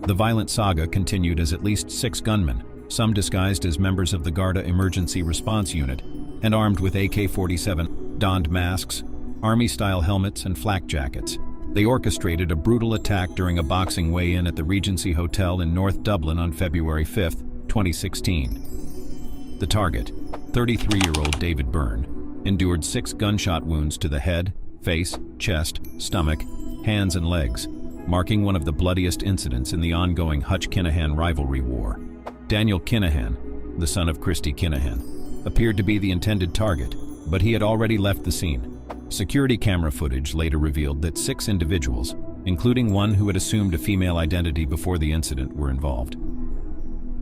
The violent saga continued as at least 6 gunmen, some disguised as members of the Garda Emergency Response Unit and armed with AK-47, donned masks, army-style helmets, and flak jackets. They orchestrated a brutal attack during a boxing weigh-in at the Regency Hotel in North Dublin on February 5, 2016. The target, 33-year-old David Byrne, endured 6 gunshot wounds to the head, face, chest, stomach, hands, and legs, marking one of the bloodiest incidents in the ongoing Hutch-Kinahan rivalry war. Daniel Kinahan, the son of Christy Kinahan, appeared to be the intended target, but he had already left the scene. Security camera footage later revealed that 6 individuals, including one who had assumed a female identity before the incident, were involved.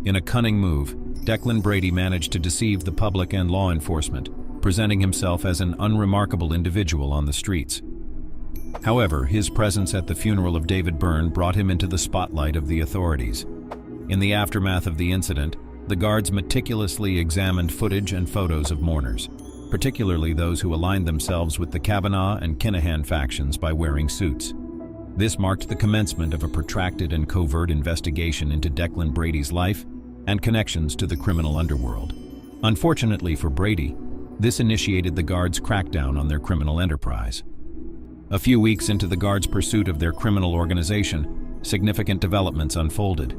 In a cunning move, Declan Brady managed to deceive the public and law enforcement, presenting himself as an unremarkable individual on the streets. However, his presence at the funeral of David Byrne brought him into the spotlight of the authorities. In the aftermath of the incident, the guards meticulously examined footage and photos of mourners, particularly those who aligned themselves with the Kavanagh and Kinahan factions by wearing suits. This marked the commencement of a protracted and covert investigation into Declan Brady's life and connections to the criminal underworld. Unfortunately for Brady, this initiated the guards' crackdown on their criminal enterprise. A few weeks into the guards' pursuit of their criminal organization, significant developments unfolded.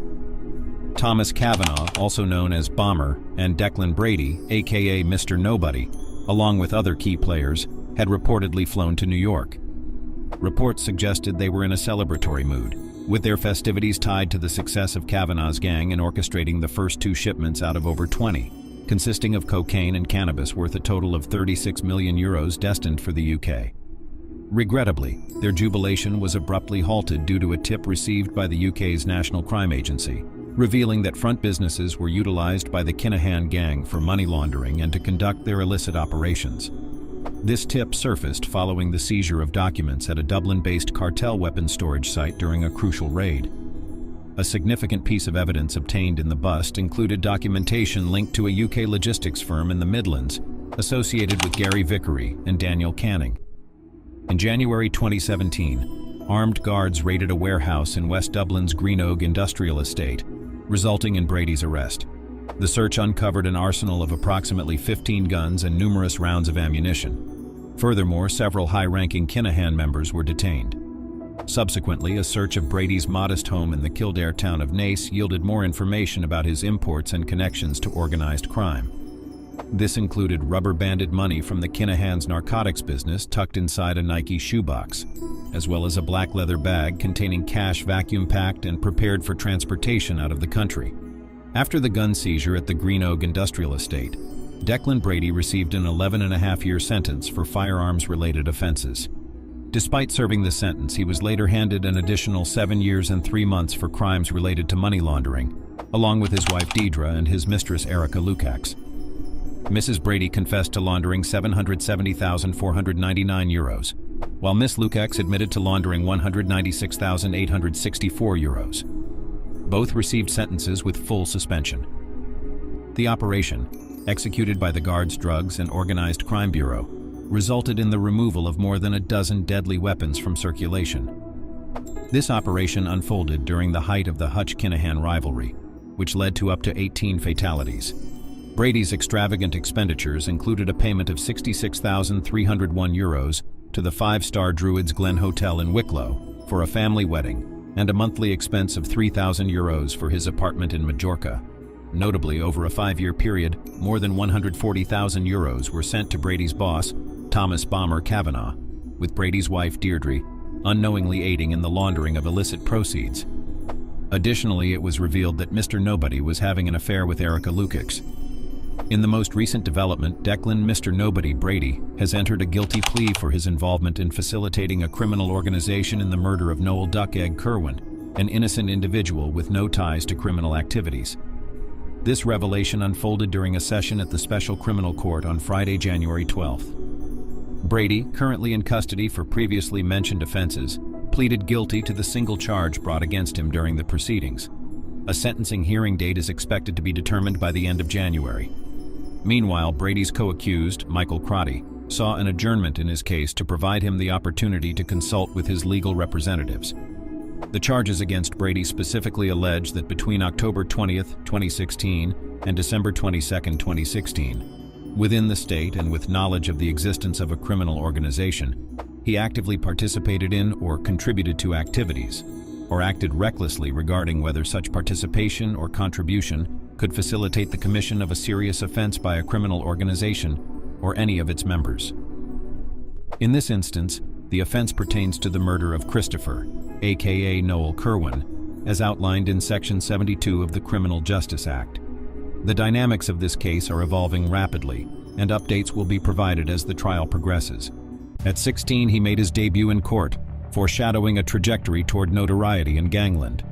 Thomas Kavanagh, also known as Bomber, and Declan Brady, aka Mr. Nobody, along with other key players, had reportedly flown to New York. Reports suggested they were in a celebratory mood, with their festivities tied to the success of Kavanagh's gang in orchestrating the first 2 shipments out of over 20, consisting of cocaine and cannabis worth a total of €36 million destined for the UK. Regrettably, their jubilation was abruptly halted due to a tip received by the UK's National Crime Agency, revealing that front businesses were utilized by the Kinahan gang for money laundering and to conduct their illicit operations. This tip surfaced following the seizure of documents at a Dublin-based cartel weapons storage site during a crucial raid. A significant piece of evidence obtained in the bust included documentation linked to a UK logistics firm in the Midlands, associated with Gary Vickery and Daniel Kinahan. In January 2017, armed guards raided a warehouse in West Dublin's Greenock industrial estate, resulting in Brady's arrest. The search uncovered an arsenal of approximately 15 guns and numerous rounds of ammunition. Furthermore, several high-ranking Kinahan members were detained. Subsequently, a search of Brady's modest home in the Kildare town of Naas yielded more information about his imports and connections to organized crime. This included rubber-banded money from the Kinahan's narcotics business tucked inside a Nike shoebox, as well as a black leather bag containing cash vacuum-packed and prepared for transportation out of the country. After the gun seizure at the Greenock industrial estate, Declan Brady received an 11.5-year sentence for firearms-related offenses. Despite serving the sentence, he was later handed an additional 7 years and 3 months for crimes related to money laundering, along with his wife Deidre and his mistress Erica Lukacs. Mrs. Brady confessed to laundering €770,499, while Miss Lukacs admitted to laundering €196,864. Both received sentences with full suspension. The operation, executed by the Guards Drugs and Organized Crime Bureau, resulted in the removal of more than a dozen deadly weapons from circulation. This operation unfolded during the height of the Hutch-Kinahan rivalry, which led to up to 18 fatalities. Brady's extravagant expenditures included a payment of €66,301 to the five-star Druids Glen Hotel in Wicklow for a family wedding, and a monthly expense of €3,000 for his apartment in Majorca. Notably, over a 5-year period, more than €140,000 were sent to Brady's boss, Thomas Bomber Kavanagh, with Brady's wife Deirdre unknowingly aiding in the laundering of illicit proceeds. Additionally, it was revealed that Mr. Nobody was having an affair with Erica Lukacs. In the most recent development, Declan Mr. Nobody Brady has entered a guilty plea for his involvement in facilitating a criminal organization in the murder of Noel Duckegg Kerwin, an innocent individual with no ties to criminal activities. This revelation unfolded during a session at the Special Criminal Court on Friday, January 12th. Brady, currently in custody for previously mentioned offenses, pleaded guilty to the single charge brought against him during the proceedings. A sentencing hearing date is expected to be determined by the end of January. Meanwhile, Brady's co-accused, Michael Crotty, saw an adjournment in his case to provide him the opportunity to consult with his legal representatives. The charges against Brady specifically allege that between October 20th, 2016 and December 22nd, 2016, within the state and with knowledge of the existence of a criminal organization, he actively participated in or contributed to activities, or acted recklessly regarding whether such participation or contribution could facilitate the commission of a serious offense by a criminal organization or any of its members. In this instance, the offense pertains to the murder of Christopher, aka Noel Kerwin, as outlined in Section 72 of the Criminal Justice Act. The dynamics of this case are evolving rapidly, and updates will be provided as the trial progresses. At 16, he made his debut in court, foreshadowing a trajectory toward notoriety in gangland.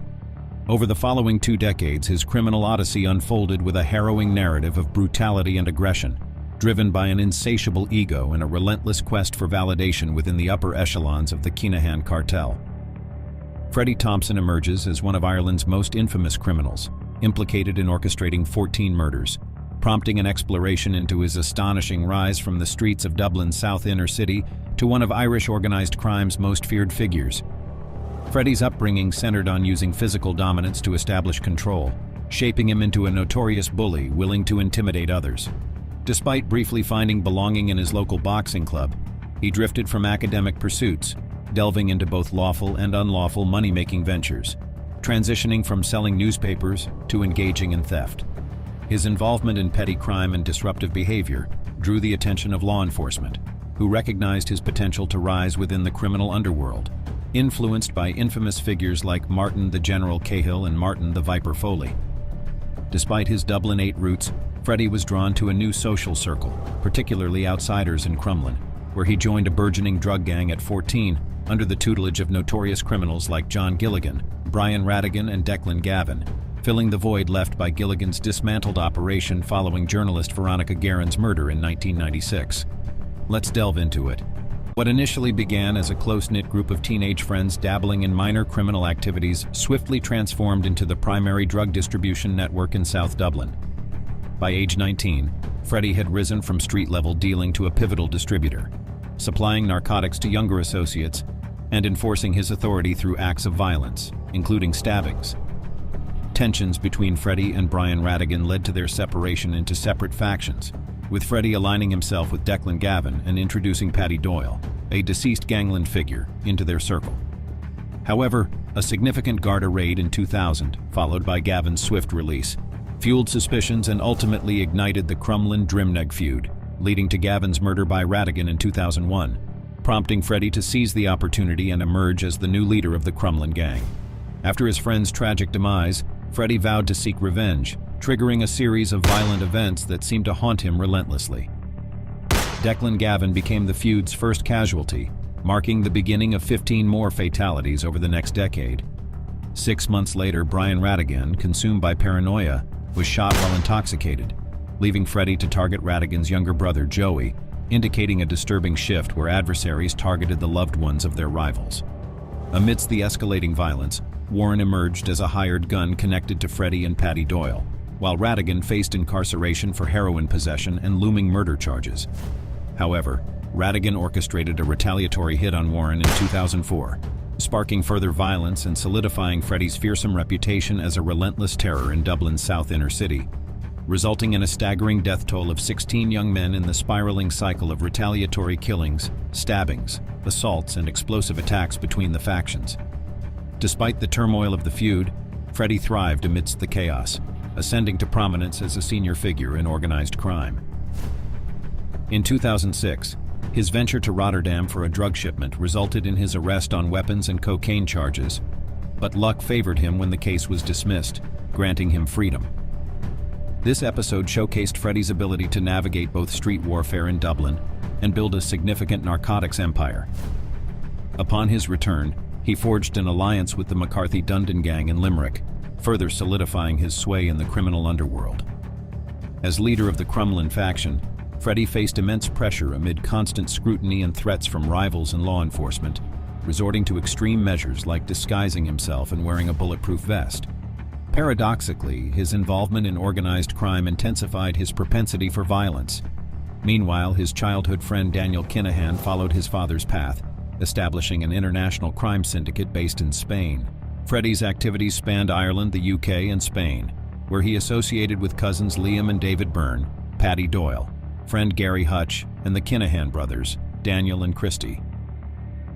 Over the following 2 decades, his criminal odyssey unfolded with a harrowing narrative of brutality and aggression, driven by an insatiable ego and a relentless quest for validation within the upper echelons of the Kinahan Cartel. Freddie Thompson emerges as one of Ireland's most infamous criminals, implicated in orchestrating 14 murders, prompting an exploration into his astonishing rise from the streets of Dublin's South Inner City to one of Irish organized crime's most feared figures. Freddie's upbringing centered on using physical dominance to establish control, shaping him into a notorious bully willing to intimidate others. Despite briefly finding belonging in his local boxing club, he drifted from academic pursuits, delving into both lawful and unlawful money-making ventures, transitioning from selling newspapers to engaging in theft. His involvement in petty crime and disruptive behavior drew the attention of law enforcement, who recognized his potential to rise within the criminal underworld, influenced by infamous figures like Martin the General Cahill and Martin the Viper Foley. Despite his Dublin 8 roots, Freddie was drawn to a new social circle, particularly outsiders in Crumlin, where he joined a burgeoning drug gang at 14 under the tutelage of notorious criminals like John Gilligan, Brian Radigan, and Declan Gavin, filling the void left by Gilligan's dismantled operation following journalist Veronica Guerin's murder in 1996. Let's delve into it. What initially began as a close-knit group of teenage friends dabbling in minor criminal activities swiftly transformed into the primary drug distribution network in South Dublin. By age 19, Freddie had risen from street-level dealing to a pivotal distributor, supplying narcotics to younger associates and enforcing his authority through acts of violence, including stabbings. Tensions between Freddie and Brian Radigan led to their separation into separate factions, with Freddie aligning himself with Declan Gavin and introducing Paddy Doyle, a deceased gangland figure, into their circle. However, a significant Garda raid in 2000, followed by Gavin's swift release, fueled suspicions and ultimately ignited the Crumlin-Drimnagh feud, leading to Gavin's murder by Radigan in 2001, prompting Freddie to seize the opportunity and emerge as the new leader of the Crumlin gang. After his friend's tragic demise, Freddie vowed to seek revenge, triggering a series of violent events that seemed to haunt him relentlessly. Declan Gavin became the feud's first casualty, marking the beginning of 15 more fatalities over the next decade. 6 months later, Brian Radigan, consumed by paranoia, was shot while intoxicated, leaving Freddie to target Radigan's younger brother, Joey, indicating a disturbing shift where adversaries targeted the loved ones of their rivals. Amidst the escalating violence, Warren emerged as a hired gun connected to Freddie and Paddy Doyle, while Radigan faced incarceration for heroin possession and looming murder charges. However, Radigan orchestrated a retaliatory hit on Warren in 2004, sparking further violence and solidifying Freddie's fearsome reputation as a relentless terror in Dublin's south inner city, resulting in a staggering death toll of 16 young men in the spiraling cycle of retaliatory killings, stabbings, assaults, and explosive attacks between the factions. Despite the turmoil of the feud, Freddie thrived amidst the chaos, ascending to prominence as a senior figure in organized crime. In 2006, his venture to Rotterdam for a drug shipment resulted in his arrest on weapons and cocaine charges, but luck favored him when the case was dismissed, granting him freedom. This episode showcased Freddie's ability to navigate both street warfare in Dublin and build a significant narcotics empire. Upon his return, he forged an alliance with the McCarthy-Dundon gang in Limerick, further solidifying his sway in the criminal underworld. As leader of the Crumlin faction, Freddie faced immense pressure amid constant scrutiny and threats from rivals and law enforcement, resorting to extreme measures like disguising himself and wearing a bulletproof vest. Paradoxically, his involvement in organized crime intensified his propensity for violence. Meanwhile, his childhood friend Daniel Kinahan followed his father's path, establishing an international crime syndicate based in Spain. Freddie's activities spanned Ireland, the UK, and Spain, where he associated with cousins Liam and David Byrne, Paddy Doyle, friend Gary Hutch, and the Kinahan brothers, Daniel and Christy.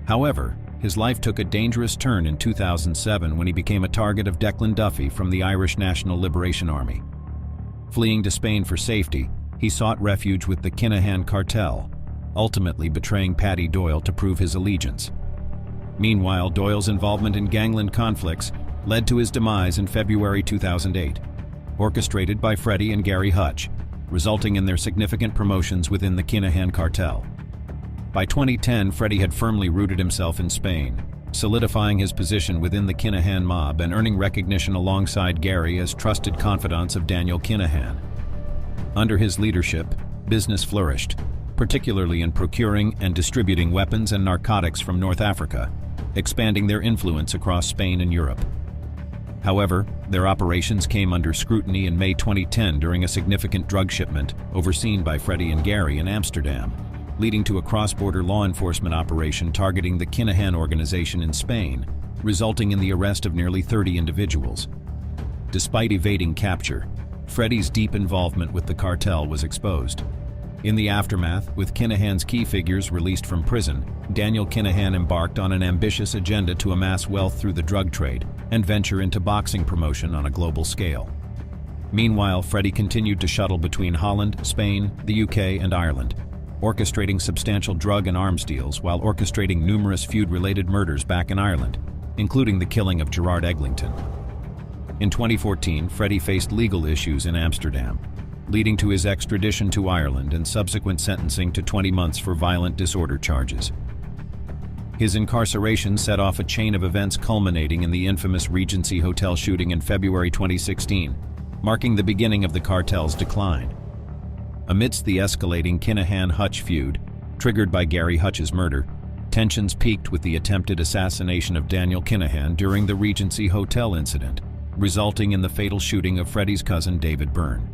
However, his life took a dangerous turn in 2007 when he became a target of Declan Duffy from the Irish National Liberation Army. Fleeing to Spain for safety, he sought refuge with the Kinahan Cartel, ultimately betraying Paddy Doyle to prove his allegiance. Meanwhile, Doyle's involvement in gangland conflicts led to his demise in February 2008, orchestrated by Freddie and Gary Hutch, resulting in their significant promotions within the Kinahan Cartel. By 2010, Freddie had firmly rooted himself in Spain, solidifying his position within the Kinahan mob and earning recognition alongside Gary as trusted confidants of Daniel Kinahan. Under his leadership, business flourished, particularly in procuring and distributing weapons and narcotics from North Africa, expanding their influence across Spain and Europe. However, their operations came under scrutiny in May 2010 during a significant drug shipment overseen by Freddie and Gary in Amsterdam, leading to a cross-border law enforcement operation targeting the Kinahan organization in Spain, resulting in the arrest of nearly 30 individuals. Despite evading capture, Freddie's deep involvement with the cartel was exposed. In the aftermath, with Kinahan's key figures released from prison, Daniel Kinahan embarked on an ambitious agenda to amass wealth through the drug trade and venture into boxing promotion on a global scale. Meanwhile, Freddie continued to shuttle between Holland, Spain, the UK, and Ireland, orchestrating substantial drug and arms deals while orchestrating numerous feud-related murders back in Ireland, including the killing of Gerard Eglinton. In 2014, Freddie faced legal issues in Amsterdam, leading to his extradition to Ireland and subsequent sentencing to 20 months for violent disorder charges. His incarceration set off a chain of events culminating in the infamous Regency Hotel shooting in February 2016, marking the beginning of the cartel's decline. Amidst the escalating Kinahan-Hutch feud, triggered by Gary Hutch's murder, tensions peaked with the attempted assassination of Daniel Kinahan during the Regency Hotel incident, resulting in the fatal shooting of Freddie's cousin David Byrne.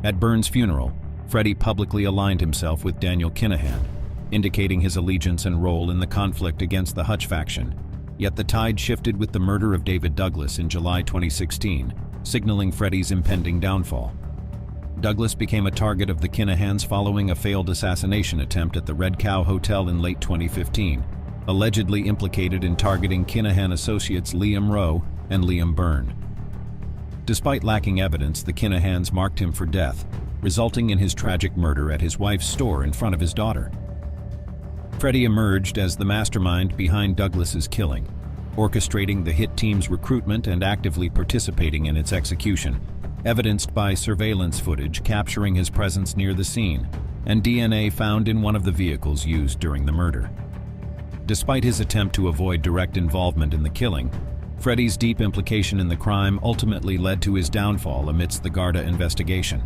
At Byrne's funeral, Freddie publicly aligned himself with Daniel Kinahan, indicating his allegiance and role in the conflict against the Hutch faction. Yet the tide shifted with the murder of David Douglas in July 2016, signaling Freddie's impending downfall. Douglas became a target of the Kinahans following a failed assassination attempt at the Red Cow Hotel in late 2015, allegedly implicated in targeting Kinahan associates Liam Rowe and Liam Byrne. Despite lacking evidence, the Kinahans marked him for death, resulting in his tragic murder at his wife's store in front of his daughter. Freddie emerged as the mastermind behind Douglas's killing, orchestrating the hit team's recruitment and actively participating in its execution, evidenced by surveillance footage capturing his presence near the scene and DNA found in one of the vehicles used during the murder. Despite his attempt to avoid direct involvement in the killing, Freddie's deep implication in the crime ultimately led to his downfall amidst the Garda investigation.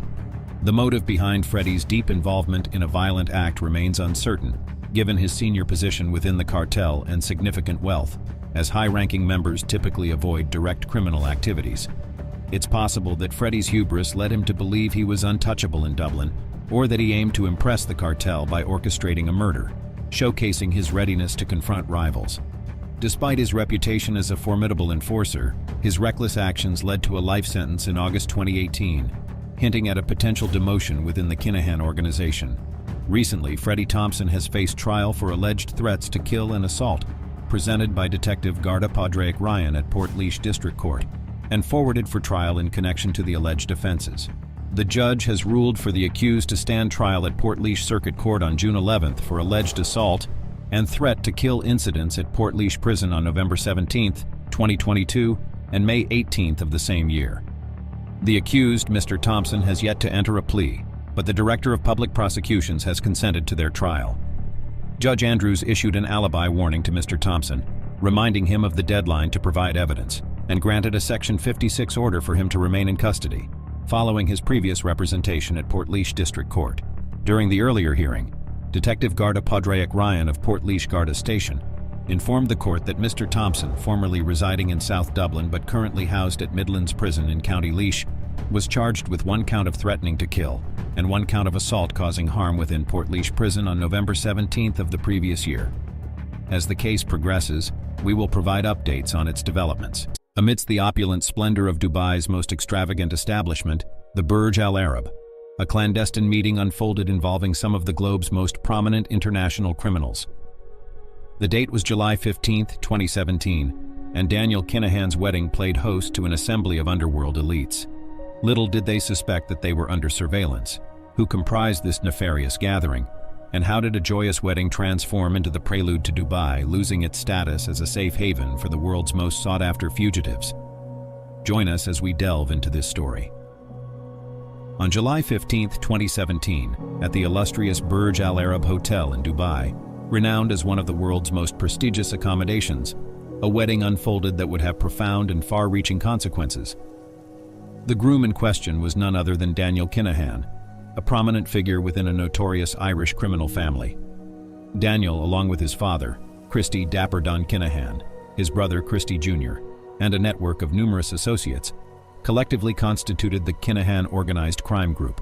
The motive behind Freddie's deep involvement in a violent act remains uncertain, given his senior position within the cartel and significant wealth, as high-ranking members typically avoid direct criminal activities. It's possible that Freddie's hubris led him to believe he was untouchable in Dublin, or that he aimed to impress the cartel by orchestrating a murder, showcasing his readiness to confront rivals. Despite his reputation as a formidable enforcer, his reckless actions led to a life sentence in August 2018, hinting at a potential demotion within the Kinahan organization. Recently, Freddie Thompson has faced trial for alleged threats to kill and assault, presented by Detective Garda Padraic Ryan at Portlaoise District Court, and forwarded for trial in connection to the alleged offenses. The judge has ruled for the accused to stand trial at Portlaoise Circuit Court on June 11th for alleged assault and threat to kill incidents at Portlaoise Prison on November 17th, 2022, and May 18th of the same year. The accused, Mr. Thompson, has yet to enter a plea, but the Director of Public Prosecutions has consented to their trial. Judge Andrews issued an alibi warning to Mr. Thompson, reminding him of the deadline to provide evidence, and granted a Section 56 order for him to remain in custody, following his previous representation at Portlaoise District Court. During the earlier hearing, Detective Garda Padraic Ryan of Portlaoise Garda Station informed the court that Mr. Thompson, formerly residing in South Dublin but currently housed at Midlands Prison in County Laois, was charged with 1 count of threatening to kill and 1 count of assault causing harm within Portlaoise Prison on November 17th of the previous year. As the case progresses, we will provide updates on its developments. Amidst the opulent splendor of Dubai's most extravagant establishment, the Burj Al Arab, a clandestine meeting unfolded involving some of the globe's most prominent international criminals. The date was July 15, 2017, and Daniel Kinahan's wedding played host to an assembly of underworld elites. Little did they suspect that they were under surveillance. Who comprised this nefarious gathering, and how did a joyous wedding transform into the prelude to Dubai, losing its status as a safe haven for the world's most sought-after fugitives? Join us as we delve into this story. On July 15, 2017, at the illustrious Burj Al Arab Hotel in Dubai, renowned as one of the world's most prestigious accommodations, a wedding unfolded that would have profound and far-reaching consequences. The groom in question was none other than Daniel Kinahan, a prominent figure within a notorious Irish criminal family. Daniel, along with his father, Christy Dapper Don Kinahan, his brother Christy Jr., and a network of numerous associates, collectively constituted the Kinahan Organized Crime Group.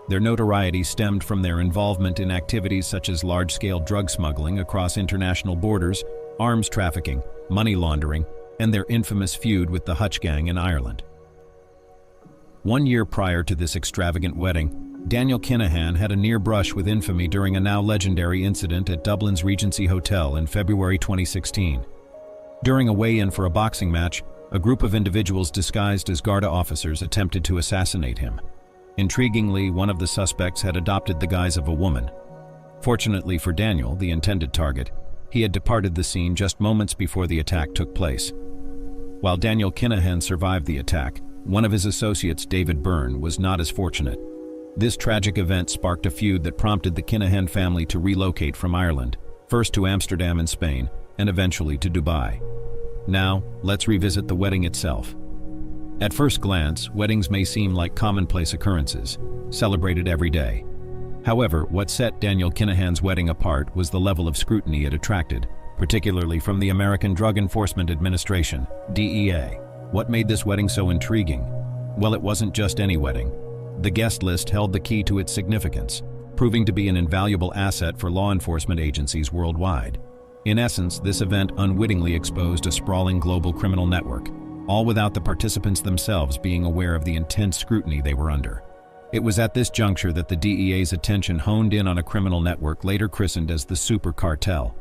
Their notoriety stemmed from their involvement in activities such as large-scale drug smuggling across international borders, arms trafficking, money laundering, and their infamous feud with the Hutch gang in Ireland. 1 year prior to this extravagant wedding, Daniel Kinahan had a near brush with infamy during a now legendary incident at Dublin's Regency Hotel in February 2016. During a weigh-in for a boxing match, a group of individuals disguised as Garda officers attempted to assassinate him. Intriguingly, one of the suspects had adopted the guise of a woman. Fortunately for Daniel, the intended target, he had departed the scene just moments before the attack took place. While Daniel Kinahan survived the attack, one of his associates, David Byrne, was not as fortunate. This tragic event sparked a feud that prompted the Kinahan family to relocate from Ireland, first to Amsterdam in Spain, and eventually to Dubai. Now, let's revisit the wedding itself. At first glance, weddings may seem like commonplace occurrences, celebrated every day. However, what set Daniel Kinahan's wedding apart was the level of scrutiny it attracted, particularly from the American Drug Enforcement Administration, DEA. What made this wedding so intriguing? Well, it wasn't just any wedding. The guest list held the key to its significance, proving to be an invaluable asset for law enforcement agencies worldwide. In essence, this event unwittingly exposed a sprawling global criminal network, all without the participants themselves being aware of the intense scrutiny they were under. It was at this juncture that the DEA's attention honed in on a criminal network later christened as the Super Cartel.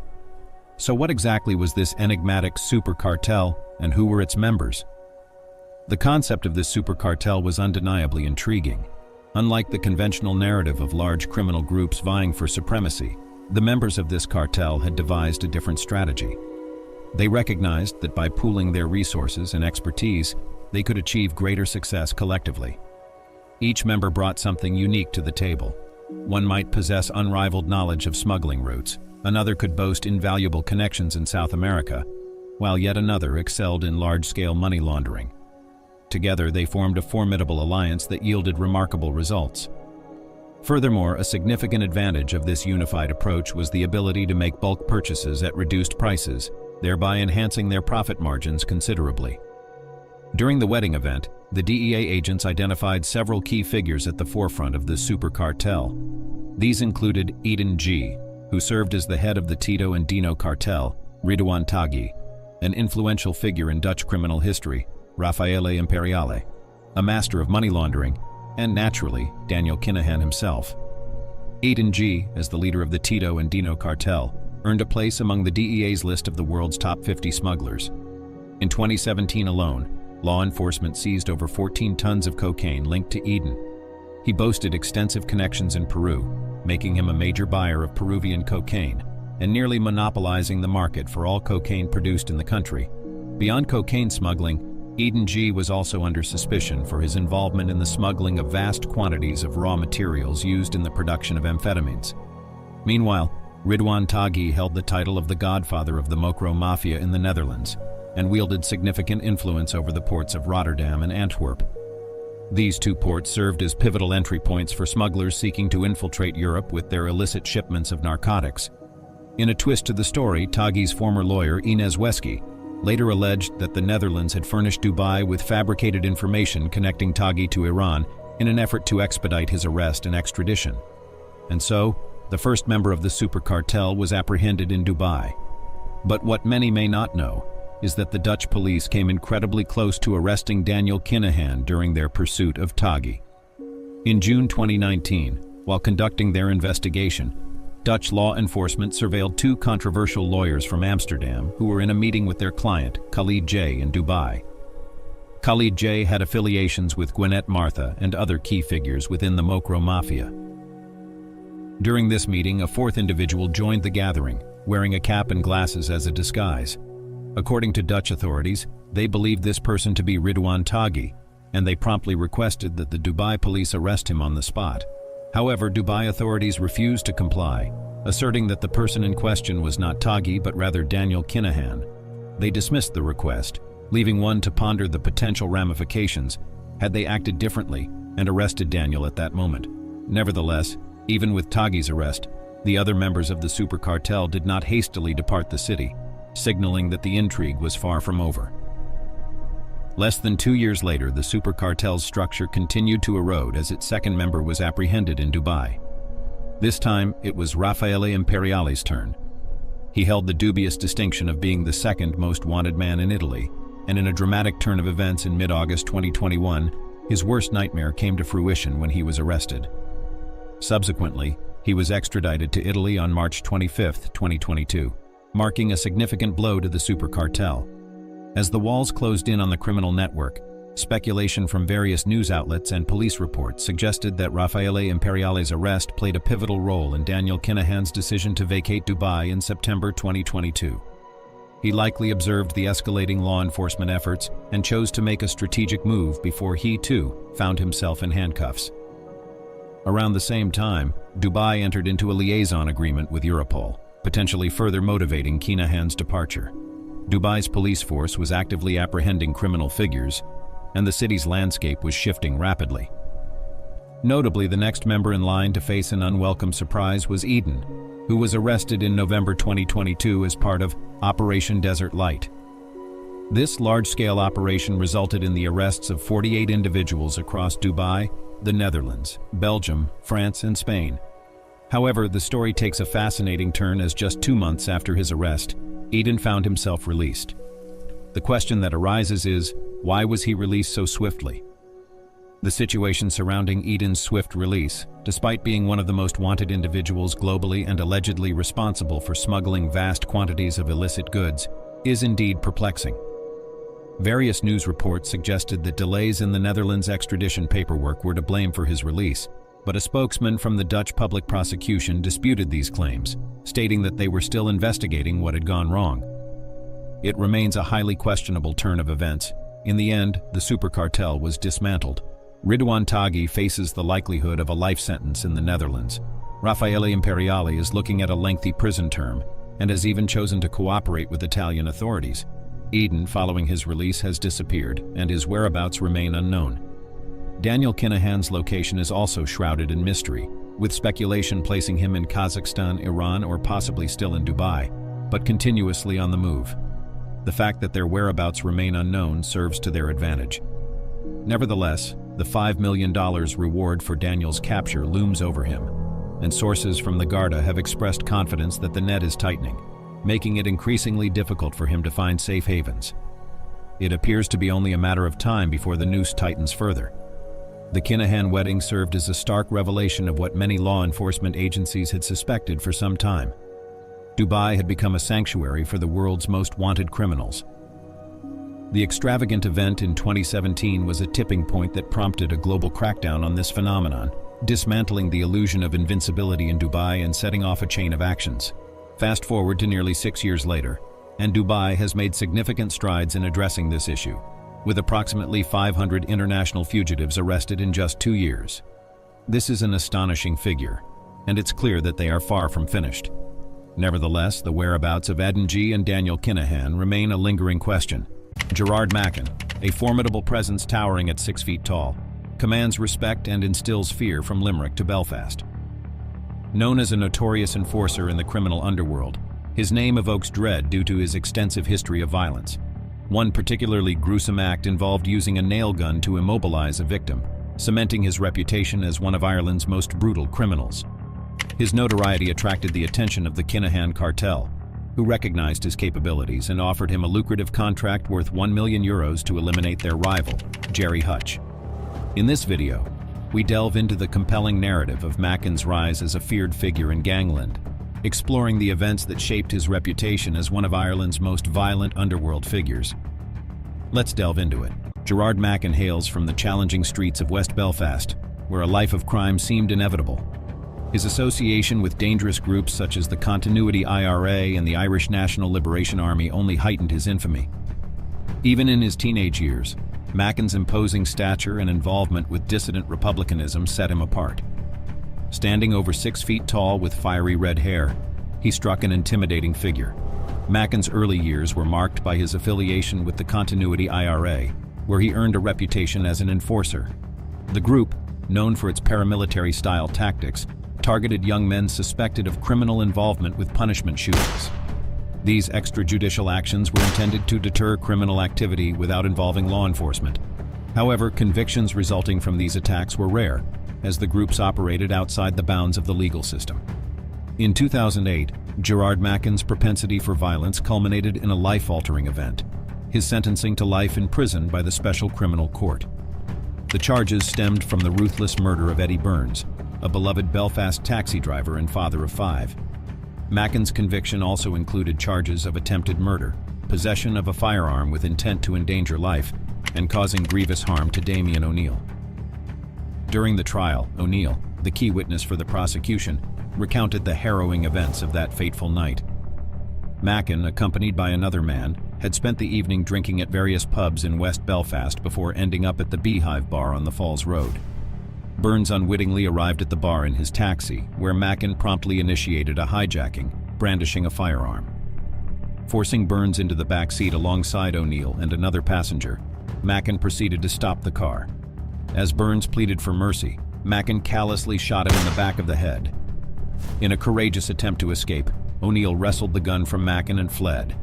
So what exactly was this enigmatic Super Cartel, and who were its members? The concept of this super cartel was undeniably intriguing. Unlike the conventional narrative of large criminal groups vying for supremacy, the members of this cartel had devised a different strategy. They recognized that by pooling their resources and expertise, they could achieve greater success collectively. Each member brought something unique to the table. One might possess unrivaled knowledge of smuggling routes, Another could boast invaluable connections in South America, while yet another excelled in large-scale money laundering. Together, they formed a formidable alliance that yielded remarkable results. Furthermore, a significant advantage of this unified approach was the ability to make bulk purchases at reduced prices, thereby enhancing their profit margins considerably. During the wedding event, the DEA agents identified several key figures at the forefront of the super cartel. These included Eden G., who served as the head of the Tito and Dino cartel, Ridwan Taghi, an influential figure in Dutch criminal history, Raphael Imperiale, a master of money laundering, and naturally, Daniel Kinahan himself. Eden G., as the leader of the Tito and Dino cartel, earned a place among the DEA's list of the world's top 50 smugglers. In 2017 alone, law enforcement seized over 14 tons of cocaine linked to Eden. He boasted extensive connections in Peru, making him a major buyer of Peruvian cocaine, and nearly monopolizing the market for all cocaine produced in the country. Beyond cocaine smuggling, Eden G. was also under suspicion for his involvement in the smuggling of vast quantities of raw materials used in the production of amphetamines. Meanwhile, Ridwan Taghi held the title of the godfather of the Mokro Mafia in the Netherlands, and wielded significant influence over the ports of Rotterdam and Antwerp. These two ports served as pivotal entry points for smugglers seeking to infiltrate Europe with their illicit shipments of narcotics. In a twist to the story, Taghi's former lawyer, Ines Wesky, later alleged that the Netherlands had furnished Dubai with fabricated information connecting Taghi to Iran in an effort to expedite his arrest and extradition. And so, the first member of the super cartel was apprehended in Dubai. But what many may not know is that the Dutch police came incredibly close to arresting Daniel Kinahan during their pursuit of Taghi. In June 2019, while conducting their investigation, Dutch law enforcement surveilled two controversial lawyers from Amsterdam who were in a meeting with their client, Khalid J. in Dubai. Khalid J. had affiliations with Gwinnett Martha and other key figures within the Mokro Mafia. During this meeting, a fourth individual joined the gathering, wearing a cap and glasses as a disguise. According to Dutch authorities, they believed this person to be Ridwan Taghi, and they promptly requested that the Dubai police arrest him on the spot. However, Dubai authorities refused to comply, asserting that the person in question was not Taghi but rather Daniel Kinahan. They dismissed the request, leaving one to ponder the potential ramifications had they acted differently and arrested Daniel at that moment. Nevertheless, even with Taghi's arrest, the other members of the super cartel did not hastily depart the city, signaling that the intrigue was far from over. Less than 2 years later, the super cartel's structure continued to erode as its second member was apprehended in Dubai. This time, it was Raphael Imperiale's turn. He held the dubious distinction of being the second most wanted man in Italy, and in a dramatic turn of events in mid-August 2021, his worst nightmare came to fruition when he was arrested. Subsequently, he was extradited to Italy on March 25, 2022, marking a significant blow to the super cartel. As the walls closed in on the criminal network, speculation from various news outlets and police reports suggested that Raphael Imperiale's arrest played a pivotal role in Daniel Kinahan's decision to vacate Dubai in September 2022. He likely observed the escalating law enforcement efforts and chose to make a strategic move before he, too, found himself in handcuffs. Around the same time, Dubai entered into a liaison agreement with Europol, potentially further motivating Kinahan's departure. Dubai's police force was actively apprehending criminal figures, and the city's landscape was shifting rapidly. Notably, the next member in line to face an unwelcome surprise was Eden, who was arrested in November 2022 as part of Operation Desert Light. This large-scale operation resulted in the arrests of 48 individuals across Dubai, the Netherlands, Belgium, France, and Spain. However, the story takes a fascinating turn as just 2 months after his arrest, Eden found himself released. The question that arises is, why was he released so swiftly? The situation surrounding Eden's swift release, despite being one of the most wanted individuals globally and allegedly responsible for smuggling vast quantities of illicit goods, is indeed perplexing. Various news reports suggested that delays in the Netherlands' extradition paperwork were to blame for his release, but a spokesman from the Dutch public prosecution disputed these claims, stating that they were still investigating what had gone wrong. It remains a highly questionable turn of events. In the end, the super cartel was dismantled. Ridwan Taghi faces the likelihood of a life sentence in the Netherlands. Raphael Imperiale is looking at a lengthy prison term and has even chosen to cooperate with Italian authorities. Eden, following his release, has disappeared, and his whereabouts remain unknown. Daniel Kinahan's location is also shrouded in mystery, with speculation placing him in Kazakhstan, Iran, or possibly still in Dubai, but continuously on the move. The fact that their whereabouts remain unknown serves to their advantage. Nevertheless, the $5 million reward for Daniel's capture looms over him, and sources from the Garda have expressed confidence that the net is tightening, making it increasingly difficult for him to find safe havens. It appears to be only a matter of time before the noose tightens further. The Kinahan wedding served as a stark revelation of what many law enforcement agencies had suspected for some time. Dubai had become a sanctuary for the world's most wanted criminals. The extravagant event in 2017 was a tipping point that prompted a global crackdown on this phenomenon, dismantling the illusion of invincibility in Dubai and setting off a chain of actions. Fast forward to nearly 6 years later, and Dubai has made significant strides in addressing this issue, with approximately 500 international fugitives arrested in just 2 years. This is an astonishing figure, and it's clear that they are far from finished. Nevertheless, the whereabouts of Adenji and Daniel Kinahan remain a lingering question. Gerard Mackin, a formidable presence towering at 6 feet tall, commands respect and instills fear from Limerick to Belfast. Known as a notorious enforcer in the criminal underworld, his name evokes dread due to his extensive history of violence. One particularly gruesome act involved using a nail gun to immobilize a victim, cementing his reputation as one of Ireland's most brutal criminals. His notoriety attracted the attention of the Kinahan Cartel, who recognized his capabilities and offered him a lucrative contract worth €1 million to eliminate their rival, Hutch. In this video, we delve into the compelling narrative of Mackin's rise as a feared figure in gangland, exploring the events that shaped his reputation as one of Ireland's most violent underworld figures. Let's delve into it. Gerard Mackin hails from the challenging streets of West Belfast, where a life of crime seemed inevitable. His association with dangerous groups such as the Continuity IRA and the Irish National Liberation Army only heightened his infamy. Even in his teenage years, Mackin's imposing stature and involvement with dissident republicanism set him apart. Standing over 6 feet tall with fiery red hair, he struck an intimidating figure. Mackin's early years were marked by his affiliation with the Continuity IRA, where he earned a reputation as an enforcer. The group, known for its paramilitary-style tactics, targeted young men suspected of criminal involvement with punishment shootings. These extrajudicial actions were intended to deter criminal activity without involving law enforcement. However, convictions resulting from these attacks were rare, as the groups operated outside the bounds of the legal system. In 2008, Gerard Mackin's propensity for violence culminated in a life-altering event, his sentencing to life in prison by the Special Criminal Court. The charges stemmed from the ruthless murder of Eddie Byrne, a beloved Belfast taxi driver and father of 5. Mackin's conviction also included charges of attempted murder, possession of a firearm with intent to endanger life, and causing grievous harm to Damien O'Neill. During the trial, O'Neill, the key witness for the prosecution, recounted the harrowing events of that fateful night. Mackin, accompanied by another man, had spent the evening drinking at various pubs in West Belfast before ending up at the Beehive Bar on the Falls Road. Byrne unwittingly arrived at the bar in his taxi, where Mackin promptly initiated a hijacking, brandishing a firearm. Forcing Byrne into the back seat alongside O'Neill and another passenger, Mackin proceeded to stop the car. As Byrne pleaded for mercy, Mackin callously shot him in the back of the head. In a courageous attempt to escape, O'Neill wrestled the gun from Mackin and fled.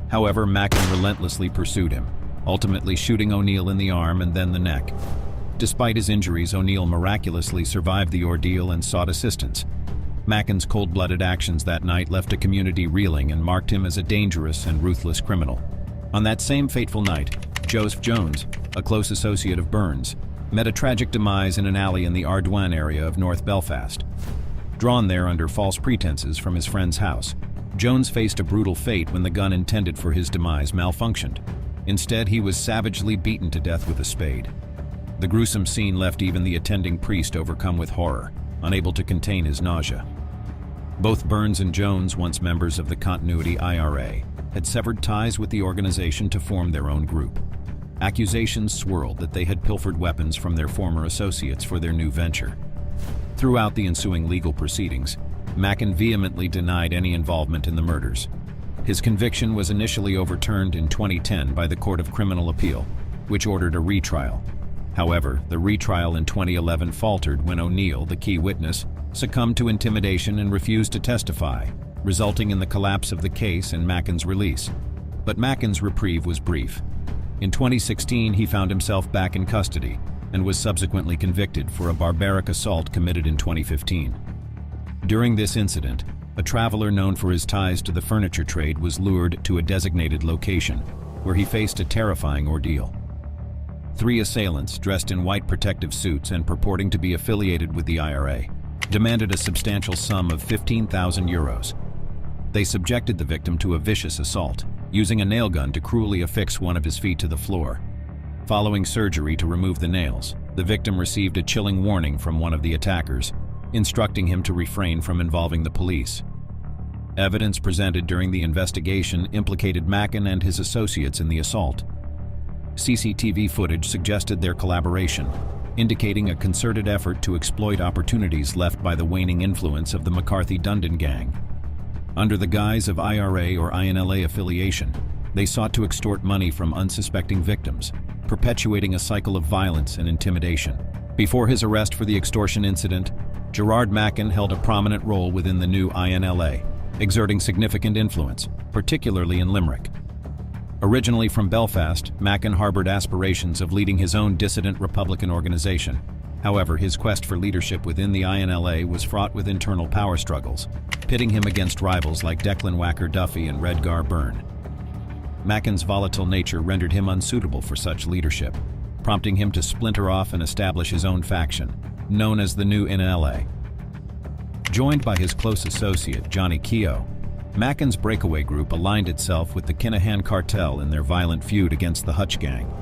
However, Mackin relentlessly pursued him, ultimately shooting O'Neill in the arm and then the neck. Despite his injuries, O'Neill miraculously survived the ordeal and sought assistance. Mackin's cold-blooded actions that night left a community reeling and marked him as a dangerous and ruthless criminal. On that same fateful night, Joseph Jones, a close associate of Byrne's, met a tragic demise in an alley in the Ardouin area of North Belfast. Drawn there under false pretenses from his friend's house, Jones faced a brutal fate when the gun intended for his demise malfunctioned. Instead, he was savagely beaten to death with a spade. The gruesome scene left even the attending priest overcome with horror, unable to contain his nausea. Both Byrne and Jones, once members of the Continuity IRA, had severed ties with the organization to form their own group. Accusations swirled that they had pilfered weapons from their former associates for their new venture. Throughout the ensuing legal proceedings, Mackin vehemently denied any involvement in the murders. His conviction was initially overturned in 2010 by the Court of Criminal Appeal, which ordered a retrial. However, the retrial in 2011 faltered when O'Neill, the key witness, succumbed to intimidation and refused to testify, resulting in the collapse of the case and Mackin's release. But Mackin's reprieve was brief. In 2016, he found himself back in custody and was subsequently convicted for a barbaric assault committed in 2015. During this incident, a traveler known for his ties to the furniture trade was lured to a designated location, where he faced a terrifying ordeal. 3 assailants, dressed in white protective suits and purporting to be affiliated with the IRA, demanded a substantial sum of 15,000 euros. They subjected the victim to a vicious assault, using a nail gun to cruelly affix one of his feet to the floor. Following surgery to remove the nails, the victim received a chilling warning from one of the attackers, instructing him to refrain from involving the police. Evidence presented during the investigation implicated Mackin and his associates in the assault. CCTV footage suggested their collaboration, indicating a concerted effort to exploit opportunities left by the waning influence of the McCarthy-Dundon gang. Under the guise of IRA or INLA affiliation, they sought to extort money from unsuspecting victims, perpetuating a cycle of violence and intimidation. Before his arrest for the extortion incident, Gerard Mackin held a prominent role within the new INLA, exerting significant influence, particularly in Limerick. Originally from Belfast, Mackin harbored aspirations of leading his own dissident Republican organization. However, his quest for leadership within the INLA was fraught with internal power struggles, pitting him against rivals like Declan Whacker Duffy and Redgar Byrne. Mackin's volatile nature rendered him unsuitable for such leadership, prompting him to splinter off and establish his own faction, known as the New INLA. Joined by his close associate, Johnny Keogh, Mackin's breakaway group aligned itself with the Kinahan Cartel in their violent feud against the Hutch gang.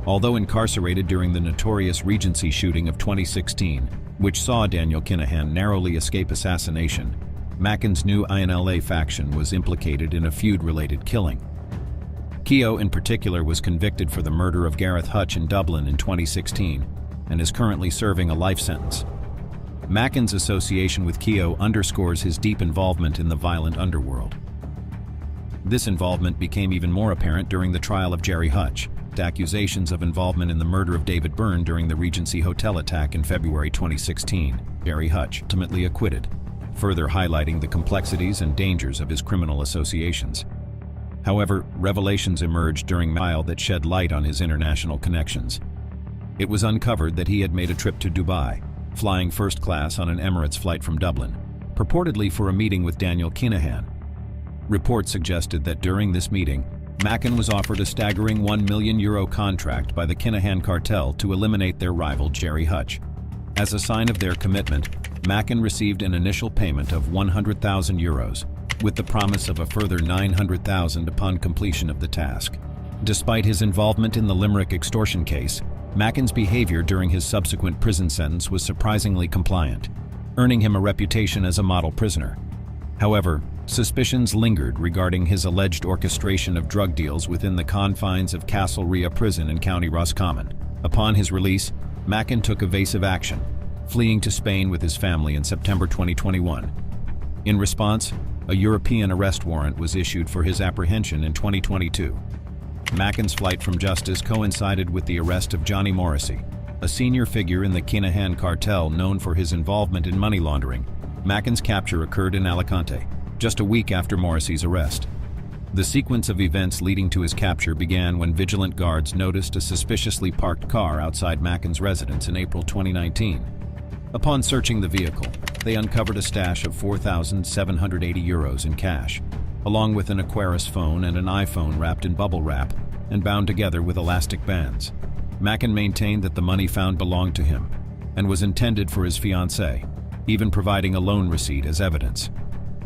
Although incarcerated during the notorious Regency shooting of 2016, which saw Daniel Kinahan narrowly escape assassination, Mackin's new INLA faction was implicated in a feud-related killing. Keogh in particular was convicted for the murder of Gareth Hutch in Dublin in 2016 and is currently serving a life sentence. Mackin's association with Keogh underscores his deep involvement in the violent underworld. This involvement became even more apparent during the trial of Gerry Hutch, accusations of involvement in the murder of David Byrne during the Regency Hotel attack in February 2016. Gerry Hutch ultimately acquitted, further highlighting the complexities and dangers of his criminal associations. However, revelations emerged during trial that shed light on his international connections. It was uncovered that he had made a trip to Dubai, flying first class on an Emirates flight from Dublin, purportedly for a meeting with Daniel Kinahan. Reports suggested that during this meeting, Mackin was offered a staggering €1 million contract by the Kinahan Cartel to eliminate their rival Gerry Hutch. As a sign of their commitment, Mackin received an initial payment of €100,000, with the promise of a further $900,000 upon completion of the task. Despite his involvement in the Limerick extortion case, Mackin's behavior during his subsequent prison sentence was surprisingly compliant, earning him a reputation as a model prisoner. However, suspicions lingered regarding his alleged orchestration of drug deals within the confines of Castlerea Prison in County Roscommon. Upon his release, Mackin took evasive action, fleeing to Spain with his family in September 2021. In response, a European arrest warrant was issued for his apprehension in 2022. Mackin's flight from justice coincided with the arrest of Johnny Morrissey, a senior figure in the Kinahan Cartel known for his involvement in money laundering. Mackin's capture occurred in Alicante, just a week after Morrissey's arrest. The sequence of events leading to his capture began when vigilant guards noticed a suspiciously parked car outside Mackin's residence in April 2019. Upon searching the vehicle, they uncovered a stash of €4,780 in cash, along with an Aquarius phone and an iPhone wrapped in bubble wrap and bound together with elastic bands. Mackin maintained that the money found belonged to him and was intended for his fiancée, even providing a loan receipt as evidence.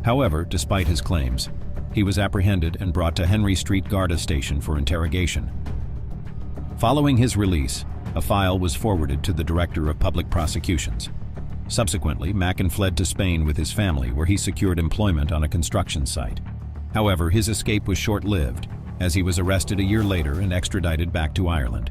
However, despite his claims, he was apprehended and brought to Henry Street Garda Station for interrogation. Following his release, a file was forwarded to the Director of Public Prosecutions. Subsequently, Mackin fled to Spain with his family, where he secured employment on a construction site. However, his escape was short-lived, as he was arrested a year later and extradited back to Ireland.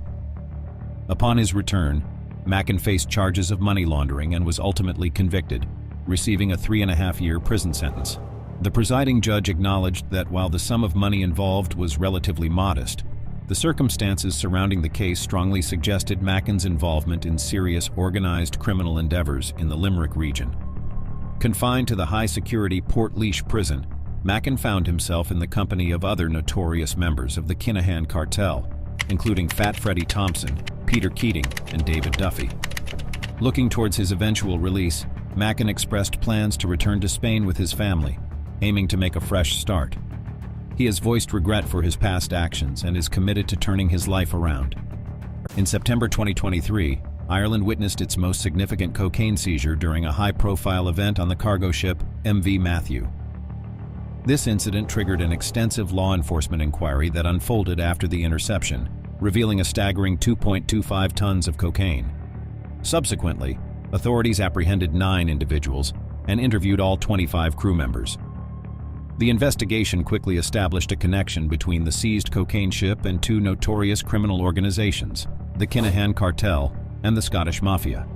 Upon his return, Mackin faced charges of money laundering and was ultimately convicted, receiving a 3.5-year prison sentence. The presiding judge acknowledged that while the sum of money involved was relatively modest, the circumstances surrounding the case strongly suggested Mackin's involvement in serious organized criminal endeavors in the Limerick region. Confined to the high-security Portlaoise prison, Mackin found himself in the company of other notorious members of the Kinahan Cartel, including Fat Freddie Thompson, Peter Keating, and David Duffy. Looking towards his eventual release, Mackin expressed plans to return to Spain with his family, aiming to make a fresh start. He has voiced regret for his past actions and is committed to turning his life around. In September 2023, Ireland witnessed its most significant cocaine seizure during a high-profile event on the cargo ship MV Matthew. This incident triggered an extensive law enforcement inquiry that unfolded after the interception, revealing a staggering 2.25 tons of cocaine. Subsequently, authorities apprehended 9 individuals and interviewed all 25 crew members. The investigation quickly established a connection between the seized cocaine ship and 2 notorious criminal organizations, the Kinahan Cartel and the Scottish Mafia.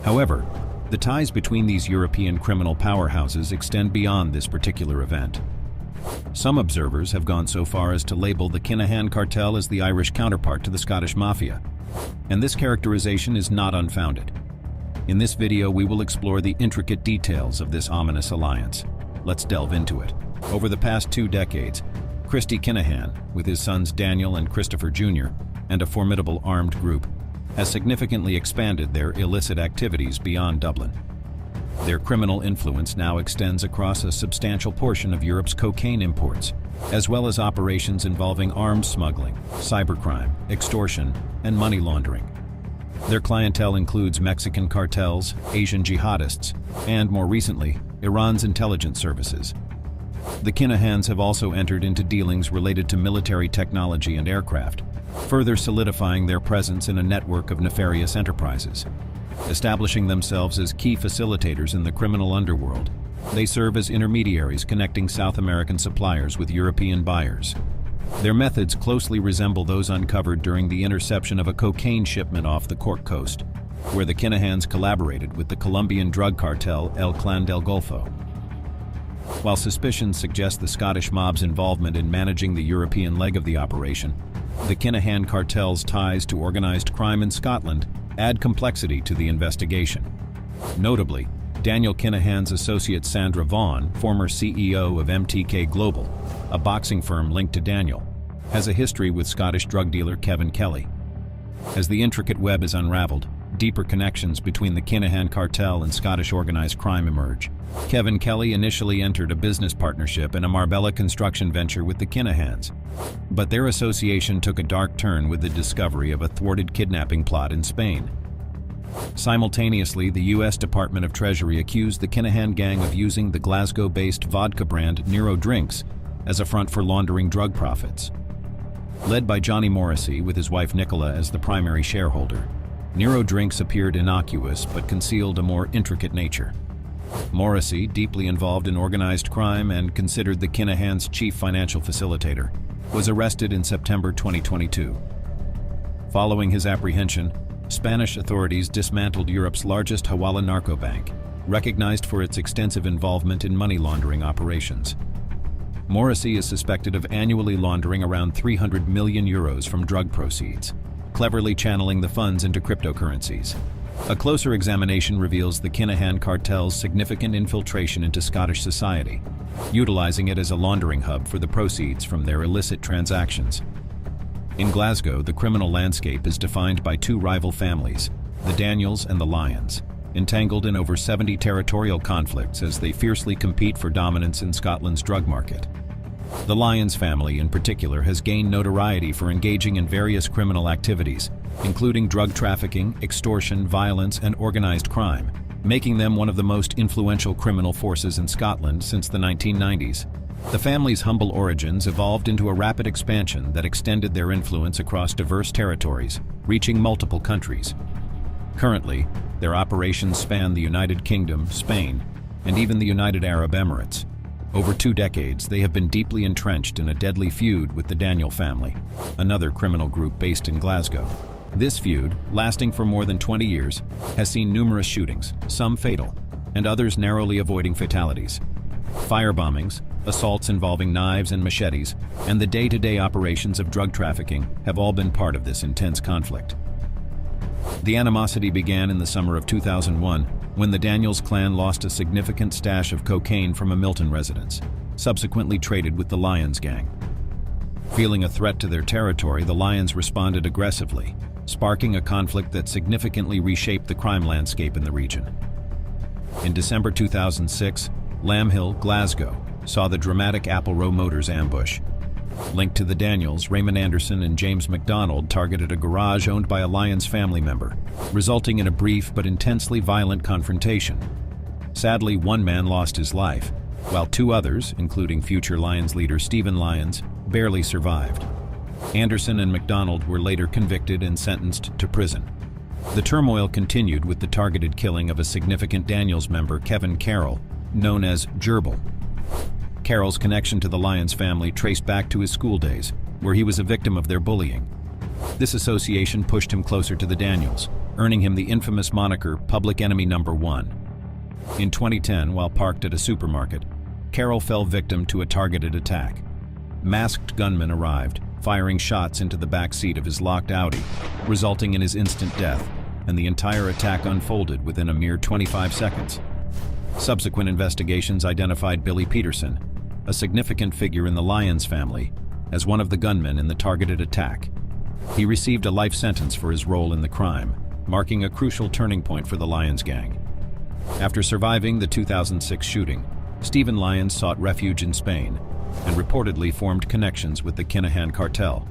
However, the ties between these European criminal powerhouses extend beyond this particular event. Some observers have gone so far as to label the Kinahan Cartel as the Irish counterpart to the Scottish Mafia, and this characterization is not unfounded. In this video, we will explore the intricate details of this ominous alliance. Let's delve into it. Over the past 2 decades, Christy Kinahan, with his sons Daniel and Christopher Jr., and a formidable armed group, has significantly expanded their illicit activities beyond Dublin. Their criminal influence now extends across a substantial portion of Europe's cocaine imports, as well as operations involving arms smuggling, cybercrime, extortion, and money laundering. Their clientele includes Mexican cartels, Asian jihadists, and, more recently, Iran's intelligence services. The Kinahans have also entered into dealings related to military technology and aircraft, further solidifying their presence in a network of nefarious enterprises. Establishing themselves as key facilitators in the criminal underworld, they serve as intermediaries connecting South American suppliers with European buyers. Their methods closely resemble those uncovered during the interception of a cocaine shipment off the Cork coast, where the Kinahans collaborated with the Colombian drug cartel El Clan del Golfo. While suspicions suggest the Scottish mob's involvement in managing the European leg of the operation, the Kinahan cartel's ties to organized crime in Scotland add complexity to the investigation. Notably, Daniel Kinahan's associate Sandra Vaughan, former CEO of MTK Global, a boxing firm linked to Daniel, has a history with Scottish drug dealer Kevin Kelly. As the intricate web is unraveled, deeper connections between the Kinahan cartel and Scottish organized crime emerge. Kevin Kelly initially entered a business partnership in a Marbella construction venture with the Kinahans, but their association took a dark turn with the discovery of a thwarted kidnapping plot in Spain. Simultaneously, the U.S. Department of Treasury accused the Kinahan gang of using the Glasgow-based vodka brand Nero Drinks as a front for laundering drug profits. Led by Johnny Morrissey, with his wife Nicola as the primary shareholder, Nero Drinks appeared innocuous but concealed a more intricate nature. Morrissey, deeply involved in organized crime and considered the Kinahans' chief financial facilitator, was arrested in September 2022. Following his apprehension, Spanish authorities dismantled Europe's largest Hawala narco bank, recognized for its extensive involvement in money laundering operations. Morrissey is suspected of annually laundering around 300 million euros from drug proceeds, cleverly channeling the funds into cryptocurrencies. A closer examination reveals the Kinahan cartel's significant infiltration into Scottish society, utilizing it as a laundering hub for the proceeds from their illicit transactions. In Glasgow, the criminal landscape is defined by 2 rival families, the Daniels and the Lyons, entangled in over 70 territorial conflicts as they fiercely compete for dominance in Scotland's drug market. The Lyons family, in particular, has gained notoriety for engaging in various criminal activities, including drug trafficking, extortion, violence, and organized crime, making them one of the most influential criminal forces in Scotland since the 1990s. The family's humble origins evolved into a rapid expansion that extended their influence across diverse territories, reaching multiple countries. Currently, their operations span the United Kingdom, Spain, and even the United Arab Emirates. Over 2 decades, they have been deeply entrenched in a deadly feud with the Daniel family, another criminal group based in Glasgow. This feud, lasting for more than 20 years, has seen numerous shootings, some fatal, and others narrowly avoiding fatalities. Firebombings, assaults involving knives and machetes, and the day-to-day operations of drug trafficking have all been part of this intense conflict. The animosity began in the summer of 2001 when the Daniels clan lost a significant stash of cocaine from a Milton residence, subsequently traded with the Lyons gang. Feeling a threat to their territory, the Lyons responded aggressively, sparking a conflict that significantly reshaped the crime landscape in the region. In December 2006, Lamb Hill, Glasgow, saw the dramatic Apple Row Motors ambush. Linked to the Daniels, Raymond Anderson and James McDonald targeted a garage owned by a Lyons family member, resulting in a brief but intensely violent confrontation. Sadly, one man lost his life, while two others, including future Lyons leader Stephen Lyons, barely survived. Anderson and McDonald were later convicted and sentenced to prison. The turmoil continued with the targeted killing of a significant Daniels member, Kevin Carroll, known as Gerbil. Carroll's connection to the Lyons family traced back to his school days, where he was a victim of their bullying. This association pushed him closer to the Daniels, earning him the infamous moniker Public Enemy Number 1. In 2010, while parked at a supermarket, Carroll fell victim to a targeted attack. Masked gunmen arrived, firing shots into the back seat of his locked Audi, resulting in his instant death, and the entire attack unfolded within a mere 25 seconds. Subsequent investigations identified Billy Peterson, a significant figure in the Lyons family, as one of the gunmen in the targeted attack. He received a life sentence for his role in the crime, marking a crucial turning point for the Lyons gang. After surviving the 2006 shooting, Stephen Lyons sought refuge in Spain and reportedly formed connections with the Kinahan Cartel.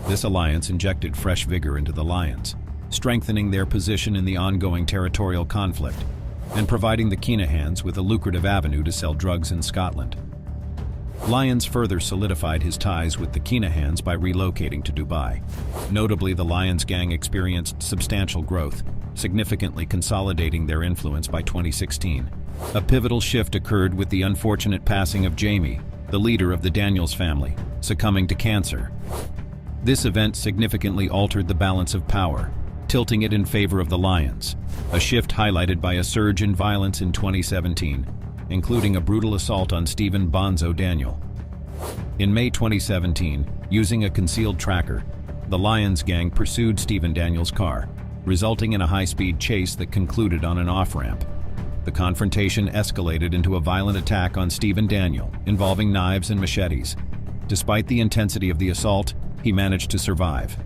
This alliance injected fresh vigor into the Lyons, strengthening their position in the ongoing territorial conflict and providing the Kinahans with a lucrative avenue to sell drugs in Scotland. Lyons further solidified his ties with the Kinahans by relocating to Dubai. Notably, the Lyons gang experienced substantial growth, significantly consolidating their influence by 2016. A pivotal shift occurred with the unfortunate passing of Jamie, the leader of the Daniels family, succumbing to cancer. This event significantly altered the balance of power, tilting it in favor of the Lyons, a shift highlighted by a surge in violence in 2017, including a brutal assault on Stephen Bonzo Daniel. In May 2017, using a concealed tracker, the Lyons gang pursued Stephen Daniel's car, resulting in a high-speed chase that concluded on an off-ramp. The confrontation escalated into a violent attack on Stephen Daniel, involving knives and machetes. Despite the intensity of the assault, he managed to survive.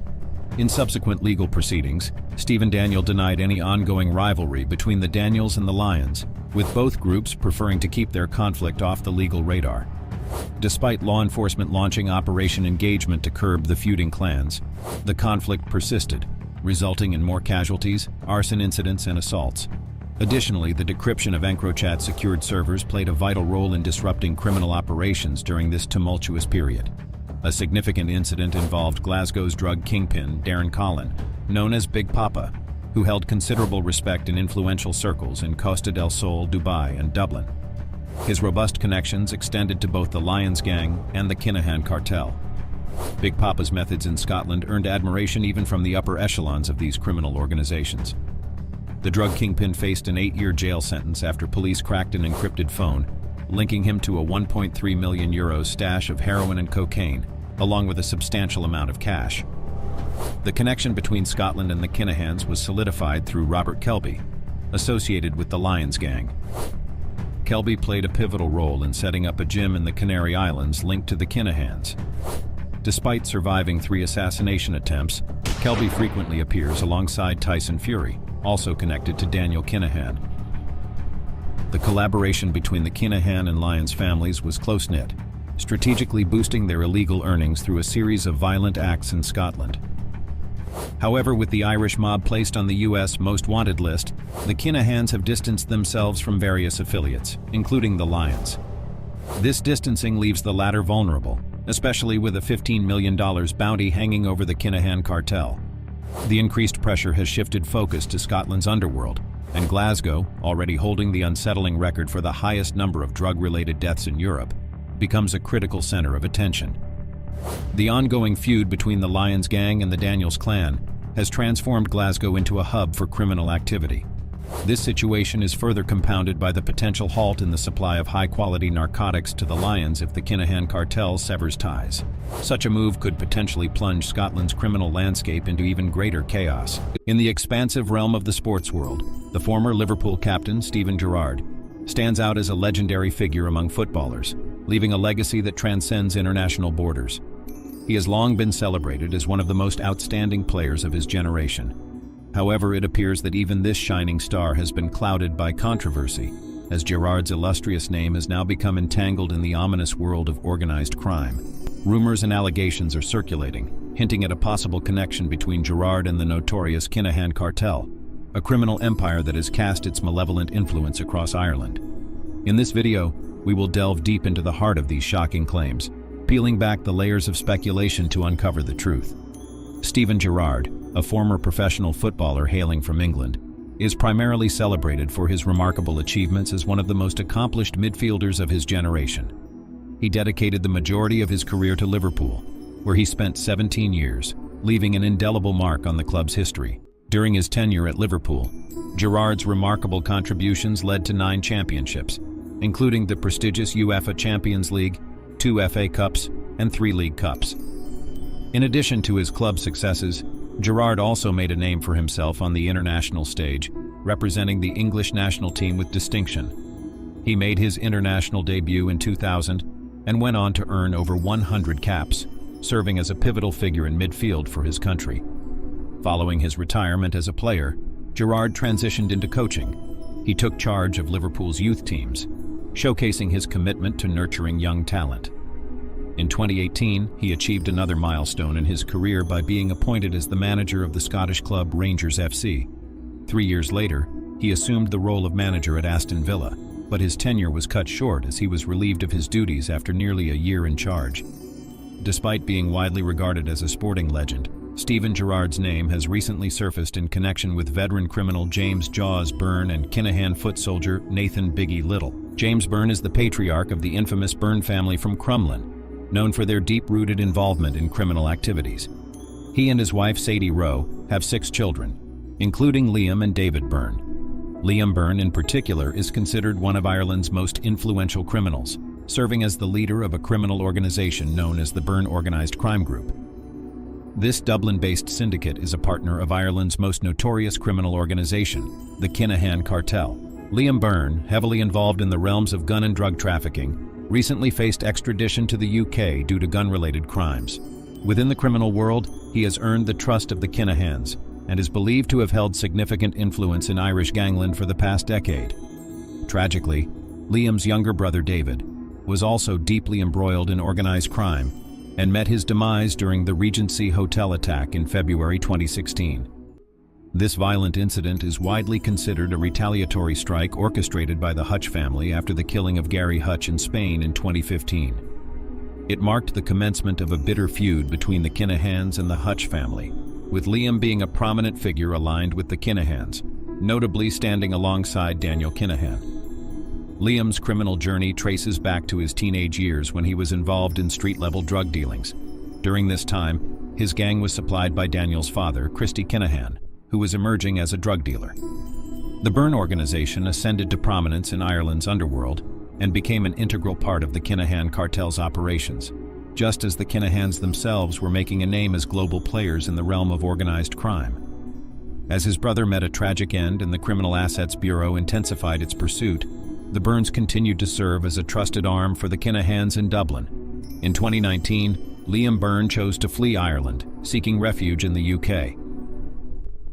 In subsequent legal proceedings, Stephen Daniel denied any ongoing rivalry between the Daniels and the Lyons, with both groups preferring to keep their conflict off the legal radar. Despite law enforcement launching Operation Engagement to curb the feuding clans, the conflict persisted, resulting in more casualties, arson incidents, and assaults. Additionally, the decryption of EncroChat secured servers played a vital role in disrupting criminal operations during this tumultuous period. A significant incident involved Glasgow's drug kingpin, Darren Caolan, known as Big Papa, who held considerable respect in influential circles in Costa del Sol, Dubai, and Dublin. His robust connections extended to both the Lyons gang and the Kinahan Cartel. Big Papa's methods in Scotland earned admiration even from the upper echelons of these criminal organizations. The drug kingpin faced an 8-year jail sentence after police cracked an encrypted phone, linking him to a €1.3 million stash of heroin and cocaine, along with a substantial amount of cash. The connection between Scotland and the Kinahans was solidified through Robert Kelby, associated with the Lyons gang. Kelby played a pivotal role in setting up a gym in the Canary Islands linked to the Kinahans. Despite surviving 3 assassination attempts, Kelby frequently appears alongside Tyson Fury, also connected to Daniel Kinahan. The collaboration between the Kinahan and Lyons families was close-knit, strategically boosting their illegal earnings through a series of violent acts in Scotland. However, with the Irish mob placed on the U.S. Most Wanted list, the Kinahans have distanced themselves from various affiliates, including the Lyons. This distancing leaves the latter vulnerable, especially with a $15 million bounty hanging over the Kinahan Cartel. The increased pressure has shifted focus to Scotland's underworld, and Glasgow, already holding the unsettling record for the highest number of drug-related deaths in Europe, becomes a critical center of attention. The ongoing feud between the Lyons gang and the Daniels clan has transformed Glasgow into a hub for criminal activity. This situation is further compounded by the potential halt in the supply of high-quality narcotics to the Lions if the Kinahan Cartel severs ties. Such a move could potentially plunge Scotland's criminal landscape into even greater chaos. In the expansive realm of the sports world, the former Liverpool captain, Steven Gerrard, stands out as a legendary figure among footballers, leaving a legacy that transcends international borders. He has long been celebrated as one of the most outstanding players of his generation. However, it appears that even this shining star has been clouded by controversy, as Gerrard's illustrious name has now become entangled in the ominous world of organized crime. Rumors and allegations are circulating, hinting at a possible connection between Gerrard and the notorious Kinahan Cartel, a criminal empire that has cast its malevolent influence across Ireland. In this video, we will delve deep into the heart of these shocking claims, peeling back the layers of speculation to uncover the truth. Steven Gerrard, a former professional footballer hailing from England, is primarily celebrated for his remarkable achievements as one of the most accomplished midfielders of his generation. He dedicated the majority of his career to Liverpool, where he spent 17 years, leaving an indelible mark on the club's history. During his tenure at Liverpool, Gerrard's remarkable contributions led to 9 championships, including the prestigious UEFA Champions League, 2 FA Cups, and 3 League Cups. In addition to his club successes, Gerrard also made a name for himself on the international stage, representing the English national team with distinction. He made his international debut in 2000 and went on to earn over 100 caps, serving as a pivotal figure in midfield for his country. Following his retirement as a player, Gerrard transitioned into coaching. He took charge of Liverpool's youth teams, showcasing his commitment to nurturing young talent. In 2018, he achieved another milestone in his career by being appointed as the manager of the Scottish club Rangers FC. 3 years later, he assumed the role of manager at Aston Villa, but his tenure was cut short as he was relieved of his duties after nearly a year in charge. Despite being widely regarded as a sporting legend, Steven Gerrard's name has recently surfaced in connection with veteran criminal James "Jaws" Byrne and Kinahan foot soldier Nathan "Biggie" Little. James Byrne is the patriarch of the infamous Byrne family from Crumlin, known for their deep-rooted involvement in criminal activities. He and his wife Sadie Rowe have 6 children, including Liam and David Byrne. Liam Byrne in particular is considered one of Ireland's most influential criminals, serving as the leader of a criminal organization known as the Byrne Organised Crime Group. This Dublin-based syndicate is a partner of Ireland's most notorious criminal organization, the Kinahan Cartel. Liam Byrne, heavily involved in the realms of gun and drug trafficking, recently faced extradition to the UK due to gun-related crimes. Within the criminal world, he has earned the trust of the Kinahans and is believed to have held significant influence in Irish gangland for the past decade. Tragically, Liam's younger brother David was also deeply embroiled in organized crime and met his demise during the Regency Hotel attack in February 2016. This violent incident is widely considered a retaliatory strike orchestrated by the Hutch family after the killing of Gary Hutch in Spain in 2015. It marked the commencement of a bitter feud between the Kinahans and the Hutch family, with Liam being a prominent figure aligned with the Kinahans, notably standing alongside Daniel Kinahan. Liam's criminal journey traces back to his teenage years when he was involved in street-level drug dealings. During this time, his gang was supplied by Daniel's father, Christy Kinahan, who was emerging as a drug dealer. The Byrne organization ascended to prominence in Ireland's underworld and became an integral part of the Kinahan Cartel's operations, just as the Kinahans themselves were making a name as global players in the realm of organized crime. As his brother met a tragic end and the Criminal Assets Bureau intensified its pursuit, the Byrnes continued to serve as a trusted arm for the Kinahans in Dublin. In 2019, Liam Byrne chose to flee Ireland, seeking refuge in the UK.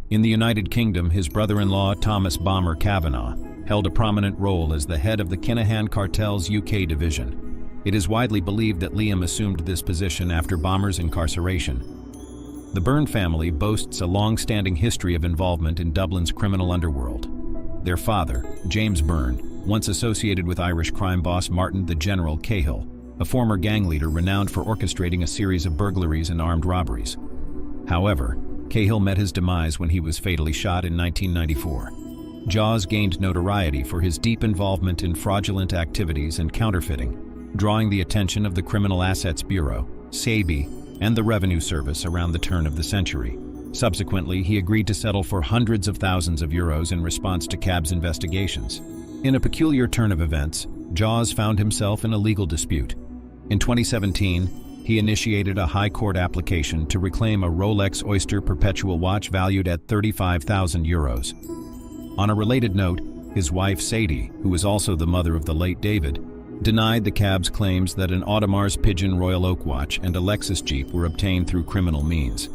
In the United Kingdom, his brother-in-law Thomas "Bomber" Kavanagh held a prominent role as the head of the Kinahan Cartel's UK division. It is widely believed that Liam assumed this position after Bomber's incarceration. The Byrne family boasts a long-standing history of involvement in Dublin's criminal underworld. Their father, James Byrne, once associated with Irish crime boss Martin the General Cahill, a former gang leader renowned for orchestrating a series of burglaries and armed robberies. However, Cahill met his demise when he was fatally shot in 1994. Jaws gained notoriety for his deep involvement in fraudulent activities and counterfeiting, drawing the attention of the Criminal Assets Bureau, SABI, and the Revenue Service around the turn of the century. Subsequently, he agreed to settle for hundreds of thousands of euros in response to CAB's investigations. In a peculiar turn of events, Jaws found himself in a legal dispute. In 2017, he initiated a high court application to reclaim a Rolex Oyster Perpetual watch valued at 35,000 euros. On a related note, his wife Sadie, who was also the mother of the late David, denied the CAB's claims that an Audemars Piguet Royal Oak watch and a Lexus Jeep were obtained through criminal means.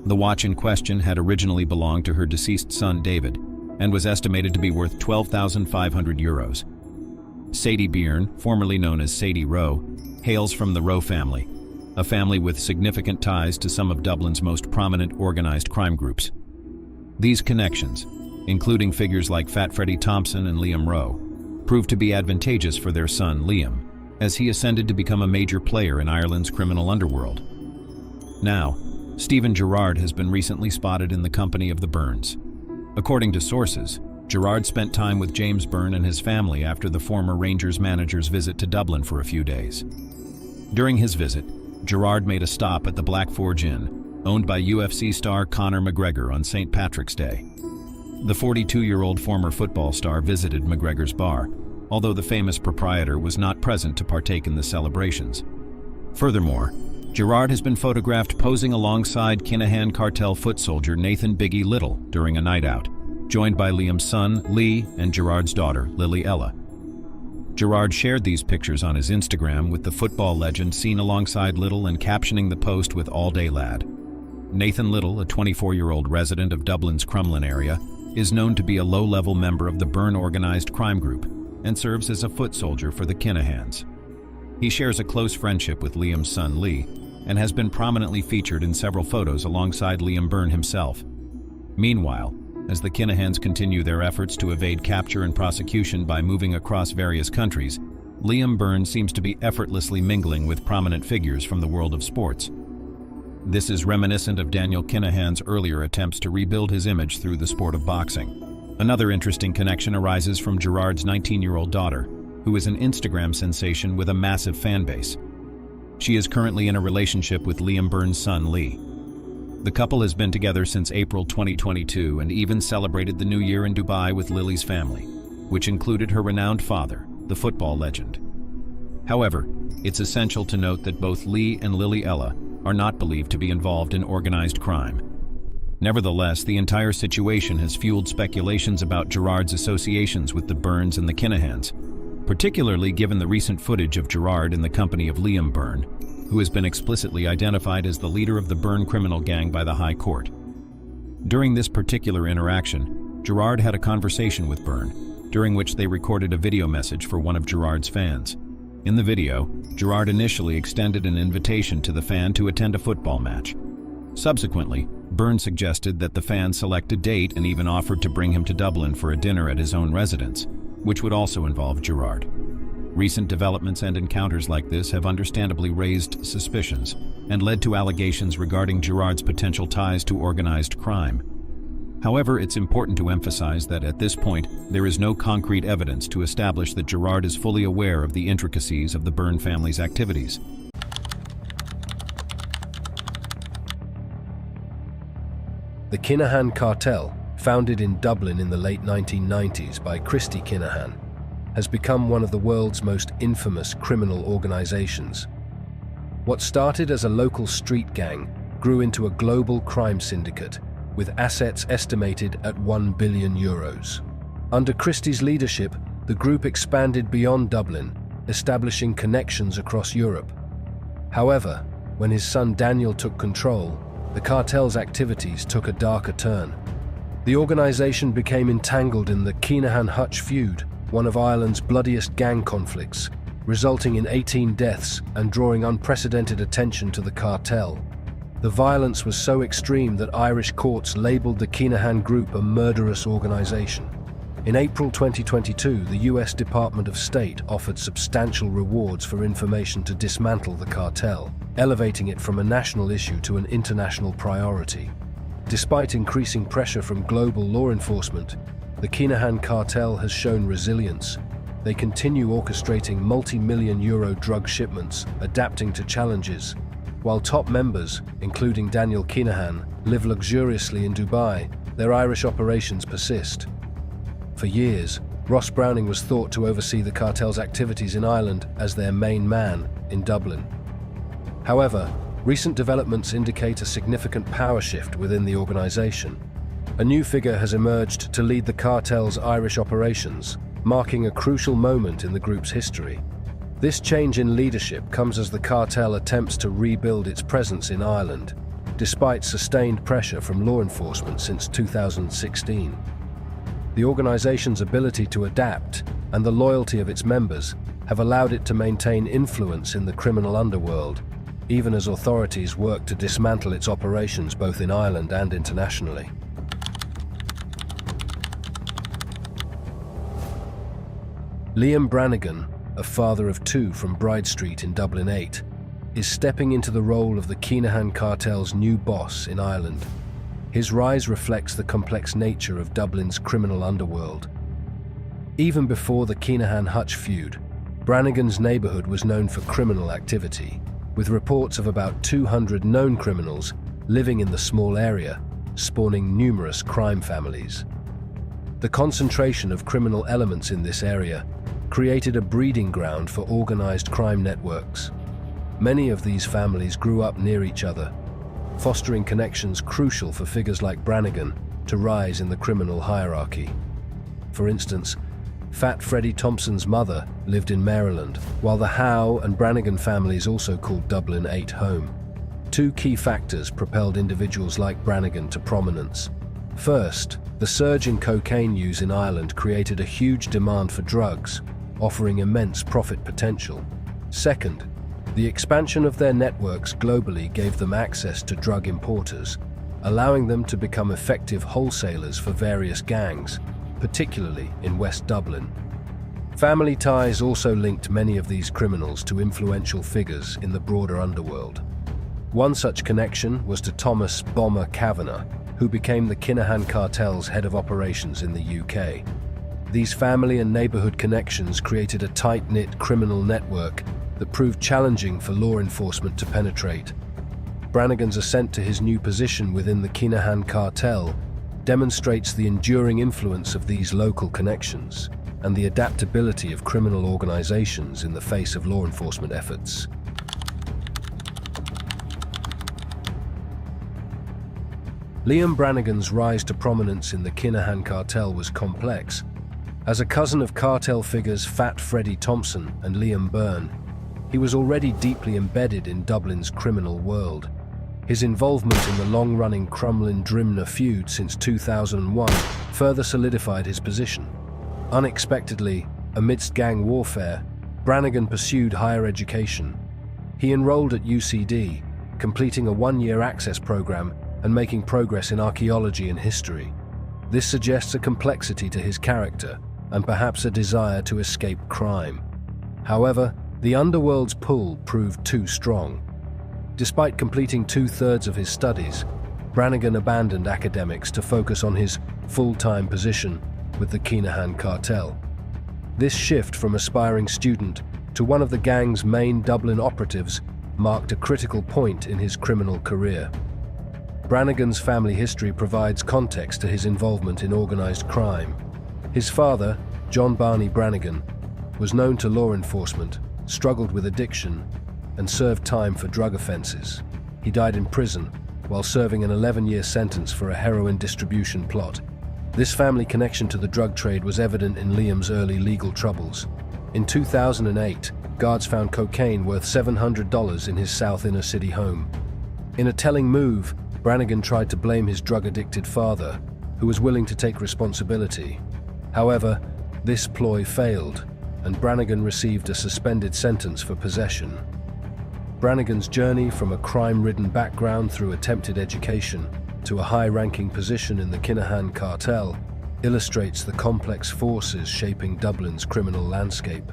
The watch in question had originally belonged to her deceased son David and was estimated to be worth 12,500 euros. Sadie Byrne, formerly known as Sadie Rowe, hails from the Rowe family, a family with significant ties to some of Dublin's most prominent organized crime groups. These connections, including figures like Fat Freddie Thompson and Liam Rowe, proved to be advantageous for their son Liam, as he ascended to become a major player in Ireland's criminal underworld. Now, Steven Gerrard has been recently spotted in the company of the Byrnes. According to sources, Gerrard spent time with James Byrne and his family after the former Rangers manager's visit to Dublin for a few days. During his visit, Gerrard made a stop at the Black Forge Inn, owned by UFC star Conor McGregor on St. Patrick's Day. The 42-year-old former football star visited McGregor's bar, although the famous proprietor was not present to partake in the celebrations. Furthermore, Gerrard has been photographed posing alongside Kinahan Cartel foot soldier Nathan Biggie Little during a night out, joined by Liam's son, Lee, and Gerard's daughter, Lily Ella. Gerrard shared these pictures on his Instagram with the football legend seen alongside Little and captioning the post with "All Day Lad." Nathan Little, a 24-year-old resident of Dublin's Crumlin area, is known to be a low-level member of the Byrne organized crime group and serves as a foot soldier for the Kinahans. He shares a close friendship with Liam's son Lee and has been prominently featured in several photos alongside Liam Byrne himself. Meanwhile, as the Kinahans continue their efforts to evade capture and prosecution by moving across various countries, Liam Byrne seems to be effortlessly mingling with prominent figures from the world of sports. This is reminiscent of Daniel Kinahan's earlier attempts to rebuild his image through the sport of boxing. Another interesting connection arises from Gerard's 19-year-old daughter, who is an Instagram sensation with a massive fan base. She is currently in a relationship with Liam Byrne's son Lee. The couple has been together since April 2022 and even celebrated the New Year in Dubai with Lily's family, which included her renowned father, the football legend. However, it's essential to note that both Lee and Lily Ella are not believed to be involved in organized crime. Nevertheless, the entire situation has fueled speculations about Gerard's associations with the Byrnes and the Kinahans, particularly given the recent footage of Gerard in the company of Liam Byrne, who has been explicitly identified as the leader of the Byrne criminal gang by the High Court. During this particular interaction, Gerard had a conversation with Byrne, during which they recorded a video message for one of Gerard's fans. In the video, Gerard initially extended an invitation to the fan to attend a football match. Subsequently, Byrne suggested that the fan select a date and even offered to bring him to Dublin for a dinner at his own residence, which would also involve Gerard. Recent developments and encounters like this have understandably raised suspicions and led to allegations regarding Gerard's potential ties to organized crime. However, it's important to emphasize that at this point, there is no concrete evidence to establish that Gerard is fully aware of the intricacies of the Byrne family's activities. The Kinahan Cartel, founded in Dublin in the late 1990s by Christy Kinahan, has become one of the world's most infamous criminal organizations. What started as a local street gang grew into a global crime syndicate, with assets estimated at €1 billion. Under Christie's leadership, the group expanded beyond Dublin, establishing connections across Europe. However, when his son Daniel took control, the cartel's activities took a darker turn. The organization became entangled in the Kinahan-Hutch feud, one of Ireland's bloodiest gang conflicts, resulting in 18 deaths and drawing unprecedented attention to the cartel. The violence was so extreme that Irish courts labeled the Kinahan group a murderous organization. In April 2022, the US Department of State offered substantial rewards for information to dismantle the cartel, elevating it from a national issue to an international priority. Despite increasing pressure from global law enforcement, the Kinahan cartel has shown resilience. They continue orchestrating multi-million euro drug shipments, adapting to challenges, while top members, including Daniel Kinahan, live luxuriously in Dubai, their Irish operations persist. For years, Ross Browning was thought to oversee the cartel's activities in Ireland as their main man in Dublin. However, recent developments indicate a significant power shift within the organisation. A new figure has emerged to lead the cartel's Irish operations, marking a crucial moment in the group's history. This change in leadership comes as the cartel attempts to rebuild its presence in Ireland, despite sustained pressure from law enforcement since 2016. The organization's ability to adapt and the loyalty of its members have allowed it to maintain influence in the criminal underworld, even as authorities work to dismantle its operations both in Ireland and internationally. Liam Brannigan, a father of two from Bride Street in Dublin 8, is stepping into the role of the Kinahan Cartel's new boss in Ireland. His rise reflects the complex nature of Dublin's criminal underworld. Even before the Kinahan-Hutch feud, Brannigan's neighbourhood was known for criminal activity, with reports of about 200 known criminals living in the small area, spawning numerous crime families. The concentration of criminal elements in this area created a breeding ground for organised crime networks. Many of these families grew up near each other, fostering connections crucial for figures like Brannigan to rise in the criminal hierarchy. For instance, Fat Freddie Thompson's mother lived in Maryland, while the Howe and Brannigan families also called Dublin 8 home. Two key factors propelled individuals like Brannigan to prominence. First, the surge in cocaine use in Ireland created a huge demand for drugs, offering immense profit potential. Second, the expansion of their networks globally gave them access to drug importers, allowing them to become effective wholesalers for various gangs, particularly in West Dublin. Family ties also linked many of these criminals to influential figures in the broader underworld. One such connection was to Thomas "Bomber" Kavanagh, who became the Kinahan Cartel's head of operations in the UK. These family and neighbourhood connections created a tight-knit criminal network that proved challenging for law enforcement to penetrate. Brannigan's ascent to his new position within the Kinahan Cartel demonstrates the enduring influence of these local connections and the adaptability of criminal organizations in the face of law enforcement efforts. Liam Brannigan's rise to prominence in the Kinahan Cartel was complex. As a cousin of cartel figures Fat Freddie Thompson and Liam Byrne, he was already deeply embedded in Dublin's criminal world. His involvement in the long-running Crumlin-Drimnagh feud since 2001 further solidified his position. Unexpectedly, amidst gang warfare, Brannigan pursued higher education. He enrolled at UCD, completing a one-year access program and making progress in archaeology and history. This suggests a complexity to his character and perhaps a desire to escape crime. However, the underworld's pull proved too strong. Despite completing 2/3 of his studies, Brannigan abandoned academics to focus on his full-time position with the Kinahan Cartel. This shift from aspiring student to one of the gang's main Dublin operatives marked a critical point in his criminal career. Brannigan's family history provides context to his involvement in organised crime. His father, John Barney Brannigan, was known to law enforcement, struggled with addiction, and served time for drug offences. He died in prison while serving an 11-year sentence for a heroin distribution plot. This family connection to the drug trade was evident in Liam's early legal troubles. In 2008, guards found cocaine worth $700 in his South Inner City home. In a telling move, Brannigan tried to blame his drug-addicted father, who was willing to take responsibility. However, this ploy failed, and Brannigan received a suspended sentence for possession. Brannigan's journey from a crime-ridden background through attempted education to a high-ranking position in the Kinahan Cartel illustrates the complex forces shaping Dublin's criminal landscape.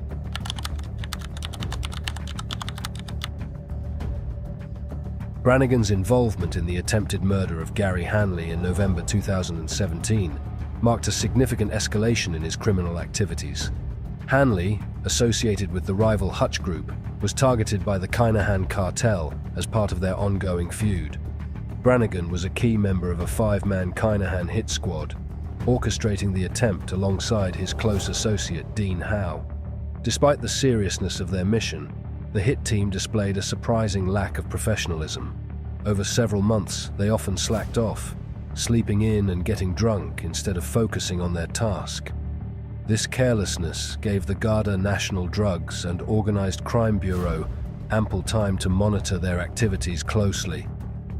Brannigan's involvement in the attempted murder of Gary Hanley in November 2017 marked a significant escalation in his criminal activities. Hanley, associated with the rival Hutch group, was targeted by the Kinahan Cartel as part of their ongoing feud. Brannigan was a key member of a five-man Kinahan hit squad, orchestrating the attempt alongside his close associate Dean Howe. Despite the seriousness of their mission, the hit team displayed a surprising lack of professionalism. Over several months, they often slacked off, sleeping in and getting drunk instead of focusing on their task. This carelessness gave the Garda National Drugs and Organised Crime Bureau ample time to monitor their activities closely.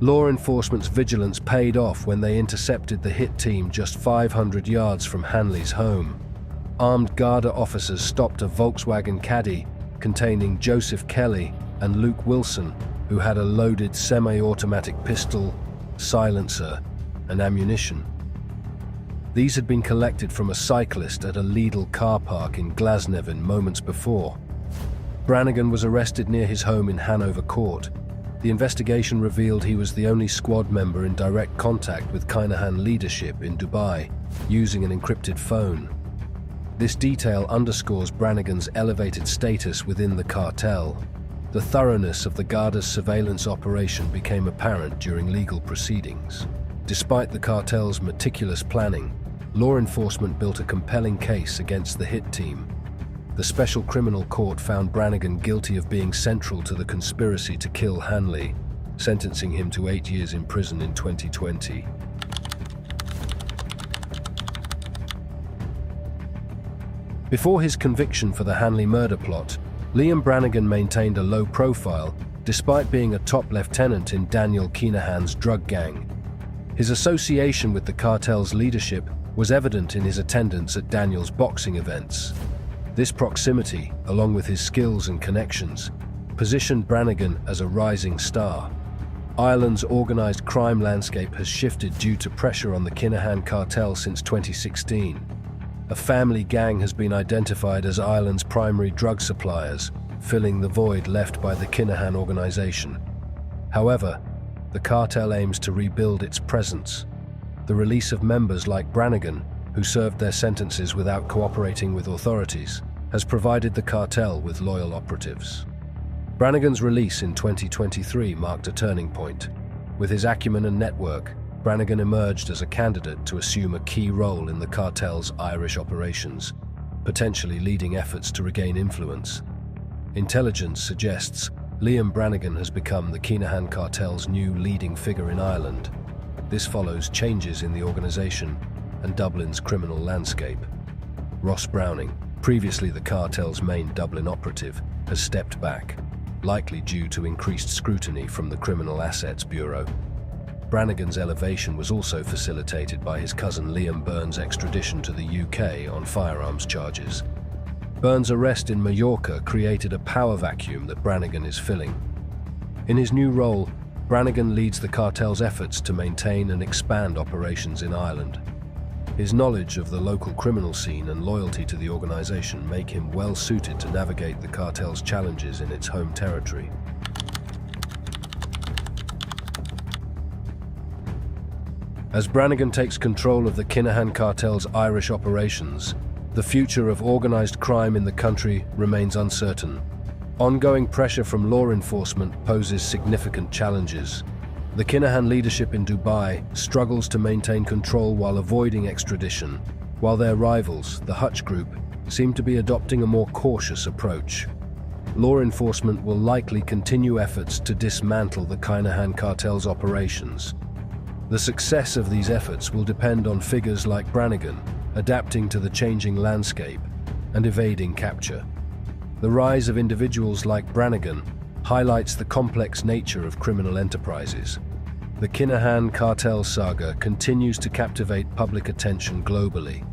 Law enforcement's vigilance paid off when they intercepted the hit team just 500 yards from Hanley's home. Armed Garda officers stopped a Volkswagen Caddy containing Joseph Kelly and Luke Wilson, who had a loaded semi-automatic pistol, silencer, and ammunition. These had been collected from a cyclist at a Lidl car park in Glasnevin moments before. Brannigan was arrested near his home in Hanover Court. The investigation revealed he was the only squad member in direct contact with Kinahan leadership in Dubai, using an encrypted phone. This detail underscores Brannigan's elevated status within the cartel. The thoroughness of the Garda's surveillance operation became apparent during legal proceedings. Despite the cartel's meticulous planning, law enforcement built a compelling case against the hit team. The Special Criminal Court found Brannigan guilty of being central to the conspiracy to kill Hanley, sentencing him to 8 years in prison in 2020. Before his conviction for the Hanley murder plot, Liam Brannigan maintained a low profile despite being a top lieutenant in Daniel Kinahan's drug gang. His association with the cartel's leadership was evident in his attendance at Daniel's boxing events. This proximity, along with his skills and connections, positioned Brannigan as a rising star. Ireland's organised crime landscape has shifted due to pressure on the Kinahan Cartel since 2016. A family gang has been identified as Ireland's primary drug suppliers, filling the void left by the Kinahan organisation. However, the cartel aims to rebuild its presence. The release of members like Brannigan, who served their sentences without cooperating with authorities, has provided the cartel with loyal operatives. Brannigan's release in 2023 marked a turning point. With his acumen and network, Brannigan emerged as a candidate to assume a key role in the cartel's Irish operations, potentially leading efforts to regain influence. Intelligence suggests Liam Brannigan has become the Kinahan Cartel's new leading figure in Ireland. This follows changes in the organisation and Dublin's criminal landscape. Ross Browning, previously the cartel's main Dublin operative, has stepped back, likely due to increased scrutiny from the Criminal Assets Bureau. Brannigan's elevation was also facilitated by his cousin Liam Byrne's extradition to the UK on firearms charges. Byrne's arrest in Mallorca created a power vacuum that Brannigan is filling. In his new role, Brannigan leads the cartel's efforts to maintain and expand operations in Ireland. His knowledge of the local criminal scene and loyalty to the organisation make him well suited to navigate the cartel's challenges in its home territory. As Brannigan takes control of the Kinahan Cartel's Irish operations, the future of organised crime in the country remains uncertain. Ongoing pressure from law enforcement poses significant challenges. The Kinahan leadership in Dubai struggles to maintain control while avoiding extradition, while their rivals, the Hutch group, seem to be adopting a more cautious approach. Law enforcement will likely continue efforts to dismantle the Kinahan Cartel's operations. The success of these efforts will depend on figures like Brannigan, adapting to the changing landscape and evading capture. The rise of individuals like Brannigan highlights the complex nature of criminal enterprises. The Kinahan Cartel saga continues to captivate public attention globally.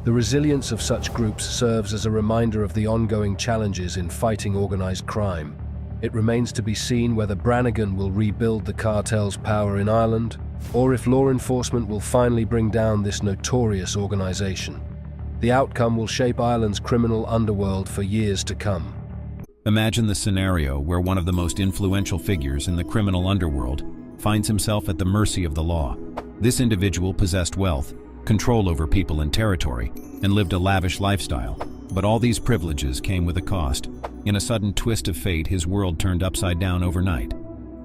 The resilience of such groups serves as a reminder of the ongoing challenges in fighting organised crime. It remains to be seen whether Brannigan will rebuild the cartel's power in Ireland, or if law enforcement will finally bring down this notorious organisation. The outcome will shape Ireland's criminal underworld for years to come. Imagine the scenario where one of the most influential figures in the criminal underworld finds himself at the mercy of the law. This individual possessed wealth, control over people and territory, and lived a lavish lifestyle. But all these privileges came with a cost. In a sudden twist of fate, his world turned upside down overnight.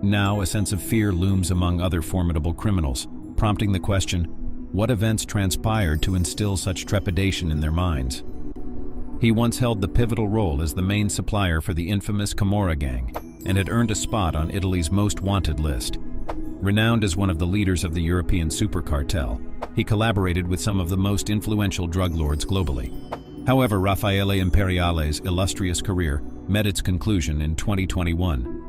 Now, a sense of fear looms among other formidable criminals, prompting the question, what events transpired to instill such trepidation in their minds? He once held the pivotal role as the main supplier for the infamous Camorra gang and had earned a spot on Italy's most wanted list. Renowned as one of the leaders of the European super cartel, he collaborated with some of the most influential drug lords globally. However, Raphael Imperiale's illustrious career met its conclusion in 2021.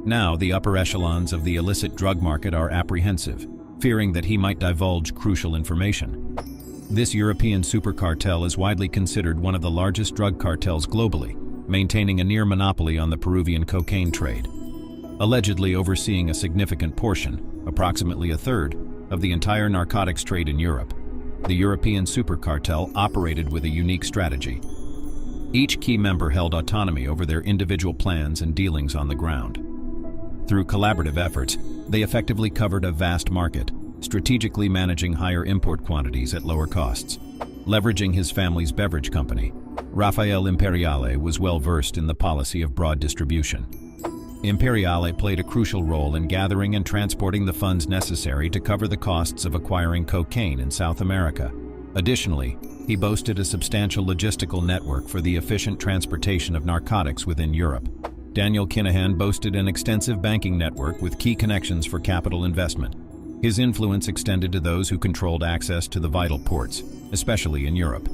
Now, the upper echelons of the illicit drug market are apprehensive, fearing that he might divulge crucial information. This European super cartel is widely considered one of the largest drug cartels globally, maintaining a near monopoly on the Peruvian cocaine trade. Allegedly overseeing a significant portion, approximately a third, of the entire narcotics trade in Europe, the European super cartel operated with a unique strategy. Each key member held autonomy over their individual plans and dealings on the ground. Through collaborative efforts, they effectively covered a vast market, strategically managing higher import quantities at lower costs. Leveraging his family's beverage company, Raphael Imperiale was well versed in the policy of broad distribution. Imperiale played a crucial role in gathering and transporting the funds necessary to cover the costs of acquiring cocaine in South America. Additionally, he boasted a substantial logistical network for the efficient transportation of narcotics within Europe. Daniel Kinahan boasted an extensive banking network with key connections for capital investment. His influence extended to those who controlled access to the vital ports, especially in Europe.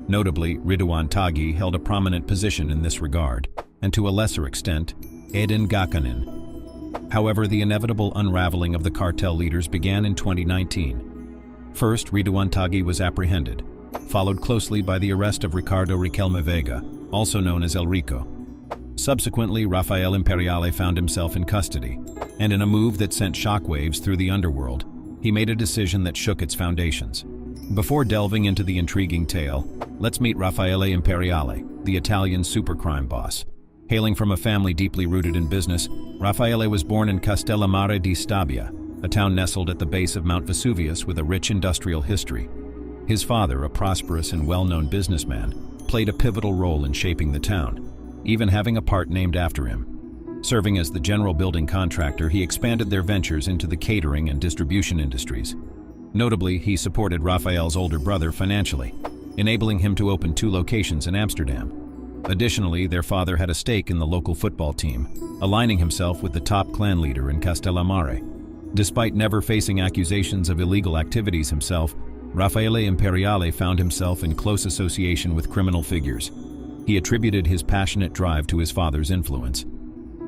Notably, Ridwan Taghi held a prominent position in this regard, and to a lesser extent, Edin Gakanin. However, the inevitable unraveling of the cartel leaders began in 2019. First, Ridwan Taghi was apprehended, followed closely by the arrest of Ricardo Riquelme Vega, also known as El Rico. Subsequently, Raphael Imperiale found himself in custody, and in a move that sent shockwaves through the underworld, he made a decision that shook its foundations. Before delving into the intriguing tale, let's meet Raphael Imperiale, the Italian supercrime boss. Hailing from a family deeply rooted in business, Raphaele was born in Castellammare di Stabia, a town nestled at the base of Mount Vesuvius with a rich industrial history. His father, a prosperous and well-known businessman, played a pivotal role in shaping the town, even having a part named after him. Serving as the general building contractor, he expanded their ventures into the catering and distribution industries. Notably, he supported Raphael's older brother financially, enabling him to open 2 locations in Amsterdam. Additionally, their father had a stake in the local football team, aligning himself with the top clan leader in Castellammare. Despite never facing accusations of illegal activities himself, Raphael Imperiale found himself in close association with criminal figures. He attributed his passionate drive to his father's influence.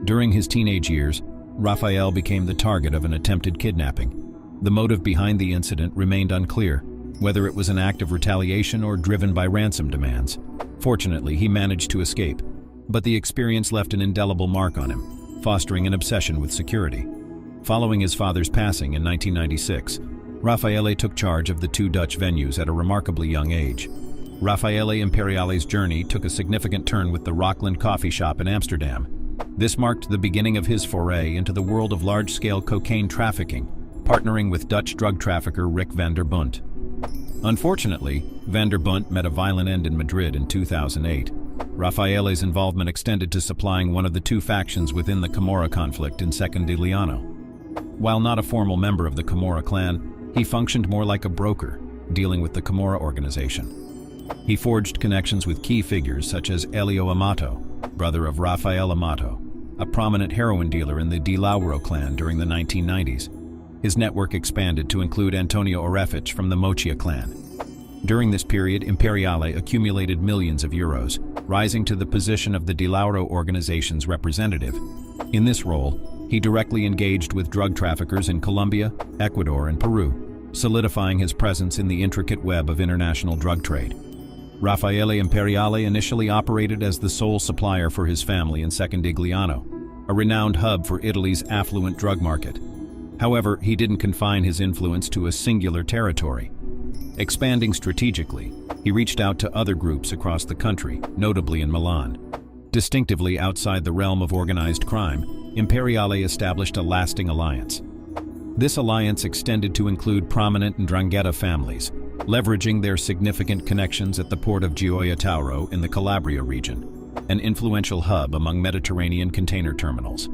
During his teenage years, Raphael became the target of an attempted kidnapping. The motive behind the incident remained unclear, whether it was an act of retaliation or driven by ransom demands. Fortunately, he managed to escape, but the experience left an indelible mark on him, fostering an obsession with security. Following his father's passing in 1996, Raphael took charge of the 2 Dutch venues at a remarkably young age. Raphael Imperiale's journey took a significant turn with the Rockland coffee shop in Amsterdam. This marked the beginning of his foray into the world of large-scale cocaine trafficking, partnering with Dutch drug trafficker Rick van der Bunt. Unfortunately, van der Bunt met a violent end in Madrid in 2008. Raphael's involvement extended to supplying one of the 2 factions within the Camorra conflict in Secondigliano. While not a formal member of the Camorra clan, he functioned more like a broker, dealing with the Camorra organization. He forged connections with key figures such as Elio Amato, brother of Raphael Amato, a prominent heroin dealer in the Di Lauro clan during the 1990s. His network expanded to include Antonio Orefic from the Mochia clan. During this period, Imperiale accumulated millions of euros, rising to the position of the Di Lauro organization's representative. In this role, he directly engaged with drug traffickers in Colombia, Ecuador, and Peru, solidifying his presence in the intricate web of international drug trade. Raphael Imperiale initially operated as the sole supplier for his family in Secondigliano, a renowned hub for Italy's affluent drug market. However, he didn't confine his influence to a singular territory. Expanding strategically, he reached out to other groups across the country, notably in Milan. Distinctively outside the realm of organized crime, Imperiale established a lasting alliance. This alliance extended to include prominent 'Ndrangheta families, leveraging their significant connections at the port of Gioia Tauro in the Calabria region, an influential hub among Mediterranean container terminals.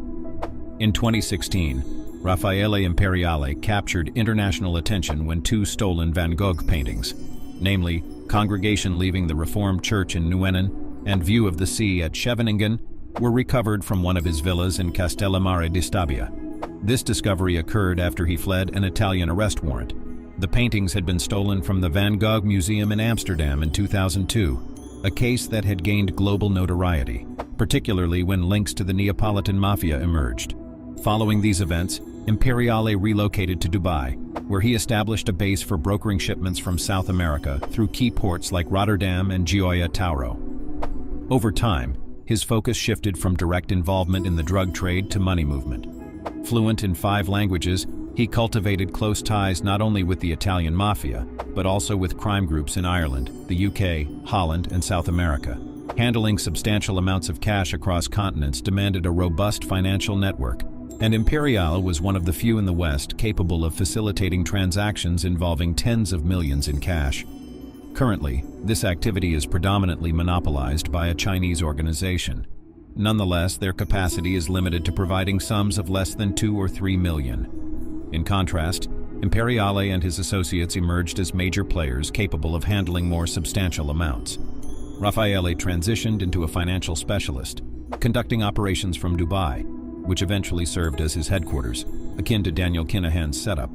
In 2016, Raphael Imperiale captured international attention when two stolen Van Gogh paintings, namely Congregation Leaving the Reformed Church in Nuenen and View of the Sea at Scheveningen, were recovered from one of his villas in Castellammare di Stabia. This discovery occurred after he fled an Italian arrest warrant. The paintings had been stolen from the Van Gogh Museum in Amsterdam in 2002, a case that had gained global notoriety, particularly when links to the Neapolitan Mafia emerged. Following these events, Imperiale relocated to Dubai, where he established a base for brokering shipments from South America through key ports like Rotterdam and Gioia Tauro. Over time, his focus shifted from direct involvement in the drug trade to money movement. Fluent in 5 languages, he cultivated close ties not only with the Italian Mafia, but also with crime groups in Ireland, the UK, Holland, and South America. Handling substantial amounts of cash across continents demanded a robust financial network, and Imperiale was one of the few in the West capable of facilitating transactions involving tens of millions in cash. Currently, this activity is predominantly monopolized by a Chinese organization. Nonetheless, their capacity is limited to providing sums of less than 2 or 3 million. In contrast, Imperiale and his associates emerged as major players capable of handling more substantial amounts. Raphael transitioned into a financial specialist, conducting operations from Dubai, which eventually served as his headquarters, akin to Daniel Kinahan's setup.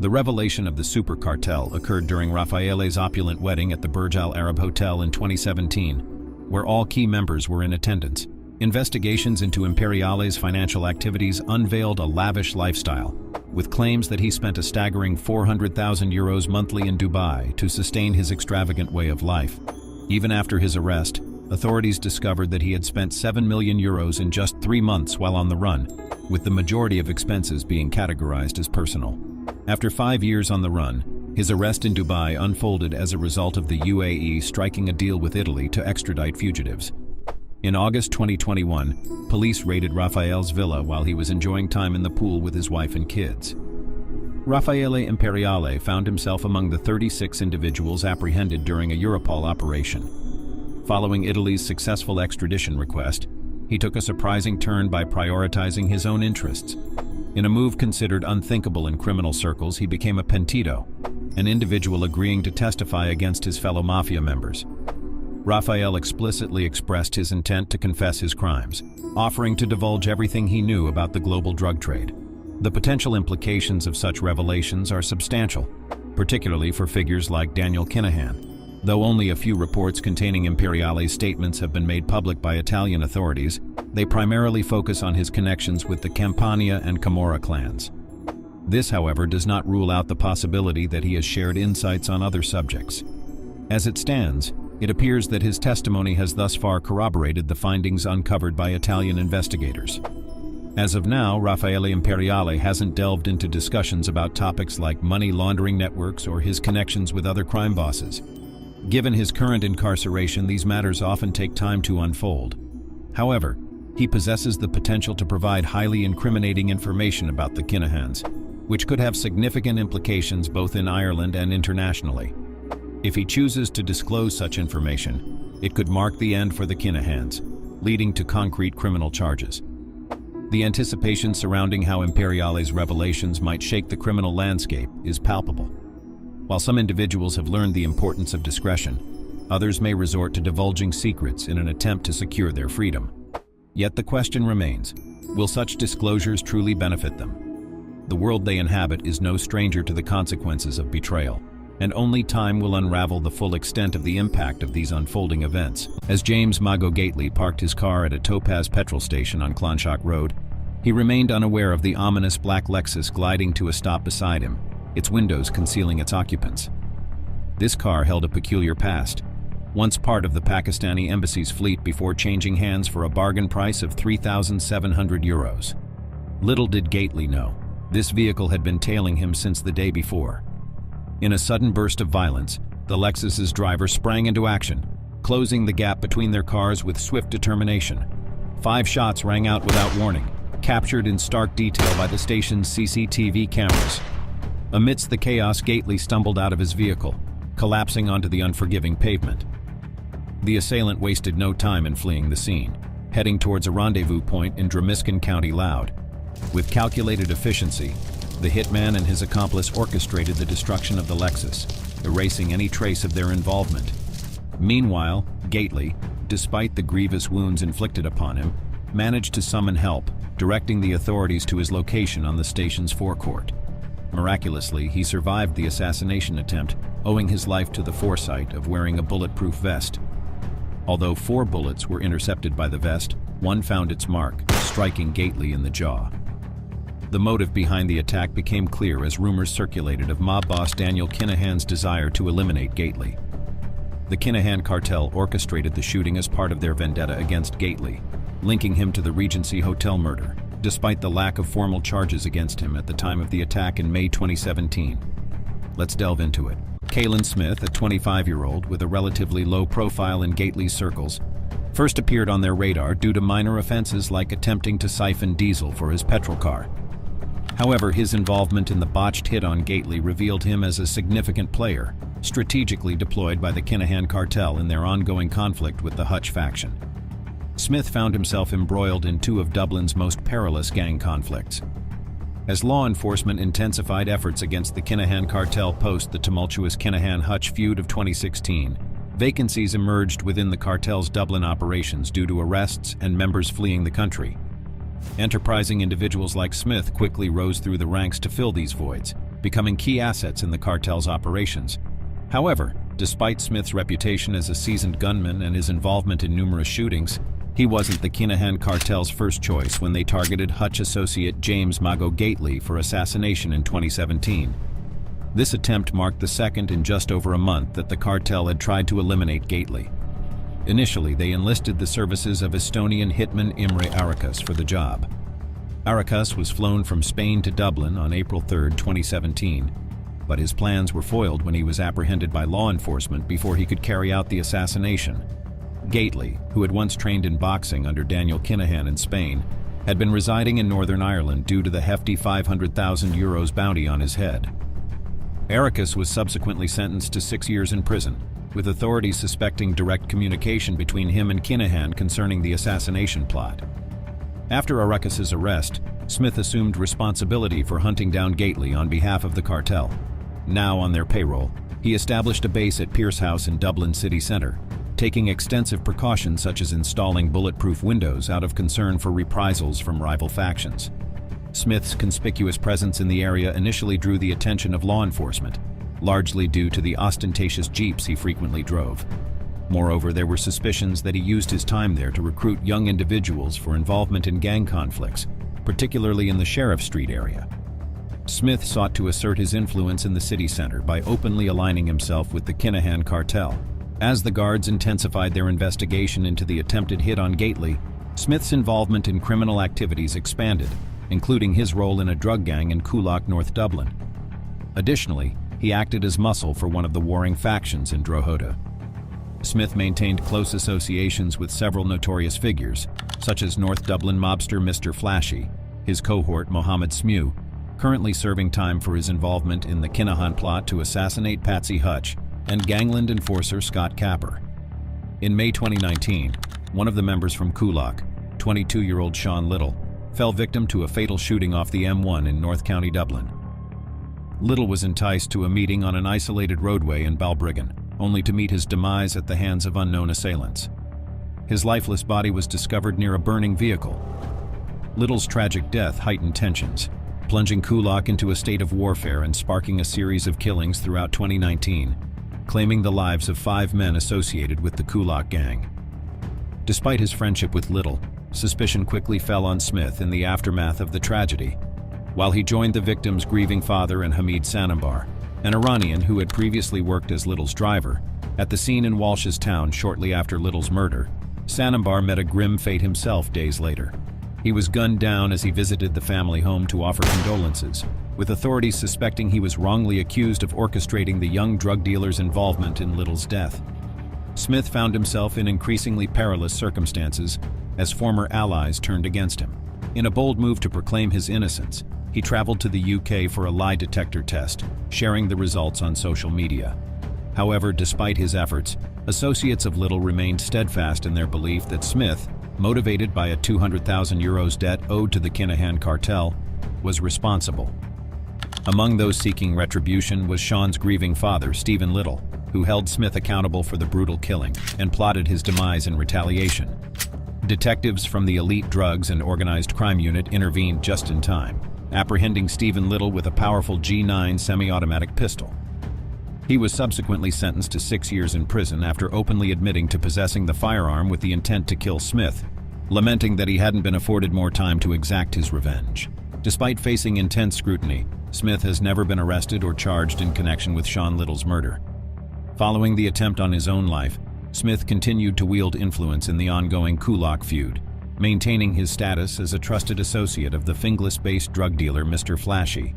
The revelation of the super cartel occurred during Raphael's opulent wedding at the Burj Al Arab Hotel in 2017, where all key members were in attendance. Investigations into Imperiale's financial activities unveiled a lavish lifestyle, with claims that he spent a staggering €400,000 monthly in Dubai to sustain his extravagant way of life. Even after his arrest, authorities discovered that he had spent €7 million in just 3 months while on the run, with the majority of expenses being categorized as personal. After 5 years on the run, his arrest in Dubai unfolded as a result of the UAE striking a deal with Italy to extradite fugitives. In August 2021, police raided Raphael's villa while he was enjoying time in the pool with his wife and kids. Raphael Imperiale found himself among the 36 individuals apprehended during a Europol operation. Following Italy's successful extradition request, he took a surprising turn by prioritizing his own interests. In a move considered unthinkable in criminal circles, he became a pentito, an individual agreeing to testify against his fellow mafia members. Raphael explicitly expressed his intent to confess his crimes, offering to divulge everything he knew about the global drug trade. The potential implications of such revelations are substantial, particularly for figures like Daniel Kinahan. Though only a few reports containing Imperiale's statements have been made public by Italian authorities, they primarily focus on his connections with the Campania and Camorra clans. This, however, does not rule out the possibility that he has shared insights on other subjects. As it stands, it appears that his testimony has thus far corroborated the findings uncovered by Italian investigators. As of now, Raphael Imperiale hasn't delved into discussions about topics like money laundering networks or his connections with other crime bosses. Given his current incarceration, these matters often take time to unfold. However, he possesses the potential to provide highly incriminating information about the Kinahans, which could have significant implications both in Ireland and internationally. If he chooses to disclose such information, it could mark the end for the Kinahans, leading to concrete criminal charges. The anticipation surrounding how Imperiale's revelations might shake the criminal landscape is palpable. While some individuals have learned the importance of discretion, others may resort to divulging secrets in an attempt to secure their freedom. Yet the question remains, will such disclosures truly benefit them? The world they inhabit is no stranger to the consequences of betrayal, and only time will unravel the full extent of the impact of these unfolding events. As James Mago Gately parked his car at a Topaz petrol station on Clonshock Road, he remained unaware of the ominous black Lexus gliding to a stop beside him, its windows concealing its occupants. This car held a peculiar past, once part of the Pakistani embassy's fleet before changing hands for a bargain price of €3,700. Little did Gately know, this vehicle had been tailing him since the day before. In a sudden burst of violence, the Lexus's driver sprang into action, closing the gap between their cars with swift determination. 5 shots rang out without warning, captured in stark detail by the station's CCTV cameras. Amidst the chaos, Gately stumbled out of his vehicle, collapsing onto the unforgiving pavement. The assailant wasted no time in fleeing the scene. heading towards a rendezvous point in Dromiskin County Louth. With calculated efficiency, the hitman and his accomplice orchestrated the destruction of the Lexus, erasing any trace of their involvement. Meanwhile, Gately, despite the grievous wounds inflicted upon him, managed to summon help, directing the authorities to his location on the station's forecourt. Miraculously, he survived the assassination attempt, owing his life to the foresight of wearing a bulletproof vest. Although 4 bullets were intercepted by the vest, one found its mark, striking Gately in the jaw. The motive behind the attack became clear as rumors circulated of mob boss Daniel Kinahan's desire to eliminate Gately. The Kinahan Cartel orchestrated the shooting as part of their vendetta against Gately, linking him to the Regency Hotel murder, despite the lack of formal charges against him at the time of the attack in May 2017. Let's delve into it. Caolan Smyth, a 25-year-old with a relatively low profile in Gately's circles, first appeared on their radar due to minor offenses like attempting to siphon diesel for his petrol car. However, his involvement in the botched hit on Gately revealed him as a significant player, strategically deployed by the Kinahan Cartel in their ongoing conflict with the Hutch faction. Smyth found himself embroiled in 2 of Dublin's most perilous gang conflicts. As law enforcement intensified efforts against the Kinahan Cartel post the tumultuous Kinahan-Hutch feud of 2016, vacancies emerged within the cartel's Dublin operations due to arrests and members fleeing the country. Enterprising individuals like Smyth quickly rose through the ranks to fill these voids, becoming key assets in the cartel's operations. However, despite Smyth's reputation as a seasoned gunman and his involvement in numerous shootings, he wasn't the Kinahan Cartel's first choice when they targeted Hutch associate James Mago Gately for assassination in 2017. This attempt marked the second in just over a month that the cartel had tried to eliminate Gately. Initially, they enlisted the services of Estonian hitman Imre Arakas for the job. Arakas was flown from Spain to Dublin on April 3, 2017, but his plans were foiled when he was apprehended by law enforcement before he could carry out the assassination. Gately, who had once trained in boxing under Daniel Kinahan in Spain, had been residing in Northern Ireland due to the hefty €500,000 bounty on his head. Arakas was subsequently sentenced to 6 years in prison, with authorities suspecting direct communication between him and Kinahan concerning the assassination plot. After Arakas's arrest, Smyth assumed responsibility for hunting down Gately on behalf of the cartel. Now on their payroll, he established a base at Pierce House in Dublin city centre, taking extensive precautions such as installing bulletproof windows out of concern for reprisals from rival factions. Smyth's conspicuous presence in the area initially drew the attention of law enforcement, largely due to the ostentatious jeeps he frequently drove. Moreover, there were suspicions that he used his time there to recruit young individuals for involvement in gang conflicts, particularly in the Sheriff Street area. Smyth sought to assert his influence in the city center by openly aligning himself with the Kinahan Cartel. As the guards intensified their investigation into the attempted hit on Gately, Smyth's involvement in criminal activities expanded, including his role in a drug gang in Coolock, North Dublin. Additionally, he acted as muscle for one of the warring factions in Drogheda. Smyth maintained close associations with several notorious figures, such as North Dublin mobster Mr. Flashy, his cohort Mohammed Smew, currently serving time for his involvement in the Kinahan plot to assassinate Patsy Hutch, and gangland enforcer Scott Capper. In May 2019, one of the members from Coolock, 22-year-old Sean Little, fell victim to a fatal shooting off the M1 in North County Dublin. Little was enticed to a meeting on an isolated roadway in Balbriggan, only to meet his demise at the hands of unknown assailants. His lifeless body was discovered near a burning vehicle. Little's tragic death heightened tensions, plunging Coolock into a state of warfare and sparking a series of killings throughout 2019, claiming the lives of 5 men associated with the Coolock gang. Despite his friendship with Little, suspicion quickly fell on Smyth in the aftermath of the tragedy. While he joined the victim's grieving father and Hamid Sanambar, an Iranian who had previously worked as Little's driver, at the scene in Walsh's Town shortly after Little's murder, Sanambar met a grim fate himself days later. He was gunned down as he visited the family home to offer condolences, with authorities suspecting he was wrongly accused of orchestrating the young drug dealer's involvement in Little's death. Smyth found himself in increasingly perilous circumstances as former allies turned against him. In a bold move to proclaim his innocence, he traveled to the UK for a lie detector test, sharing the results on social media. However, despite his efforts, associates of Little remained steadfast in their belief that Smyth, motivated by a €200,000 debt owed to the Kinahan Cartel, was responsible. Among those seeking retribution was Sean's grieving father, Stephen Little, who held Smyth accountable for the brutal killing and plotted his demise in retaliation. Detectives from the elite drugs and organized crime unit intervened just in time, apprehending Stephen Little with a powerful G9 semi-automatic pistol. He was subsequently sentenced to 6 years in prison after openly admitting to possessing the firearm with the intent to kill Smyth, lamenting that he hadn't been afforded more time to exact his revenge. Despite facing intense scrutiny, Smyth has never been arrested or charged in connection with Sean Little's murder. Following the attempt on his own life, Smyth continued to wield influence in the ongoing Kulak feud, maintaining his status as a trusted associate of the Finglas-based drug dealer Mr. Flashy.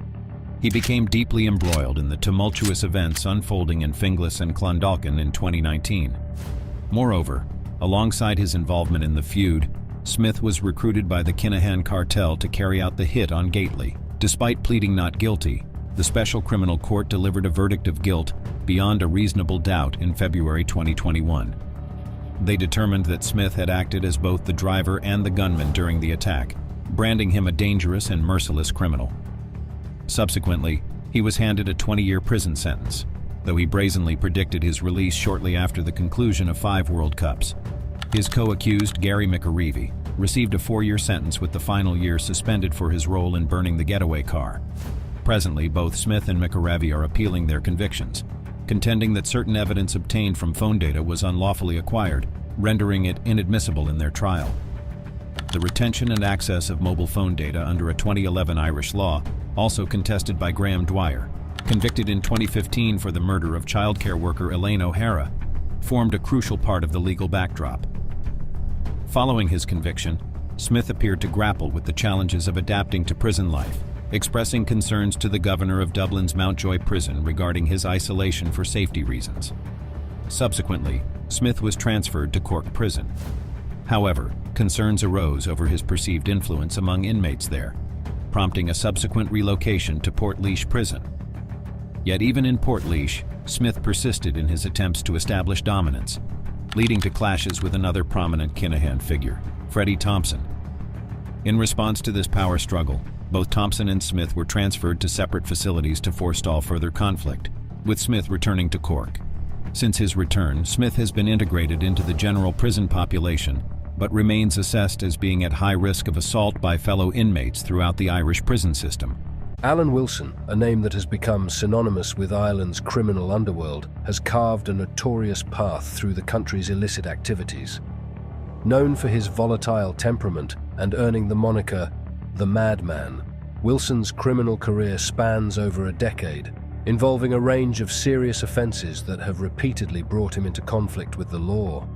He became deeply embroiled in the tumultuous events unfolding in Finglas and Clondalkin in 2019. Moreover, alongside his involvement in the feud, Smyth was recruited by the Kinahan Cartel to carry out the hit on Gately. Despite pleading not guilty, the Special Criminal Court delivered a verdict of guilt beyond a reasonable doubt in February 2021. They determined that Smyth had acted as both the driver and the gunman during the attack, branding him a dangerous and merciless criminal. Subsequently, he was handed a 20-year prison sentence, though he brazenly predicted his release shortly after the conclusion of 5 World Cups. His co-accused, Gary McAreevy, received a 4-year sentence with the final year suspended for his role in burning the getaway car. Presently, both Smyth and McAreevy are appealing their convictions, contending that certain evidence obtained from phone data was unlawfully acquired, rendering it inadmissible in their trial. The retention and access of mobile phone data under a 2011 Irish law, also contested by Graham Dwyer, convicted in 2015 for the murder of childcare worker Elaine O'Hara, formed a crucial part of the legal backdrop. Following his conviction, Smyth appeared to grapple with the challenges of adapting to prison life, expressing concerns to the governor of Dublin's Mountjoy prison regarding his isolation for safety reasons. Subsequently, Smyth was transferred to Cork prison. However, concerns arose over his perceived influence among inmates there, prompting a subsequent relocation to Portlaoise prison. Yet even in Portlaoise, Smyth persisted in his attempts to establish dominance, leading to clashes with another prominent Kinahan figure, Freddie Thompson. In response to this power struggle, both Thompson and Smyth were transferred to separate facilities to forestall further conflict, with Smyth returning to Cork. Since his return, Smyth has been integrated into the general prison population, but remains assessed as being at high risk of assault by fellow inmates throughout the Irish prison system. Alan Wilson, a name that has become synonymous with Ireland's criminal underworld, has carved a notorious path through the country's illicit activities. Known for his volatile temperament and earning the moniker the Madman, Wilson's criminal career spans over a decade, involving a range of serious offences that have repeatedly brought him into conflict with the law.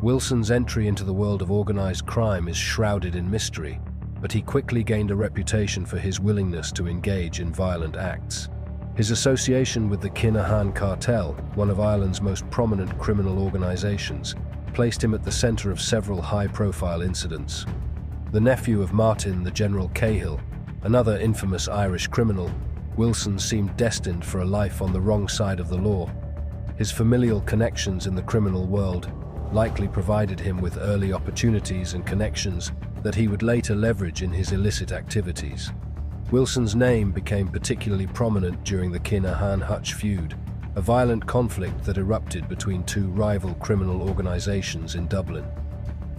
Wilson's entry into the world of organised crime is shrouded in mystery, but he quickly gained a reputation for his willingness to engage in violent acts. His association with the Kinahan Cartel, one of Ireland's most prominent criminal organisations, placed him at the centre of several high-profile incidents. The nephew of Martin the General Cahill, another infamous Irish criminal, Wilson seemed destined for a life on the wrong side of the law. His familial connections in the criminal world likely provided him with early opportunities and connections that he would later leverage in his illicit activities. Wilson's name became particularly prominent during the Kinahan-Hutch feud, a violent conflict that erupted between 2 rival criminal organisations in Dublin.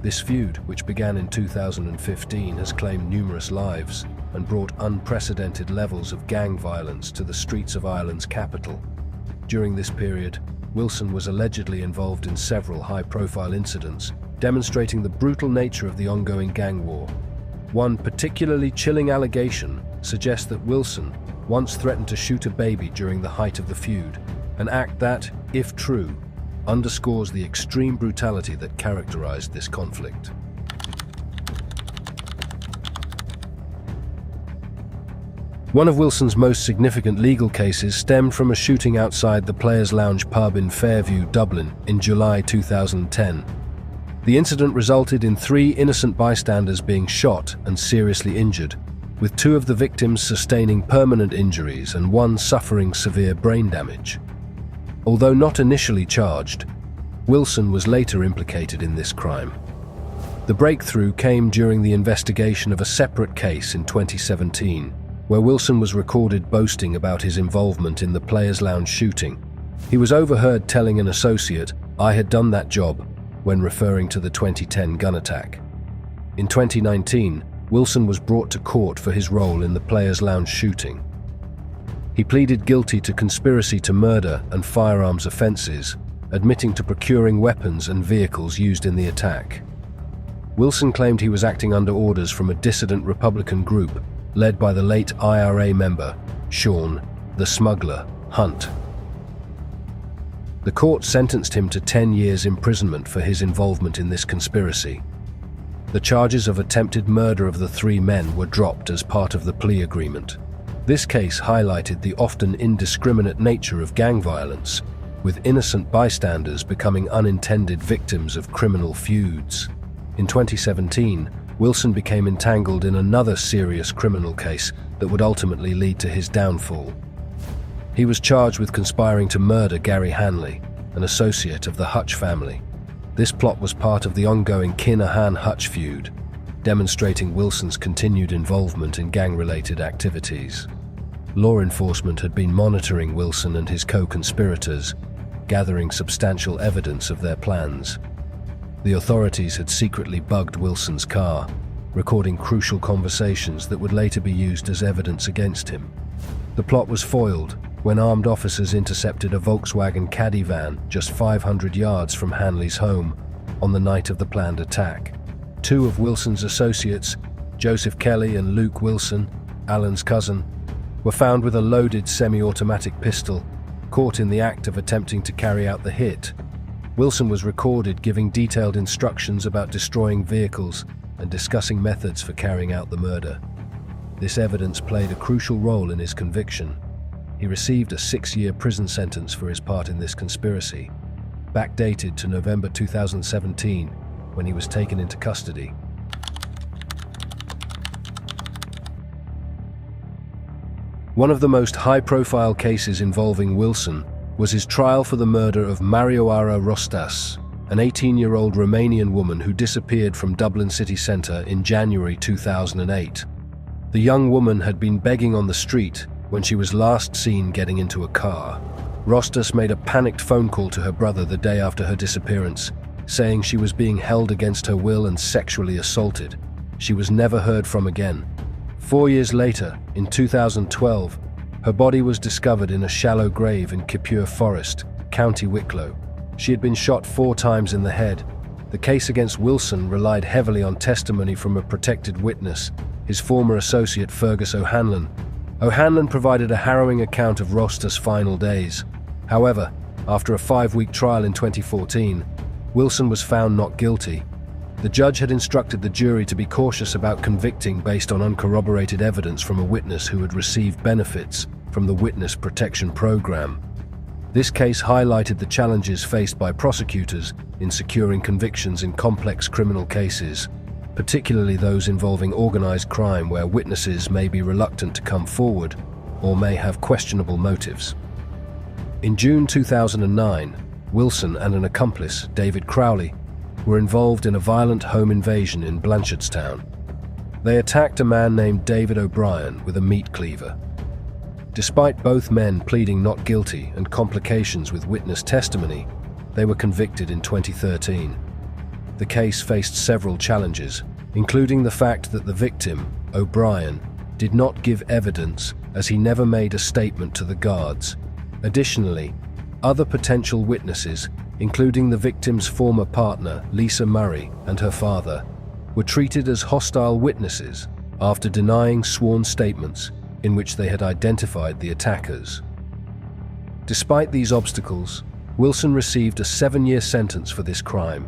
This feud, which began in 2015, has claimed numerous lives and brought unprecedented levels of gang violence to the streets of Ireland's capital. During this period, Wilson was allegedly involved in several high-profile incidents, demonstrating the brutal nature of the ongoing gang war. One particularly chilling allegation suggests that Wilson once threatened to shoot a baby during the height of the feud, an act that, if true, underscores the extreme brutality that characterized this conflict. One of Wilson's most significant legal cases stemmed from a shooting outside the Players' Lounge pub in Fairview, Dublin, in July 2010. The incident resulted in 3 innocent bystanders being shot and seriously injured, with 2 of the victims sustaining permanent injuries and 1 suffering severe brain damage. Although not initially charged, Wilson was later implicated in this crime. The breakthrough came during the investigation of a separate case in 2017, where Wilson was recorded boasting about his involvement in the Players' Lounge shooting. He was overheard telling an associate, "I had done that job," when referring to the 2010 gun attack. In 2019, Wilson was brought to court for his role in the Players' Lounge shooting. He pleaded guilty to conspiracy to murder and firearms offences, admitting to procuring weapons and vehicles used in the attack. Wilson claimed he was acting under orders from a dissident Republican group led by the late IRA member, Sean, the Smuggler, Hunt. The court sentenced him to 10 years imprisonment for his involvement in this conspiracy. The charges of attempted murder of the three men were dropped as part of the plea agreement. This case highlighted the often indiscriminate nature of gang violence, with innocent bystanders becoming unintended victims of criminal feuds. In 2017, Wilson became entangled in another serious criminal case that would ultimately lead to his downfall. He was charged with conspiring to murder Gary Hanley, an associate of the Hutch family. This plot was part of the ongoing Kinahan-Hutch feud, demonstrating Wilson's continued involvement in gang-related activities. Law enforcement had been monitoring Wilson and his co-conspirators, gathering substantial evidence of their plans. The authorities had secretly bugged Wilson's car, recording crucial conversations that would later be used as evidence against him. The plot was foiled when armed officers intercepted a Volkswagen Caddy van just 500 yards from Hanley's home on the night of the planned attack. Two of Wilson's associates, Joseph Kelly and Luke Wilson, Alan's cousin, were found with a loaded semi-automatic pistol, caught in the act of attempting to carry out the hit. Wilson was recorded giving detailed instructions about destroying vehicles and discussing methods for carrying out the murder. This evidence played a crucial role in his conviction. He received a 6-year prison sentence for his part in this conspiracy, backdated to November 2017, when he was taken into custody. One of the most high-profile cases involving Wilson was his trial for the murder of Marioara Rostas, an 18-year-old Romanian woman who disappeared from Dublin city centre in January 2008. The young woman had been begging on the street when she was last seen getting into a car. Rostas made a panicked phone call to her brother the day after her disappearance, saying she was being held against her will and sexually assaulted. She was never heard from again. 4 years later, in 2012, her body was discovered in a shallow grave in Kipure Forest, County Wicklow. She had been shot 4 times in the head. The case against Wilson relied heavily on testimony from a protected witness, his former associate Fergus O'Hanlon. O'Hanlon provided a harrowing account of Rostas' final days. However, after a 5-week trial in 2014, Wilson was found not guilty. The judge had instructed the jury to be cautious about convicting based on uncorroborated evidence from a witness who had received benefits from the Witness Protection Program. This case highlighted the challenges faced by prosecutors in securing convictions in complex criminal cases, particularly those involving organised crime where witnesses may be reluctant to come forward or may have questionable motives. In June 2009, Wilson and an accomplice, David Crowley, were involved in a violent home invasion in Blanchardstown. They attacked a man named David O'Brien with a meat cleaver. Despite both men pleading not guilty and complications with witness testimony, they were convicted in 2013. The case faced several challenges, including the fact that the victim, O'Brien, did not give evidence as he never made a statement to the guards. Additionally, other potential witnesses, including the victim's former partner, Lisa Murray, and her father, were treated as hostile witnesses after denying sworn statements in which they had identified the attackers. Despite these obstacles, Wilson received a 7-year sentence for this crime,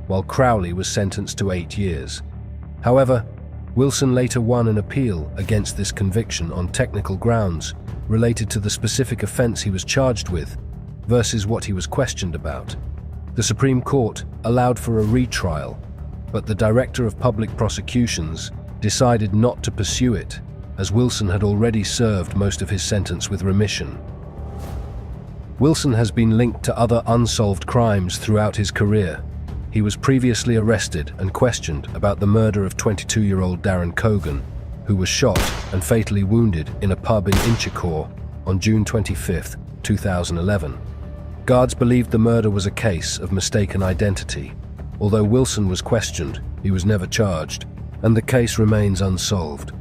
while Crowley was sentenced to 8 years. However, Wilson later won an appeal against this conviction on technical grounds related to the specific offence he was charged with versus what he was questioned about. The Supreme Court allowed for a retrial, but the Director of Public Prosecutions decided not to pursue it, as Wilson had already served most of his sentence with remission. Wilson has been linked to other unsolved crimes throughout his career. He was previously arrested and questioned about the murder of 22-year-old Darren Cogan, who was shot and fatally wounded in a pub in Inchicore on June 25, 2011. Guards believed the murder was a case of mistaken identity. Although Wilson was questioned, he was never charged, and the case remains unsolved.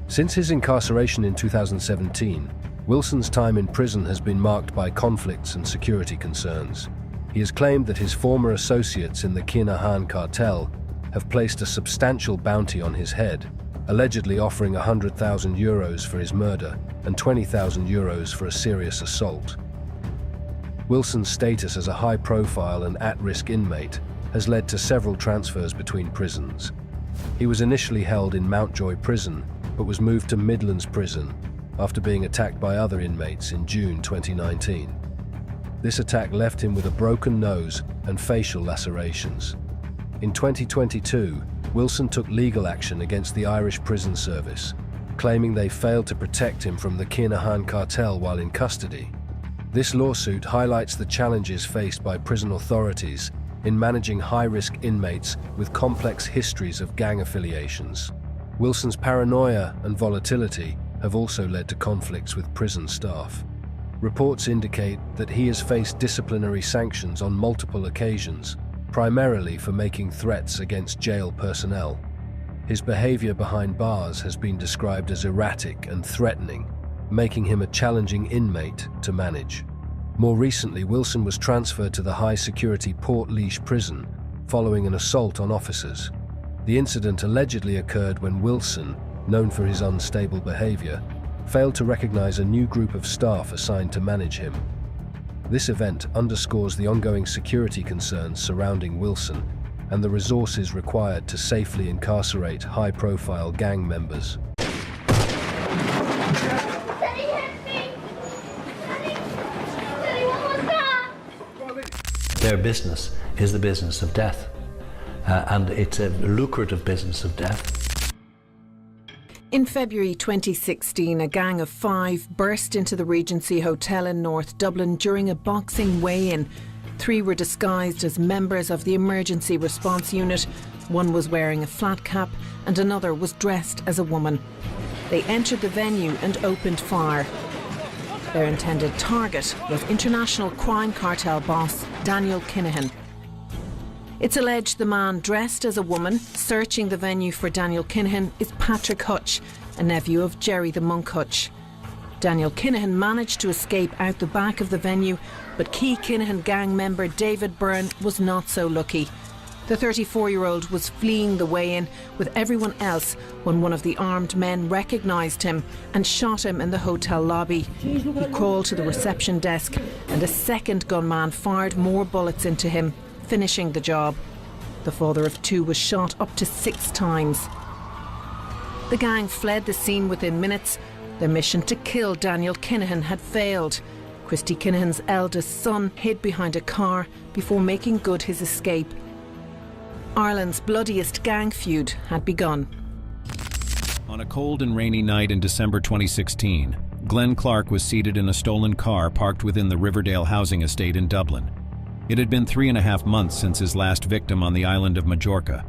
Since his incarceration in 2017, Wilson's time in prison has been marked by conflicts and security concerns. He has claimed that his former associates in the Kinahan Cartel have placed a substantial bounty on his head, allegedly offering €100,000 for his murder and €20,000 for a serious assault. Wilson's status as a high-profile and at-risk inmate has led to several transfers between prisons. He was initially held in Mountjoy Prison, but was moved to Midlands Prison after being attacked by other inmates in June 2019. This attack left him with a broken nose and facial lacerations. In 2022, Wilson took legal action against the Irish Prison Service, claiming they failed to protect him from the Kinahan Cartel while in custody. This lawsuit highlights the challenges faced by prison authorities in managing high-risk inmates with complex histories of gang affiliations. Wilson's paranoia and volatility have also led to conflicts with prison staff. Reports indicate that he has faced disciplinary sanctions on multiple occasions, primarily for making threats against jail personnel. His behavior behind bars has been described as erratic and threatening, making him a challenging inmate to manage. More recently, Wilson was transferred to the high-security Portlaoise prison following an assault on officers. The incident allegedly occurred when Wilson, known for his unstable behavior, failed to recognize a new group of staff assigned to manage him. This event underscores the ongoing security concerns surrounding Wilson and the resources required to safely incarcerate high-profile gang members. Their business is the business of death, and it's a lucrative business of death. In February 2016, a gang of 5 burst into the Regency Hotel in North Dublin during a boxing weigh-in. 3 were disguised as members of the Emergency Response Unit. 1 was wearing a flat cap and another was dressed as a woman. They entered the venue and opened fire. Their intended target was international crime cartel boss Daniel Kinahan. It's alleged the man dressed as a woman searching the venue for Daniel Kinahan is Patrick Hutch, a nephew of Jerry the Monk Hutch. Daniel Kinahan managed to escape out the back of the venue, but key Kinahan gang member David Byrne was not so lucky. The 34-year-old was fleeing the weigh-in with everyone else when one of the armed men recognised him and shot him in the hotel lobby. He crawled to the reception desk and a second gunman fired more bullets into him, finishing the job. The father of 2 was shot up to 6 times. The gang fled the scene within minutes. Their mission to kill Daniel Kinahan had failed. Christy Kinahan's eldest son hid behind a car before making good his escape. Ireland's bloodiest gang feud had begun. On a cold and rainy night in December 2016, Glen Clarke was seated in a stolen car parked within the Riverdale housing estate in Dublin. It had been 3.5 months since his last victim on the island of Majorca.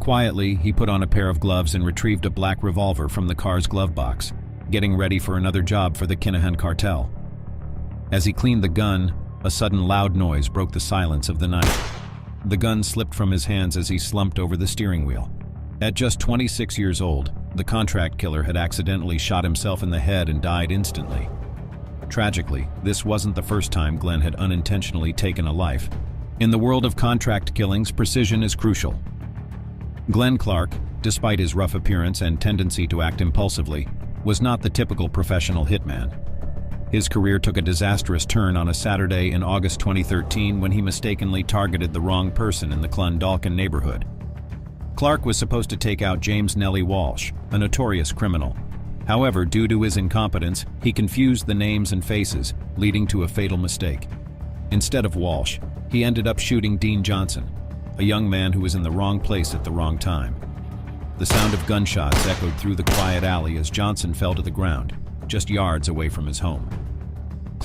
Quietly, he put on a pair of gloves and retrieved a black revolver from the car's glove box, getting ready for another job for the Kinahan Cartel. As he cleaned the gun, a sudden loud noise broke the silence of the night. The gun slipped from his hands as he slumped over the steering wheel. At just 26 years old, the contract killer had accidentally shot himself in the head and died instantly. Tragically, this wasn't the first time Glen had unintentionally taken a life. In the world of contract killings, precision is crucial. Glen Clarke, despite his rough appearance and tendency to act impulsively, was not the typical professional hitman. His career took a disastrous turn on a Saturday in August 2013 when he mistakenly targeted the wrong person in the Clondalkin neighborhood. Clarke was supposed to take out James Nellie Walsh, a notorious criminal. However, due to his incompetence, he confused the names and faces, leading to a fatal mistake. Instead of Walsh, he ended up shooting Dean Johnson, a young man who was in the wrong place at the wrong time. The sound of gunshots echoed through the quiet alley as Johnson fell to the ground, just yards away from his home.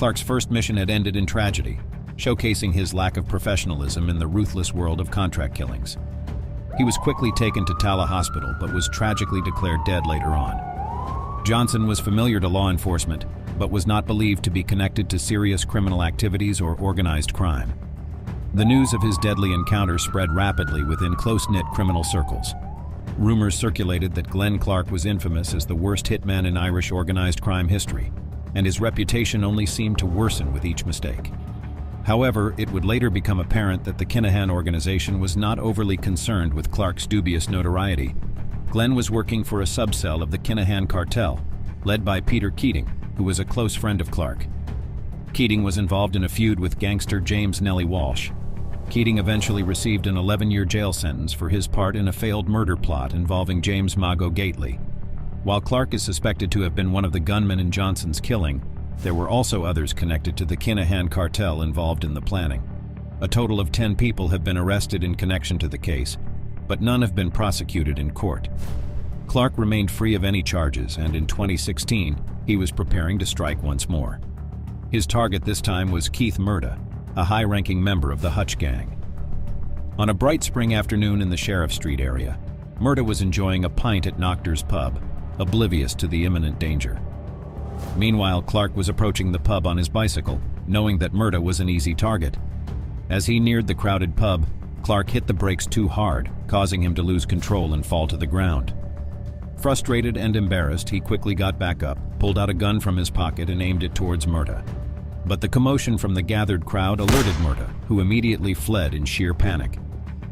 Clarke's first mission had ended in tragedy, showcasing his lack of professionalism in the ruthless world of contract killings. He was quickly taken to Tala Hospital, but was tragically declared dead later on. Johnson was familiar to law enforcement, but was not believed to be connected to serious criminal activities or organized crime. The news of his deadly encounter spread rapidly within close-knit criminal circles. Rumors circulated that Glen Clarke was infamous as the worst hitman in Irish organized crime history, and his reputation only seemed to worsen with each mistake. However, it would later become apparent that the Kinahan organization was not overly concerned with Clarke's dubious notoriety. Glen was working for a subcell of the Kinahan Cartel, led by Peter Keating, who was a close friend of Clarke. Keating was involved in a feud with gangster James Nellie Walsh. Keating eventually received an 11-year jail sentence for his part in a failed murder plot involving James Mago Gately. While Clarke is suspected to have been one of the gunmen in Johnson's killing, there were also others connected to the Kinahan cartel involved in the planning. A total of 10 people have been arrested in connection to the case, but none have been prosecuted in court. Clarke remained free of any charges, and in 2016, he was preparing to strike once more. His target this time was Keith Murda, a high-ranking member of the Hutch gang. On a bright spring afternoon in the Sheriff Street area, Murda was enjoying a pint at Noctur's pub, oblivious to the imminent danger. Meanwhile, Clarke was approaching the pub on his bicycle, knowing that Murda was an easy target. As he neared the crowded pub, Clarke hit the brakes too hard, causing him to lose control and fall to the ground. Frustrated and embarrassed, he quickly got back up, pulled out a gun from his pocket and aimed it towards Murda. But the commotion from the gathered crowd alerted Murda, who immediately fled in sheer panic.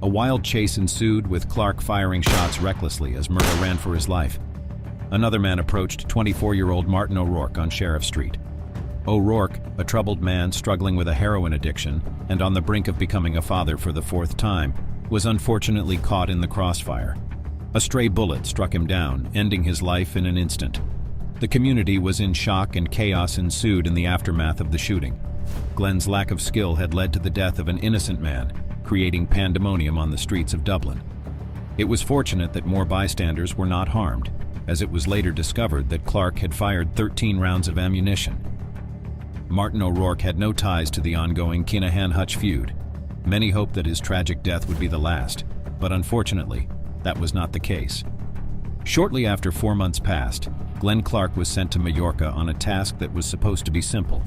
A wild chase ensued, with Clarke firing shots recklessly as Murda ran for his life. Another man approached 24-year-old Martin O'Rourke on Sheriff Street. O'Rourke, a troubled man struggling with a heroin addiction and on the brink of becoming a father for the 4th time, was unfortunately caught in the crossfire. A stray bullet struck him down, ending his life in an instant. The community was in shock and chaos ensued in the aftermath of the shooting. Glen's lack of skill had led to the death of an innocent man, creating pandemonium on the streets of Dublin. It was fortunate that more bystanders were not harmed, as it was later discovered that Clarke had fired 13 rounds of ammunition. Martin O'Rourke had no ties to the ongoing Kinahan-Hutch feud. Many hoped that his tragic death would be the last, but unfortunately, that was not the case. Shortly after 4 months passed, Glen Clarke was sent to Majorca on a task that was supposed to be simple: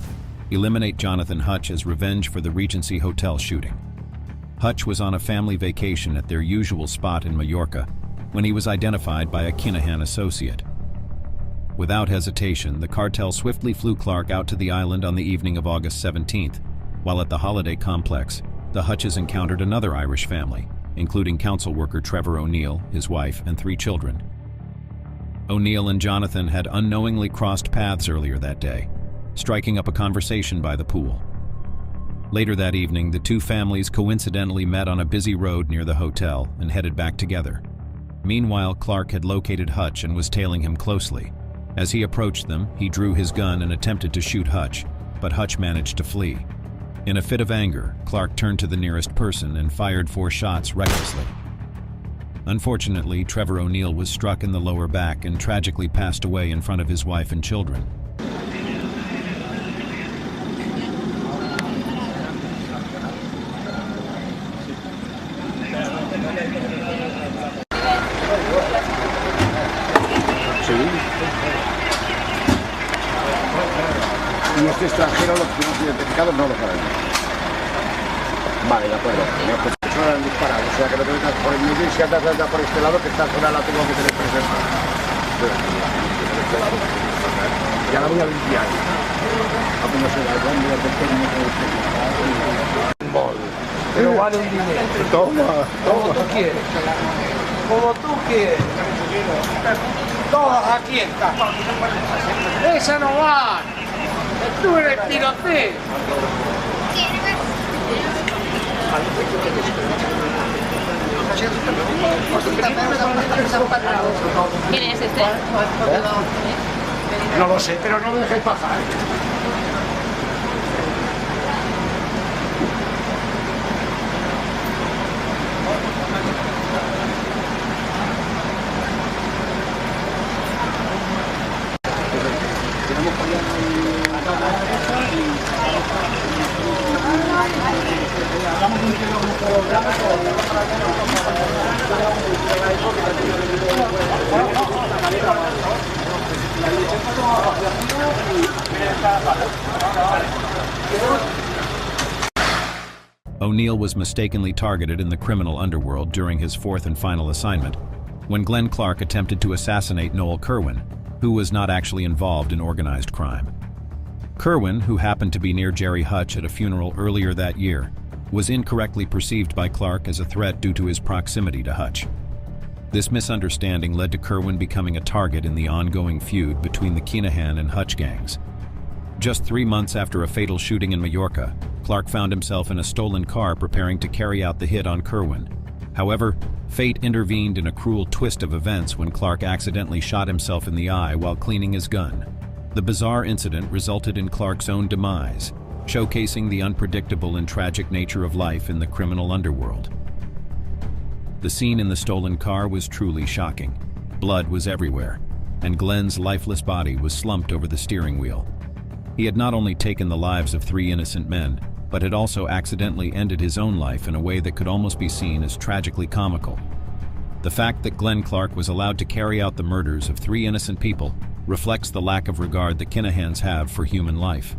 eliminate Jonathan Hutch as revenge for the Regency Hotel shooting. Hutch was on a family vacation at their usual spot in Majorca when he was identified by a Kinahan associate. Without hesitation, the cartel swiftly flew Clarke out to the island on the evening of August 17th. While at the holiday complex, the Hutches encountered another Irish family, including council worker Trevor O'Neill, his wife, and 3 children. O'Neill and Jonathan had unknowingly crossed paths earlier that day, striking up a conversation by the pool. Later that evening, the 2 families coincidentally met on a busy road near the hotel and headed back together. Meanwhile, Clarke had located Hutch and was tailing him closely. As he approached them, he drew his gun and attempted to shoot Hutch, but Hutch managed to flee. In a fit of anger, Clarke turned to the nearest person and fired 4 shots recklessly. Unfortunately, Trevor O'Neill was struck in the lower back and tragically passed away in front of his wife and children. Y este extranjero, los primeros identificados no lo sabemos. Vale, de acuerdo. Pues no eran disparados, o sea que no te metas por el medio y si andas por este lado, que esta zona la tengo que tener presente. Ya la voy a limpiar. Apenas se la van a hacer pero vale un dinero. Toma, como tú quieres. Como tú quieres. Todas aquí están. Esa no va. Tú eres tiroteo. ¿Quién es este? No lo sé, pero no me dejéis pasar. Tenemos que ir a la derecha y O'Neill was mistakenly targeted in the criminal underworld during his fourth and final assignment, when Glen Clarke attempted to assassinate Noel Kerwin, who was not actually involved in organized crime. Kerwin, who happened to be near Jerry Hutch at a funeral earlier that year, was incorrectly perceived by Clarke as a threat due to his proximity to Hutch. This misunderstanding led to Kerwin becoming a target in the ongoing feud between the Kinahan and Hutch gangs. Just 3 months after a fatal shooting in Mallorca, Clarke found himself in a stolen car preparing to carry out the hit on Kerwin. However, fate intervened in a cruel twist of events when Clarke accidentally shot himself in the eye while cleaning his gun. The bizarre incident resulted in Clarke's own demise, showcasing the unpredictable and tragic nature of life in the criminal underworld. The scene in the stolen car was truly shocking. Blood was everywhere, and Glen's lifeless body was slumped over the steering wheel. He had not only taken the lives of 3 innocent men, but had also accidentally ended his own life in a way that could almost be seen as tragically comical. The fact that Glen Clarke was allowed to carry out the murders of 3 innocent people reflects the lack of regard the Kinahans have for human life.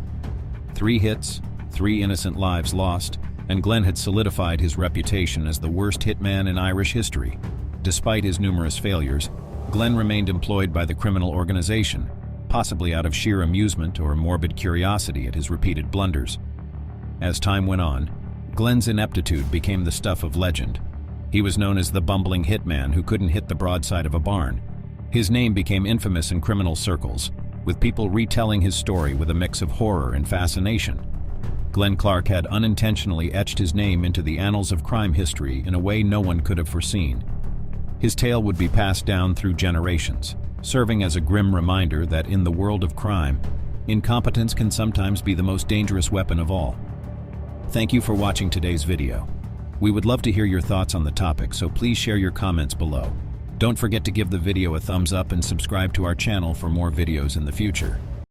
3 hits, 3 innocent lives lost, and Glen had solidified his reputation as the worst hitman in Irish history. Despite his numerous failures, Glen remained employed by the criminal organization, possibly out of sheer amusement or morbid curiosity at his repeated blunders. As time went on, Glen's ineptitude became the stuff of legend. He was known as the bumbling hitman who couldn't hit the broadside of a barn. His name became infamous in criminal circles, with people retelling his story with a mix of horror and fascination. Glen Clarke had unintentionally etched his name into the annals of crime history in a way no one could have foreseen. His tale would be passed down through generations, serving as a grim reminder that in the world of crime, incompetence can sometimes be the most dangerous weapon of all. Thank you for watching today's video. We would love to hear your thoughts on the topic, so please share your comments below. Don't forget to give the video a thumbs up and subscribe to our channel for more videos in the future.